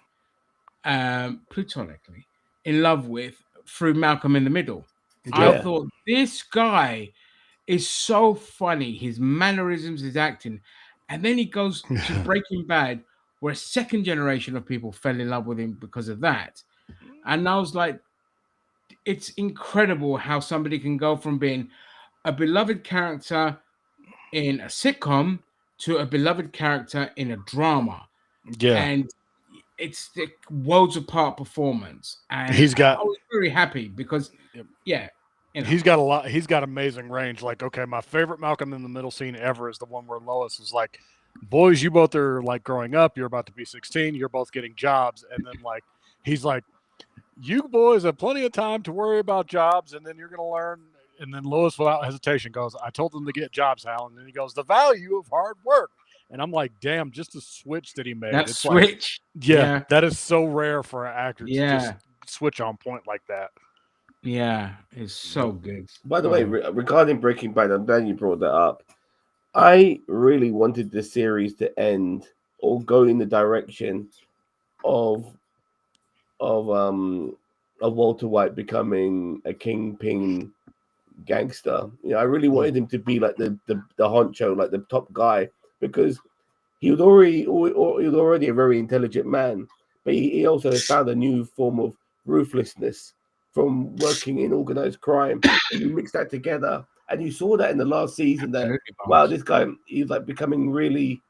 platonically in love with through Malcolm in the Middle. Yeah. I thought this guy is so funny, his mannerisms, his acting, and then he goes to Breaking Bad, where a second generation of people fell in love with him because of that. And I was like, it's incredible how somebody can go from being a beloved character in a sitcom to a beloved character in a drama. Yeah. And it's the worlds apart performance. And I was very happy because, yeah. You know. He's got a lot. He's got amazing range. Like, okay, my favorite Malcolm in the Middle scene ever is the one where Lois is like, "Boys, you both are like growing up. You're about to be 16. You're both getting jobs." And then like, he's like, "You boys have plenty of time to worry about jobs, and then you're gonna learn." And then Lois, without hesitation, goes, "I told them to get jobs, Hal." And then he goes, "The value of hard work." And I'm like, "Damn!" Just the switch that he made. That it's switch, like, yeah, that is so rare for an actor to just switch on point like that. Yeah, it's so good. By the way, regarding Breaking Bad, I'm glad you brought that up. I really wanted the series to end or go in the direction of Walter White becoming a kingpin gangster. You know, I really wanted him to be like the honcho, like the top guy, because he was already a very intelligent man, but he also found a new form of ruthlessness from working in organized crime. And you mix that together, And you saw that in the last season. That wow, this guy, he's like becoming really,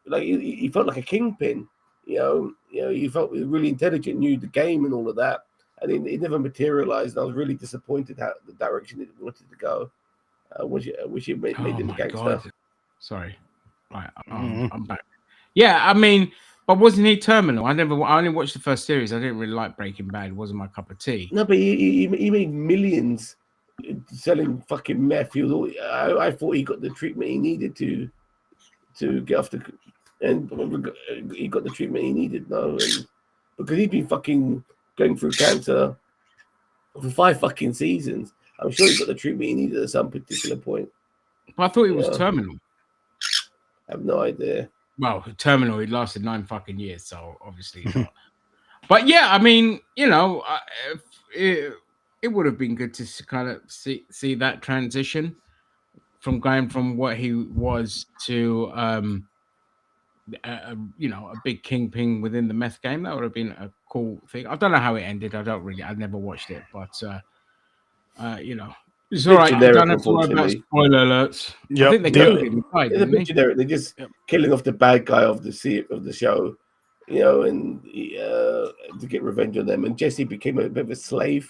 like he felt like a kingpin. He felt really intelligent, knew the game and all of that, and it never materialized. And I was really disappointed how the direction it wanted to go. I wish it made him a gangster. God. Sorry, right, I'm back. Yeah, I mean, but wasn't he terminal? I only watched the first series. I didn't really like Breaking Bad. It wasn't my cup of tea. No, but he made millions selling fucking meth. I thought he got the treatment he needed to get off the, and he got the treatment he needed. No, because he'd been fucking going through cancer for 5 fucking seasons. I'm sure he got the treatment he needed at some particular point. But I thought he was terminal. I have no idea. Well, terminal, he lasted 9 fucking years, so obviously not. But yeah, I mean, it would have been good to kind of see that transition from going from what he was to, a big kingpin within the meth game. That would have been a cool thing. I don't know how it ended. I never watched it, but it's all right. You don't have to worry about spoiler alerts. Yep. I think they killed him. It's a bit generic. They're just killing off the bad guy of the show, and to get revenge on them. And Jesse became a bit of a slave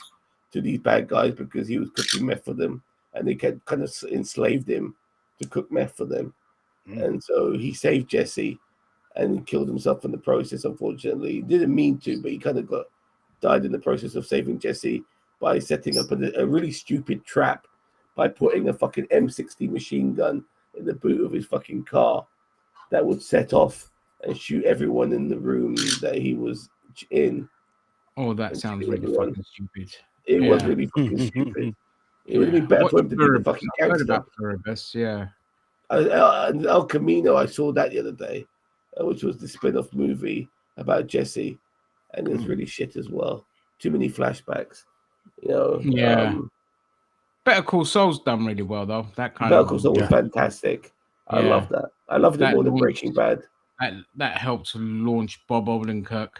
to these bad guys because he was cooking meth for them, and they kind of enslaved him to cook meth for them. And so he saved Jesse and killed himself in the process. Unfortunately, he didn't mean to, but he kind of died in the process of saving Jesse by setting up a really stupid trap by putting a fucking M60 machine gun in the boot of his fucking car that would set off and shoot everyone in the room that he was in. Oh, that sounds really fucking stupid. It was really fucking stupid. It would have been better for him to be the fucking gangster. Yeah. El Camino, I saw that the other day, which was the spin-off movie about Jesse, and it's really shit as well. Too many flashbacks. Better Call Saul's done really well though. That kind Better Call Saul was fantastic. I love that. I loved it more than Breaking Bad. That helped launch Bob Odenkirk.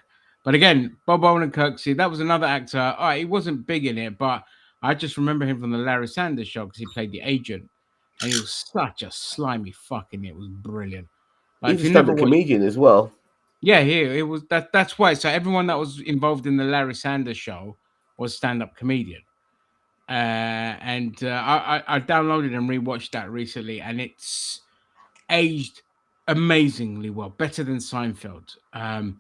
But again, Bob Odenkirk, see, that was another actor. All right, he wasn't big in it, but I just remember him from the Larry Sanders Show because he played the agent, and he was such a slimy fuck in it. It was brilliant. Like, he's a comedian as well. Yeah, it was that. That's why. So everyone that was involved in the Larry Sanders Show was stand-up comedian. I downloaded and rewatched that recently, and it's aged amazingly well, better than Seinfeld. I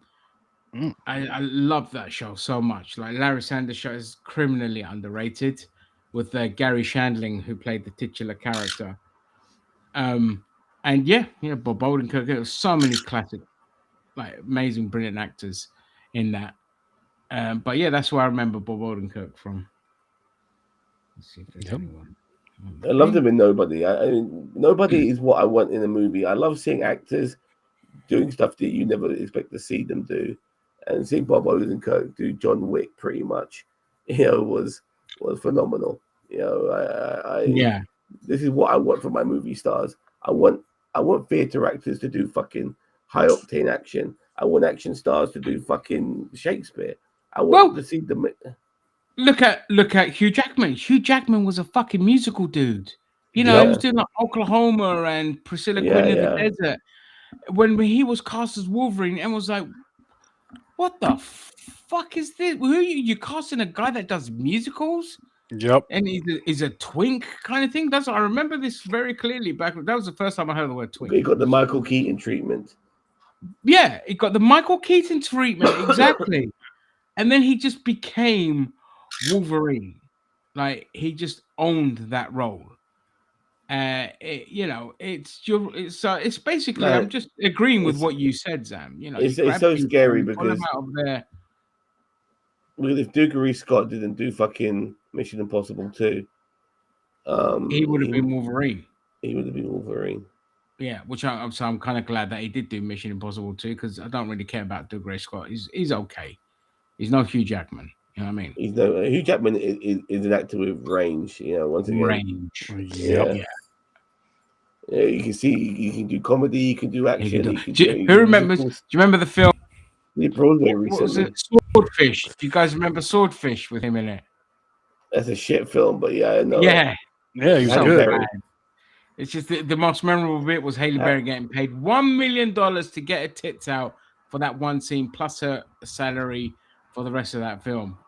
love that show so much. Like Larry Sanders Show is criminally underrated, with Gary Shandling who played the titular character. Bob Odenkirk. There were so many classic, like amazing, brilliant actors in that. But yeah, that's where I remember Bob Odenkirk from. Let's see if there's anyone. I loved him in Nobody. I mean, Nobody is what I want in a movie. I love seeing actors doing stuff that you never expect to see them do, and seeing Bob Odenkirk do John Wick pretty much, was phenomenal. This is what I want from my movie stars. I want theater actors to do fucking high octane action. I want action stars to do fucking Shakespeare. I want to see them. Look at Hugh Jackman. Hugh Jackman was a fucking musical dude. He was doing like Oklahoma and Priscilla Queen in the Desert. When he was cast as Wolverine, and was like, "What the fuck is this? Who are you casting a guy that does musicals?" Yep. And he's a twink kind of thing. I remember this very clearly back. That was the first time I heard the word twink. He got the Michael Keaton treatment. Yeah, he got the Michael Keaton treatment, exactly. And then he just became Wolverine. Like, he just owned that role. It's basically, I'm just agreeing with what you said, Zam. It's so scary because out of there. If Dougray Scott didn't do fucking Mission Impossible 2, he would have been Wolverine. He would have been Wolverine. Yeah, I'm kind of glad that he did do Mission Impossible 2 because I don't really care about Dougray Scott. He's okay. He's no Hugh Jackman. You know what I mean? Hugh Jackman is an actor with range. Once again, range. Yeah. You can see you can do comedy, you can do action. Who remembers? Do you remember the film? Broadway recently. What was it? Swordfish. Do you guys remember Swordfish with him in it? That's a shit film, but yeah, I know. Yeah, Yeah, he was So good. Berry. bad. It's just the most memorable bit was Halle Berry getting paid $1 million to get her tits out for that one scene, plus her salary for the rest of that film.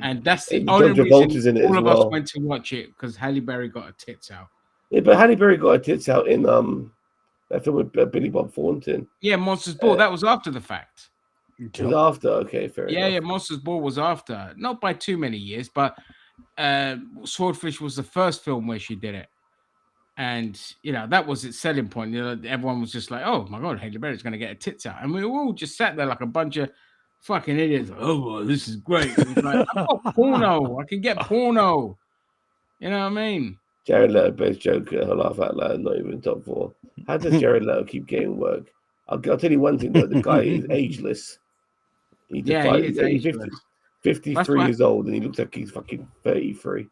And that's the only John Travolta's reason in it all as of us well. went to watch it, because Halle Berry got her tits out. Yeah, but Halle Berry got her tits out in that film with Billy Bob Thornton. Yeah, Monsters Ball. That was after the fact. It was after. Okay, fair enough. Yeah, Monsters Ball was after. Not by too many years, but Swordfish was the first film where she did it. And, that was its selling point. Everyone was just like, oh, my God, Halle Berry's going to get her tits out. And we all just sat there like a bunch of fucking idiots. Like, oh, well, this is great. It's like, I've got porno. I can get porno. You know what I mean? Jared Leto, best Joker. I'll laugh out loud, not even top 4. How does Jared Leto keep getting work? I'll tell you one thing, though. The guy is ageless. He is ageless. 53 years old, and he looks like he's fucking 33.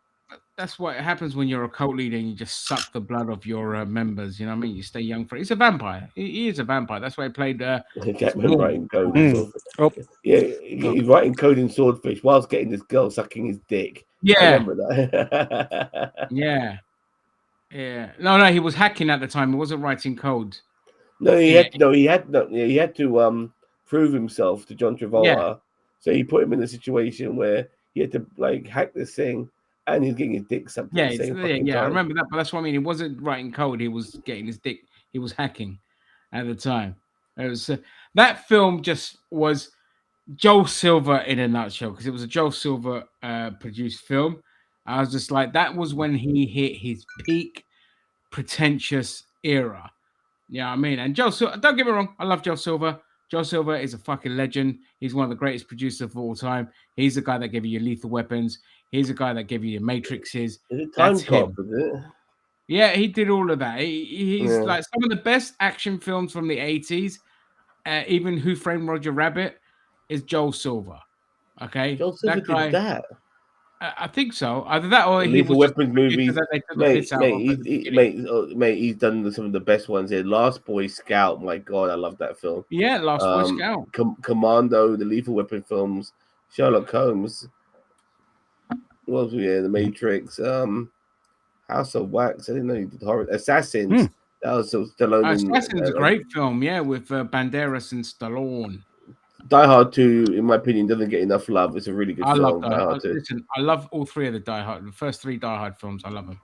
That's what happens when you're a cult leader and you just suck the blood of your members. You know what I mean? You stay young for it. He's a vampire. He is a vampire. That's why he played. Jackman writing code. Yeah, he's writing code in Swordfish whilst getting this girl sucking his dick. Yeah, I remember that. yeah. No, he was hacking at the time. He wasn't writing code. No, he had to prove himself to John Travolta. Yeah. So he put him in a situation where he had to hack this thing. And he's getting his dick sucked. Yeah, I remember that. But that's what I mean. He wasn't writing code. He was getting his dick. He was hacking at the time. It was that film just was Joe Silver in a nutshell, because it was a Joe Silver produced film. I was just like, that was when he hit his peak pretentious era. You know what I mean? And Joe Silver, don't get me wrong, I love Joe Silver. Joe Silver is a fucking legend. He's one of the greatest producers of all time. He's the guy that gave you your Lethal Weapons. He's the guy that gave you your Matrixes. Is it Time Cop, is it? Yeah, he did all of that. He's like some of the best action films from the 80s. Even Who Framed Roger Rabbit is Joel Silver. Okay? Joel Silver did that? I think so. Either that or Lethal Weapons movies. Mate, he's done some of the best ones here. Last Boy Scout, my God, I love that film. Yeah, Last Boy Scout. Commando, the Lethal Weapon films, Sherlock Holmes. What else? The Matrix, House of Wax. I didn't know you did horror. Assassins. That was Stallone. Assassins is a great film, yeah, with Banderas and Stallone. Die Hard 2, in my opinion, doesn't get enough love. It's a really good film. Love Die Hard 2. Listen, I love all three of the first 3 Die Hard films. I love them.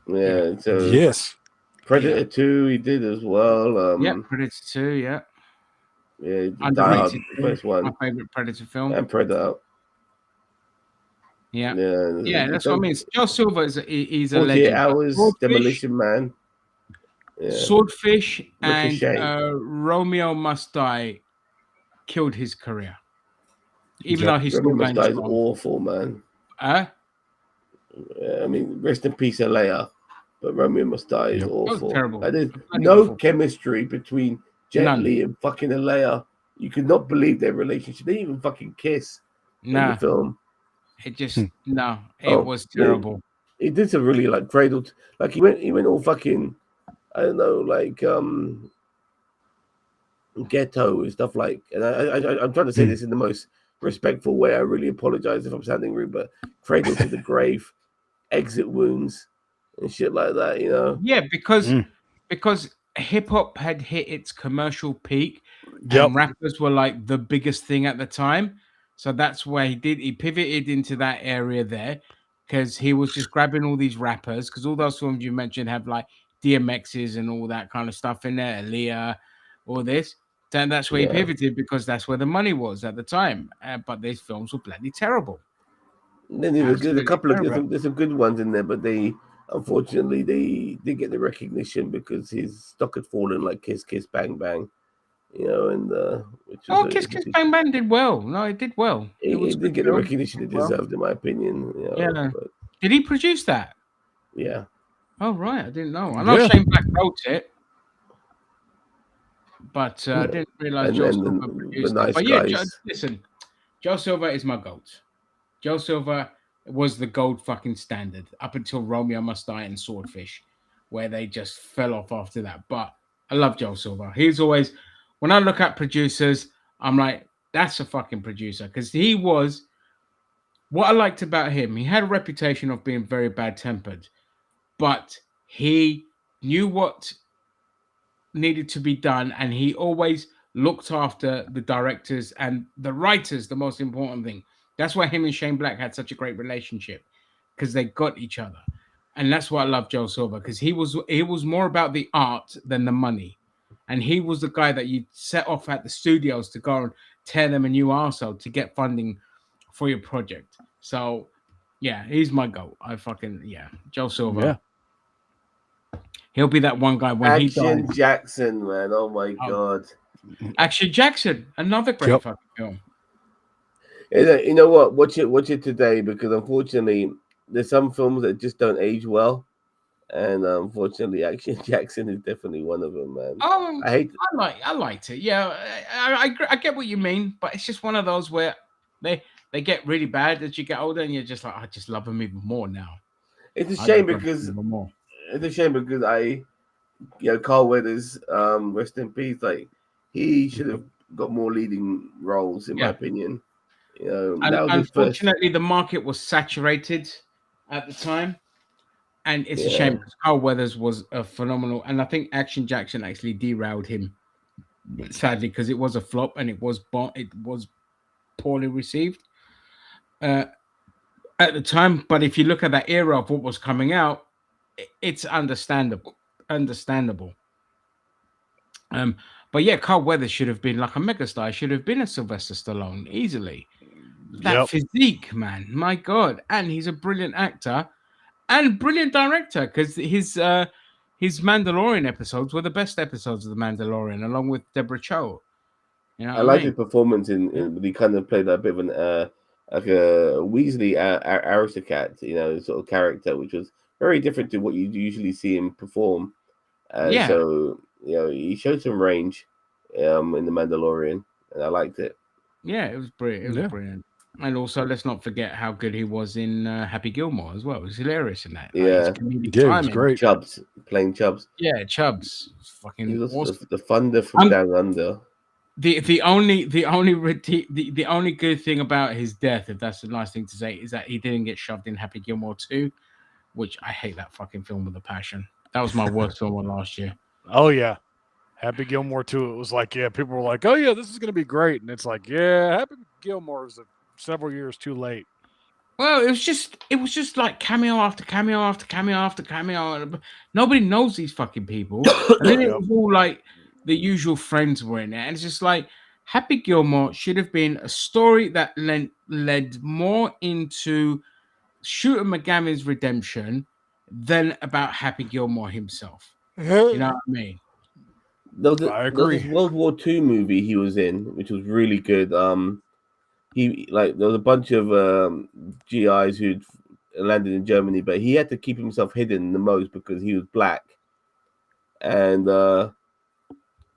Yeah. So yes. Predator 2, he did as well. Predator 2, yeah. Yeah, Die Hard, the first one. My favorite Predator film. And Predator. Yeah, that's what I mean. Joe Silver he's a 48 legend. Hours, Swordfish, Demolition Man. Yeah. Swordfish Ricochet. and Romeo Must Die killed his career. Even though he's Romeo still Must going Die is awful, man. Huh? I mean, rest in peace, Leia. But Romeo Must Die is awful. Terrible. There's no chemistry between Jet Li and fucking Leia. You could not believe their relationship. They didn't even fucking kiss in the film. It just it was terrible. He did some really cradled, he went all fucking, I don't know, ghetto and stuff and I'm trying to say this in the most respectful way. I really apologize if I'm sounding rude, but cradle to the grave, exit wounds and shit like that, you know? Yeah, because hip hop had hit its commercial peak and rappers were like the biggest thing at the time. So that's where he pivoted into that area there, because he was just grabbing all these rappers, because all those films you mentioned have DMXs and all that kind of stuff in there, Aaliyah, all this. Then that's where he pivoted, because that's where the money was at the time. But these films were bloody terrible. Then there's a couple of there's some good ones in there, but unfortunately they didn't get the recognition because his stock had fallen, like Kiss Kiss Bang Bang. You know, and Kiss Kiss Bang Bang did well. No, it did well. It did get the recognition it deserved, in my opinion. You know, but, did he produce that? Yeah. Oh right, I didn't know. I know Shane Black wrote it, but I didn't realize Joe Silver produced it. But listen, Joe Silver is my GOAT. Joe Silver was the gold fucking standard up until Romeo Must Die and Swordfish, where they just fell off after that. But I love Joe Silver. He's always. When I look at producers, I'm like, that's a fucking producer. Because what I liked about him, he had a reputation of being very bad-tempered. but he knew what needed to be done, and he always looked after the directors and the writers. The most important thing. That's why him and Shane Black had such a great relationship, because they got each other. And that's why I love Joe Silver, because he was more about the art than the money. And he was the guy that you set off at the studios to go and tear them a new arsehole to get funding for your project. So yeah, he's my goat. Joe Silver. Yeah. He'll be that one guy when he Action dies. Jackson, man. Oh my god. Action Jackson, another great fucking film. You know what? Watch it today, because unfortunately, there's some films that just don't age well, and unfortunately, Action Jackson is definitely one of them, man. I liked it. Yeah, I get what you mean, but it's just one of those where they get really bad as you get older, and you're just like, I just love them even more now. It's a shame because Carl Weathers, rest in peace. Like, he should have got more leading roles, in my opinion. And unfortunately, the market was saturated at the time, and it's a shame because Carl Weathers was a phenomenal. And I think Action Jackson actually derailed him, sadly, because it was a flop and it was poorly received at the time. But if you look at that era of what was coming out, it's understandable. But yeah, Carl Weathers should have been like a megastar. Should have been a Sylvester Stallone easily. That physique, man, my God! And he's a brilliant actor and brilliant director, because his Mandalorian episodes were the best episodes of the Mandalorian, along with Deborah Chow. I like his performance in he kind of played a bit of an like a Weasley aristocrat, sort of character, which was very different to what you usually see him perform. So he showed some range in the Mandalorian, and I liked it. Yeah, it was brilliant. It was brilliant. And also, let's not forget how good he was in Happy Gilmore as well. It was hilarious in that. Yeah, it was great. Chubbs, playing Chubbs. Yeah, Chubbs. Fucking he was awesome. The Thunder from Down Under. The only good thing about his death, if that's a nice thing to say, is that he didn't get shoved in Happy Gilmore 2, which I hate that fucking film with a passion. That was my worst film of last year. Oh yeah, Happy Gilmore 2. It was like, people were like, oh yeah, this is gonna be great, and it's like, yeah, Happy Gilmore was several years too late. Well, it was just like cameo after cameo after cameo after cameo. Nobody knows these fucking people. And then it was all like the usual friends were in it. And it's just like Happy Gilmore should have been a story that led more into Shooter McGavin's redemption than about Happy Gilmore himself. You know what I mean? I agree. There was World War II movie he was in, which was really good. There was a bunch of GIs who'd landed in Germany, but he had to keep himself hidden the most because he was black, and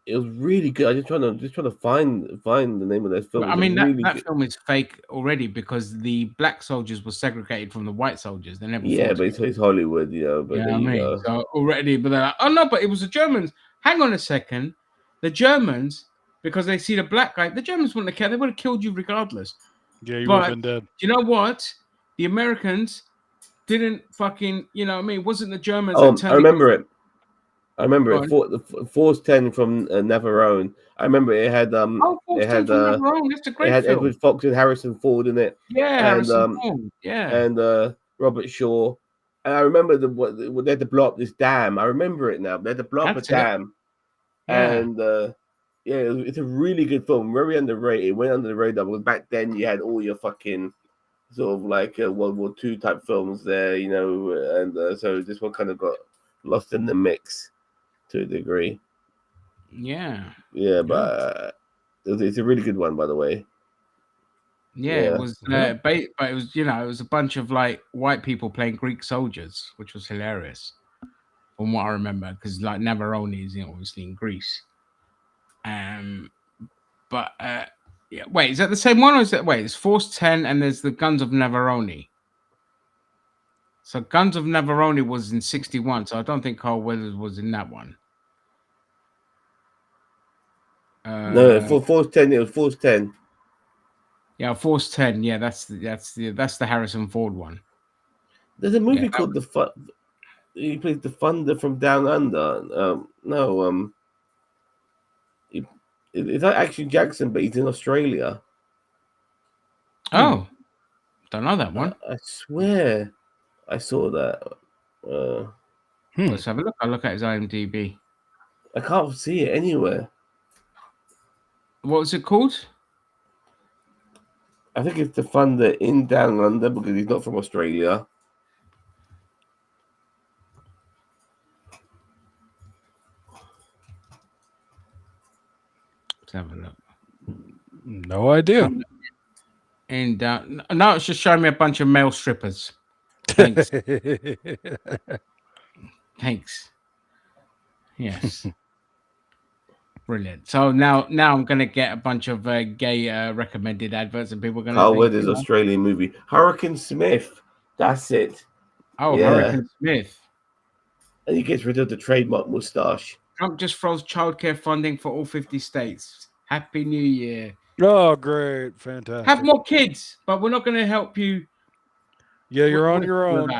it was really good. I'm just trying to find the name of that film. I mean, that film is fake already, because the black soldiers were segregated from the white soldiers. They never. Yeah, but it's Hollywood, But there you go. So already, but they're like, oh no, but it was the Germans. Hang on a second, the Germans. Because they see the black guy, the Germans wouldn't have cared. They would have killed you regardless. Yeah, you would have been dead. You know what? The Americans didn't fucking, it wasn't the Germans. I remember it. Force 10 from Navarone. I remember it had Force 10 from Navarone. That's a great film. It had Edward Fox and Harrison Ford in it. Yeah, Harrison Ford. Yeah, and Robert Shaw. And I remember they had to blow up this dam. I remember it now. They had to blow up a dam, and. Yeah, it's a really good film. Very underrated. It went under the radar. Because back then you had all your fucking sort of like World War II type films there, and so this one kind of got lost in the mix to a degree. Yeah. Yeah, but it's a really good one, by the way. Yeah, it was. But it was, it was a bunch of like white people playing Greek soldiers, which was hilarious, from what I remember. Because like Navarone is obviously in Greece. Wait, is that the same one, or is that it's Force 10 and there's the Guns of Navarone? So Guns of Navarone was in 61, so I don't think Carl Weathers was in that one. No, for Force 10, it was Force 10. Yeah, Force 10. Yeah, that's the Harrison Ford one. There's a movie called he plays the Thunder from Down Under. No, it's like Action Jackson, but he's in Australia. Oh, don't know that one. I swear, I saw that. Let's have a look. I'll look at his IMDb. I can't see it anywhere. What was it called? I think it's the Thunder in Down Under because he's not from Australia. Let's have a look. No idea. And no, it's just showing me a bunch of male strippers. Thanks. Thanks. Yes. Brilliant. So now I'm gonna get a bunch of gay recommended adverts, and people are gonna. Carl Weathers' Australian movie, Hurricane Smith. That's it. Oh, Yeah. Hurricane Smith. And he gets rid of the trademark moustache. Trump just froze childcare funding for all 50 states. Happy New Year. Oh, great. Fantastic. Have more kids, but we're not going to help you. Yeah, you're on your own.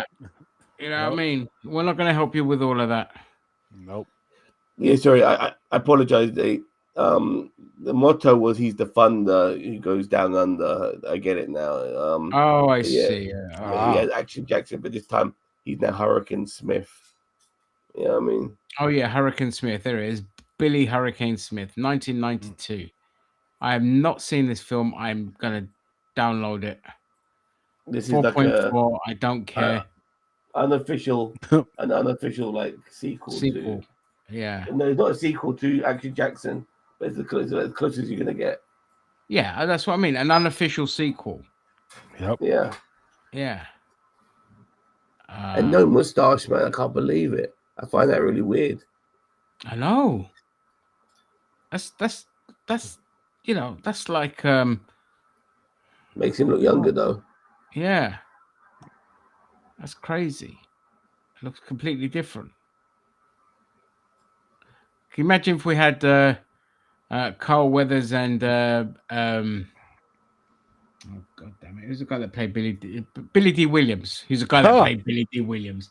You know what I mean? We're not going to help you with all of that. Nope. Yeah, sorry. I apologize. The motto was he's the Thunder who goes down under. I get it now. I see. Yeah, Action Jackson, but this time he's now Hurricane Smith. You know what I mean? Oh, yeah, Hurricane Smith. There it is. Billy Hurricane Smith, 1992. I have not seen this film. I'm going to download it. This is 4.4. like I don't care. An unofficial like sequel. Yeah. No, it's not a sequel to Action Jackson, but it's as close as you're going to get. Yeah, that's what I mean. An unofficial sequel. Yep. Yeah. Yeah. And no mustache, man. I can't believe it. I find that really weird. I know. That's that's like makes him look younger though. Yeah. That's crazy. It looks completely different. Can you imagine if we had Carl Weathers and oh god damn it, who's the guy that played Billy D. Williams? Who's the guy that played Billy D. Williams?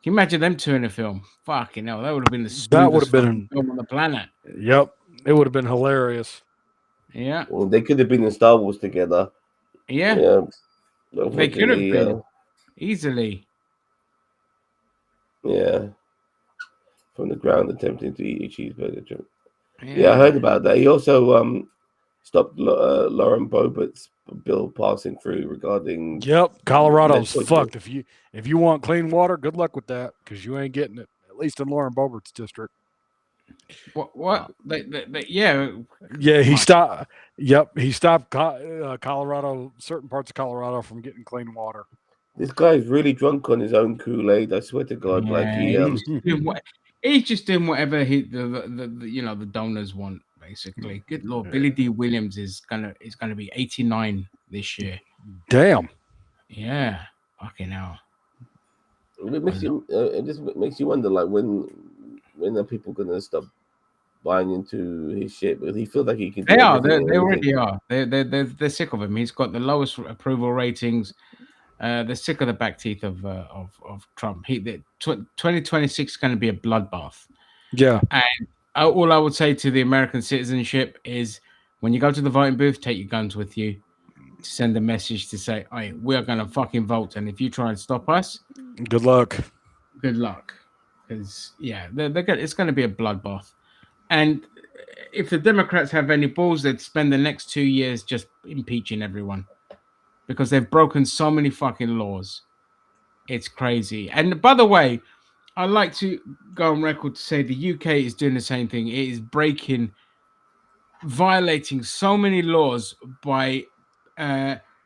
Can you imagine them two in a film? Fucking hell, that would have been the smoothest film on the planet. Yep, it would have been hilarious. Yeah. Well, they could have been in Star Wars together. Yeah. They could have been easily. Yeah. From the ground, attempting to eat a cheeseburger. Yeah, I heard about that. He also stopped Lauren Boebert's bill passing through regarding. Yep, Colorado's fucked. If you want clean water, good luck with that because you ain't getting it. At least in Lauren Boebert's district. What? Yeah. Yeah, he stopped. Yep, he stopped Colorado, certain parts of Colorado, from getting clean water. This guy's really drunk on his own Kool-Aid. I swear to God, like he's just doing whatever the donors want, basically. Good Lord, Billy D. Williams is gonna be 89 this year. Damn. Yeah. Fucking hell. It just makes you wonder, like when are people gonna stop buying into his shit? But he feels like he can. They already are. They're sick of him. He's got the lowest approval ratings. They're sick of the back teeth of Trump. 2026 is going to be a bloodbath. Yeah. And all I would say to the American citizenship is, when you go to the voting booth, take your guns with you. Send a message to say, "Hey, we are going to fucking vote, and if you try and stop us, good luck." Good luck, because it's going to be a bloodbath. And if the Democrats have any balls, they'd spend the next 2 years just impeaching everyone. Because they've broken so many fucking laws. It's crazy. And by the way, I'd like to go on record to say the UK is doing the same thing. It is violating so many laws by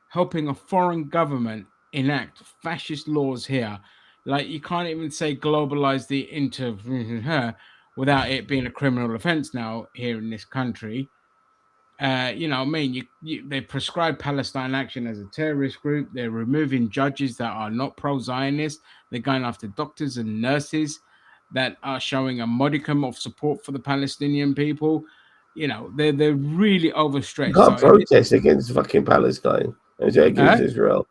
helping a foreign government enact fascist laws here. Like, you can't even say globalize the without it being a criminal offense now here in this country. You know what I mean? They prescribe Palestine Action as a terrorist group. They're removing judges that are not pro-Zionist. They're going after doctors and nurses that are showing a modicum of support for the Palestinian people. You know, they're really overstretched. You can't protest against fucking Palestine. Against Israel.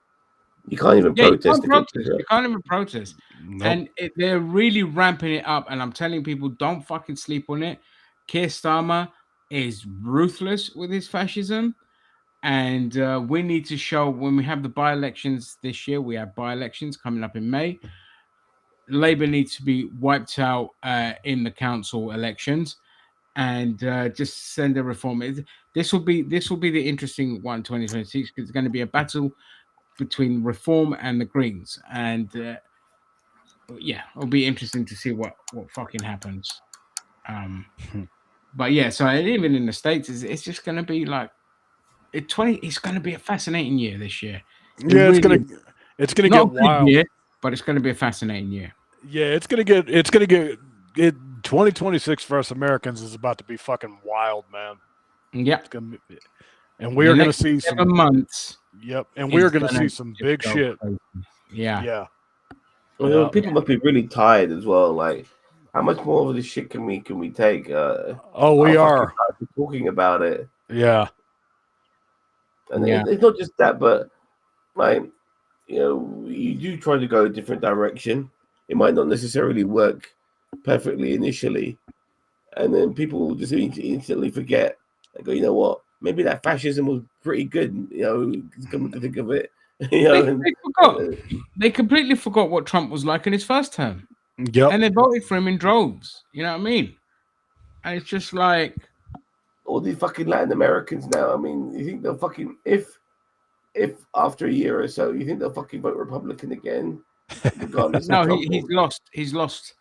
You can't even protest. You can't even protest. Nope. And they're really ramping it up. And I'm telling people, don't fucking sleep on it. Keir Starmer is ruthless with his fascism. And we need to show when we have the by-elections this year, we have by-elections coming up in May. Labour needs to be wiped out in the council elections and just send a reform. This will be the interesting one, 2026, because it's going to be a battle between Reform and the Greens, and yeah, it'll be interesting to see what fucking happens. But yeah, so even in the States, it's just going to be like it's going to be a fascinating year this year. Yeah, it's gonna get wild. Year, but it's going to be a fascinating year. Yeah, it's gonna get 2026 for us Americans is about to be fucking wild, man. Yep. And we are going to see 7 months. Yep, and we're going to see some big shit. Crazy. Yeah. Well, people must be really tired as well. Like, how much more of this shit can we take? We are talking about it. Yeah, and it's not just that, but like, you do try to go a different direction. It might not necessarily work perfectly initially, and then people will just instantly forget. They go, you know what? Maybe that fascism was pretty good. Come to think of it, they forgot. They completely forgot what Trump was like in his first term. Yep. And they voted for him in droves. You know what I mean? And it's just like all these fucking Latin Americans now. I mean, you think they'll fucking if after a year or so, you think they'll fucking vote Republican again? Regardless no, he's lost.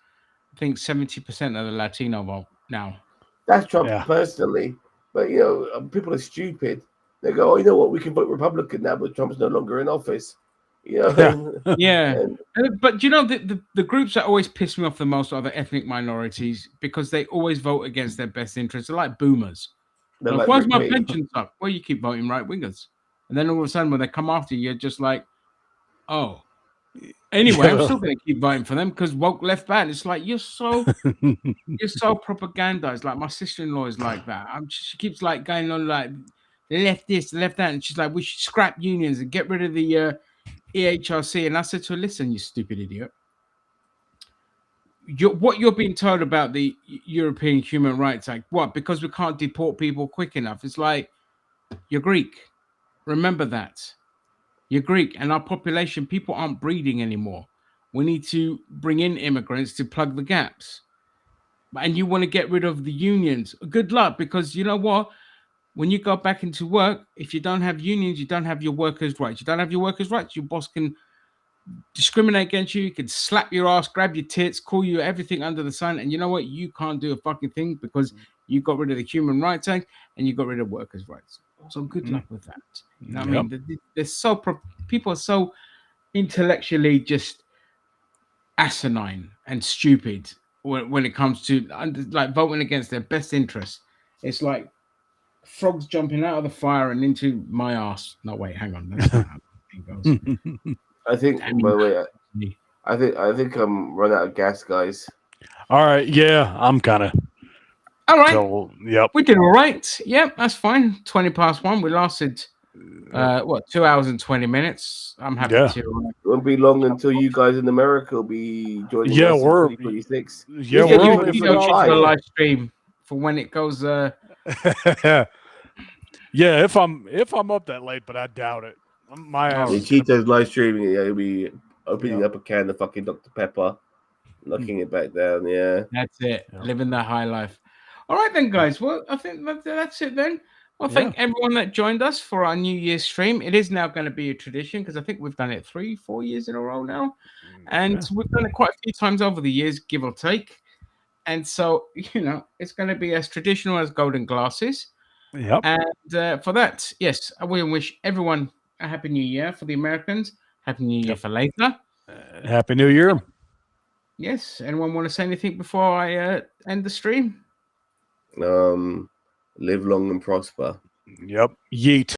I think 70% of the Latino vote now. That's Trump personally, but people are stupid. They go, you know what? We can vote Republican now, but Trump's no longer in office. Yeah. But the groups that always piss me off the most are the ethnic minorities because they always vote against their best interests. They're like boomers. Like, why's my pension up? Well, you keep voting right wingers, and then all of a sudden when they come after you, you're just like, oh. Anyway, I'm still going to keep voting for them because woke left bad. It's like you're so propagandized. Like my sister-in-law is like that. She keeps like going on like the left this, the left that, and she's like, we should scrap unions and get rid of the EHRC. And I said to her, listen, you stupid idiot. What you're being told about the European Human Rights Act, what? Because we can't deport people quick enough. It's like you're Greek. Remember that. You're Greek, and our population, people aren't breeding anymore. We need to bring in immigrants to plug the gaps. And you want to get rid of the unions. Good luck, because you know what? When you go back into work, if you don't have unions, you don't have your workers' rights. You don't have your workers' rights, your boss can discriminate against you. He can slap your ass, grab your tits, call you everything under the sun. And you know what? You can't do a fucking thing because you got rid of the Human Rights Act and you got rid of workers' rights. So good luck with that. You know what I mean? They're people are so intellectually just asinine and stupid when it comes to like voting against their best interests. It's like frogs jumping out of the fire and into my ass. No, wait, hang on. That's not how it goes. I think. By the way, I think I'm run out of gas, guys. All right. Yeah, I'm kind of. All right. So, yep. We did all right. Yep, that's fine. 20:1. We lasted 2 hours and 20 minutes. I'm happy to. It won't be long until you guys in America will be joining us in 2026. Yeah, we're you a live stream for when it goes. Yeah, if I'm up that late, but I doubt it. My ass. Cheeto's live streaming. He'll be opening up a can of fucking Dr. Pepper, knocking it back down. Yeah, that's it. Living that high life. All right then, guys. Well, I think that's it then. Well, thank everyone that joined us for our New Year's stream. It is now going to be a tradition because I think we've done it 3-4 years in a row now. And we've done it quite a few times over the years, give or take. And so, it's going to be as traditional as golden glasses. Yep. And for that, yes, I will wish everyone a Happy New Year for the Americans. Happy New Year for later. Happy New Year. Yes. Anyone want to say anything before I end the stream? Live long and prosper. Yep. Yeet.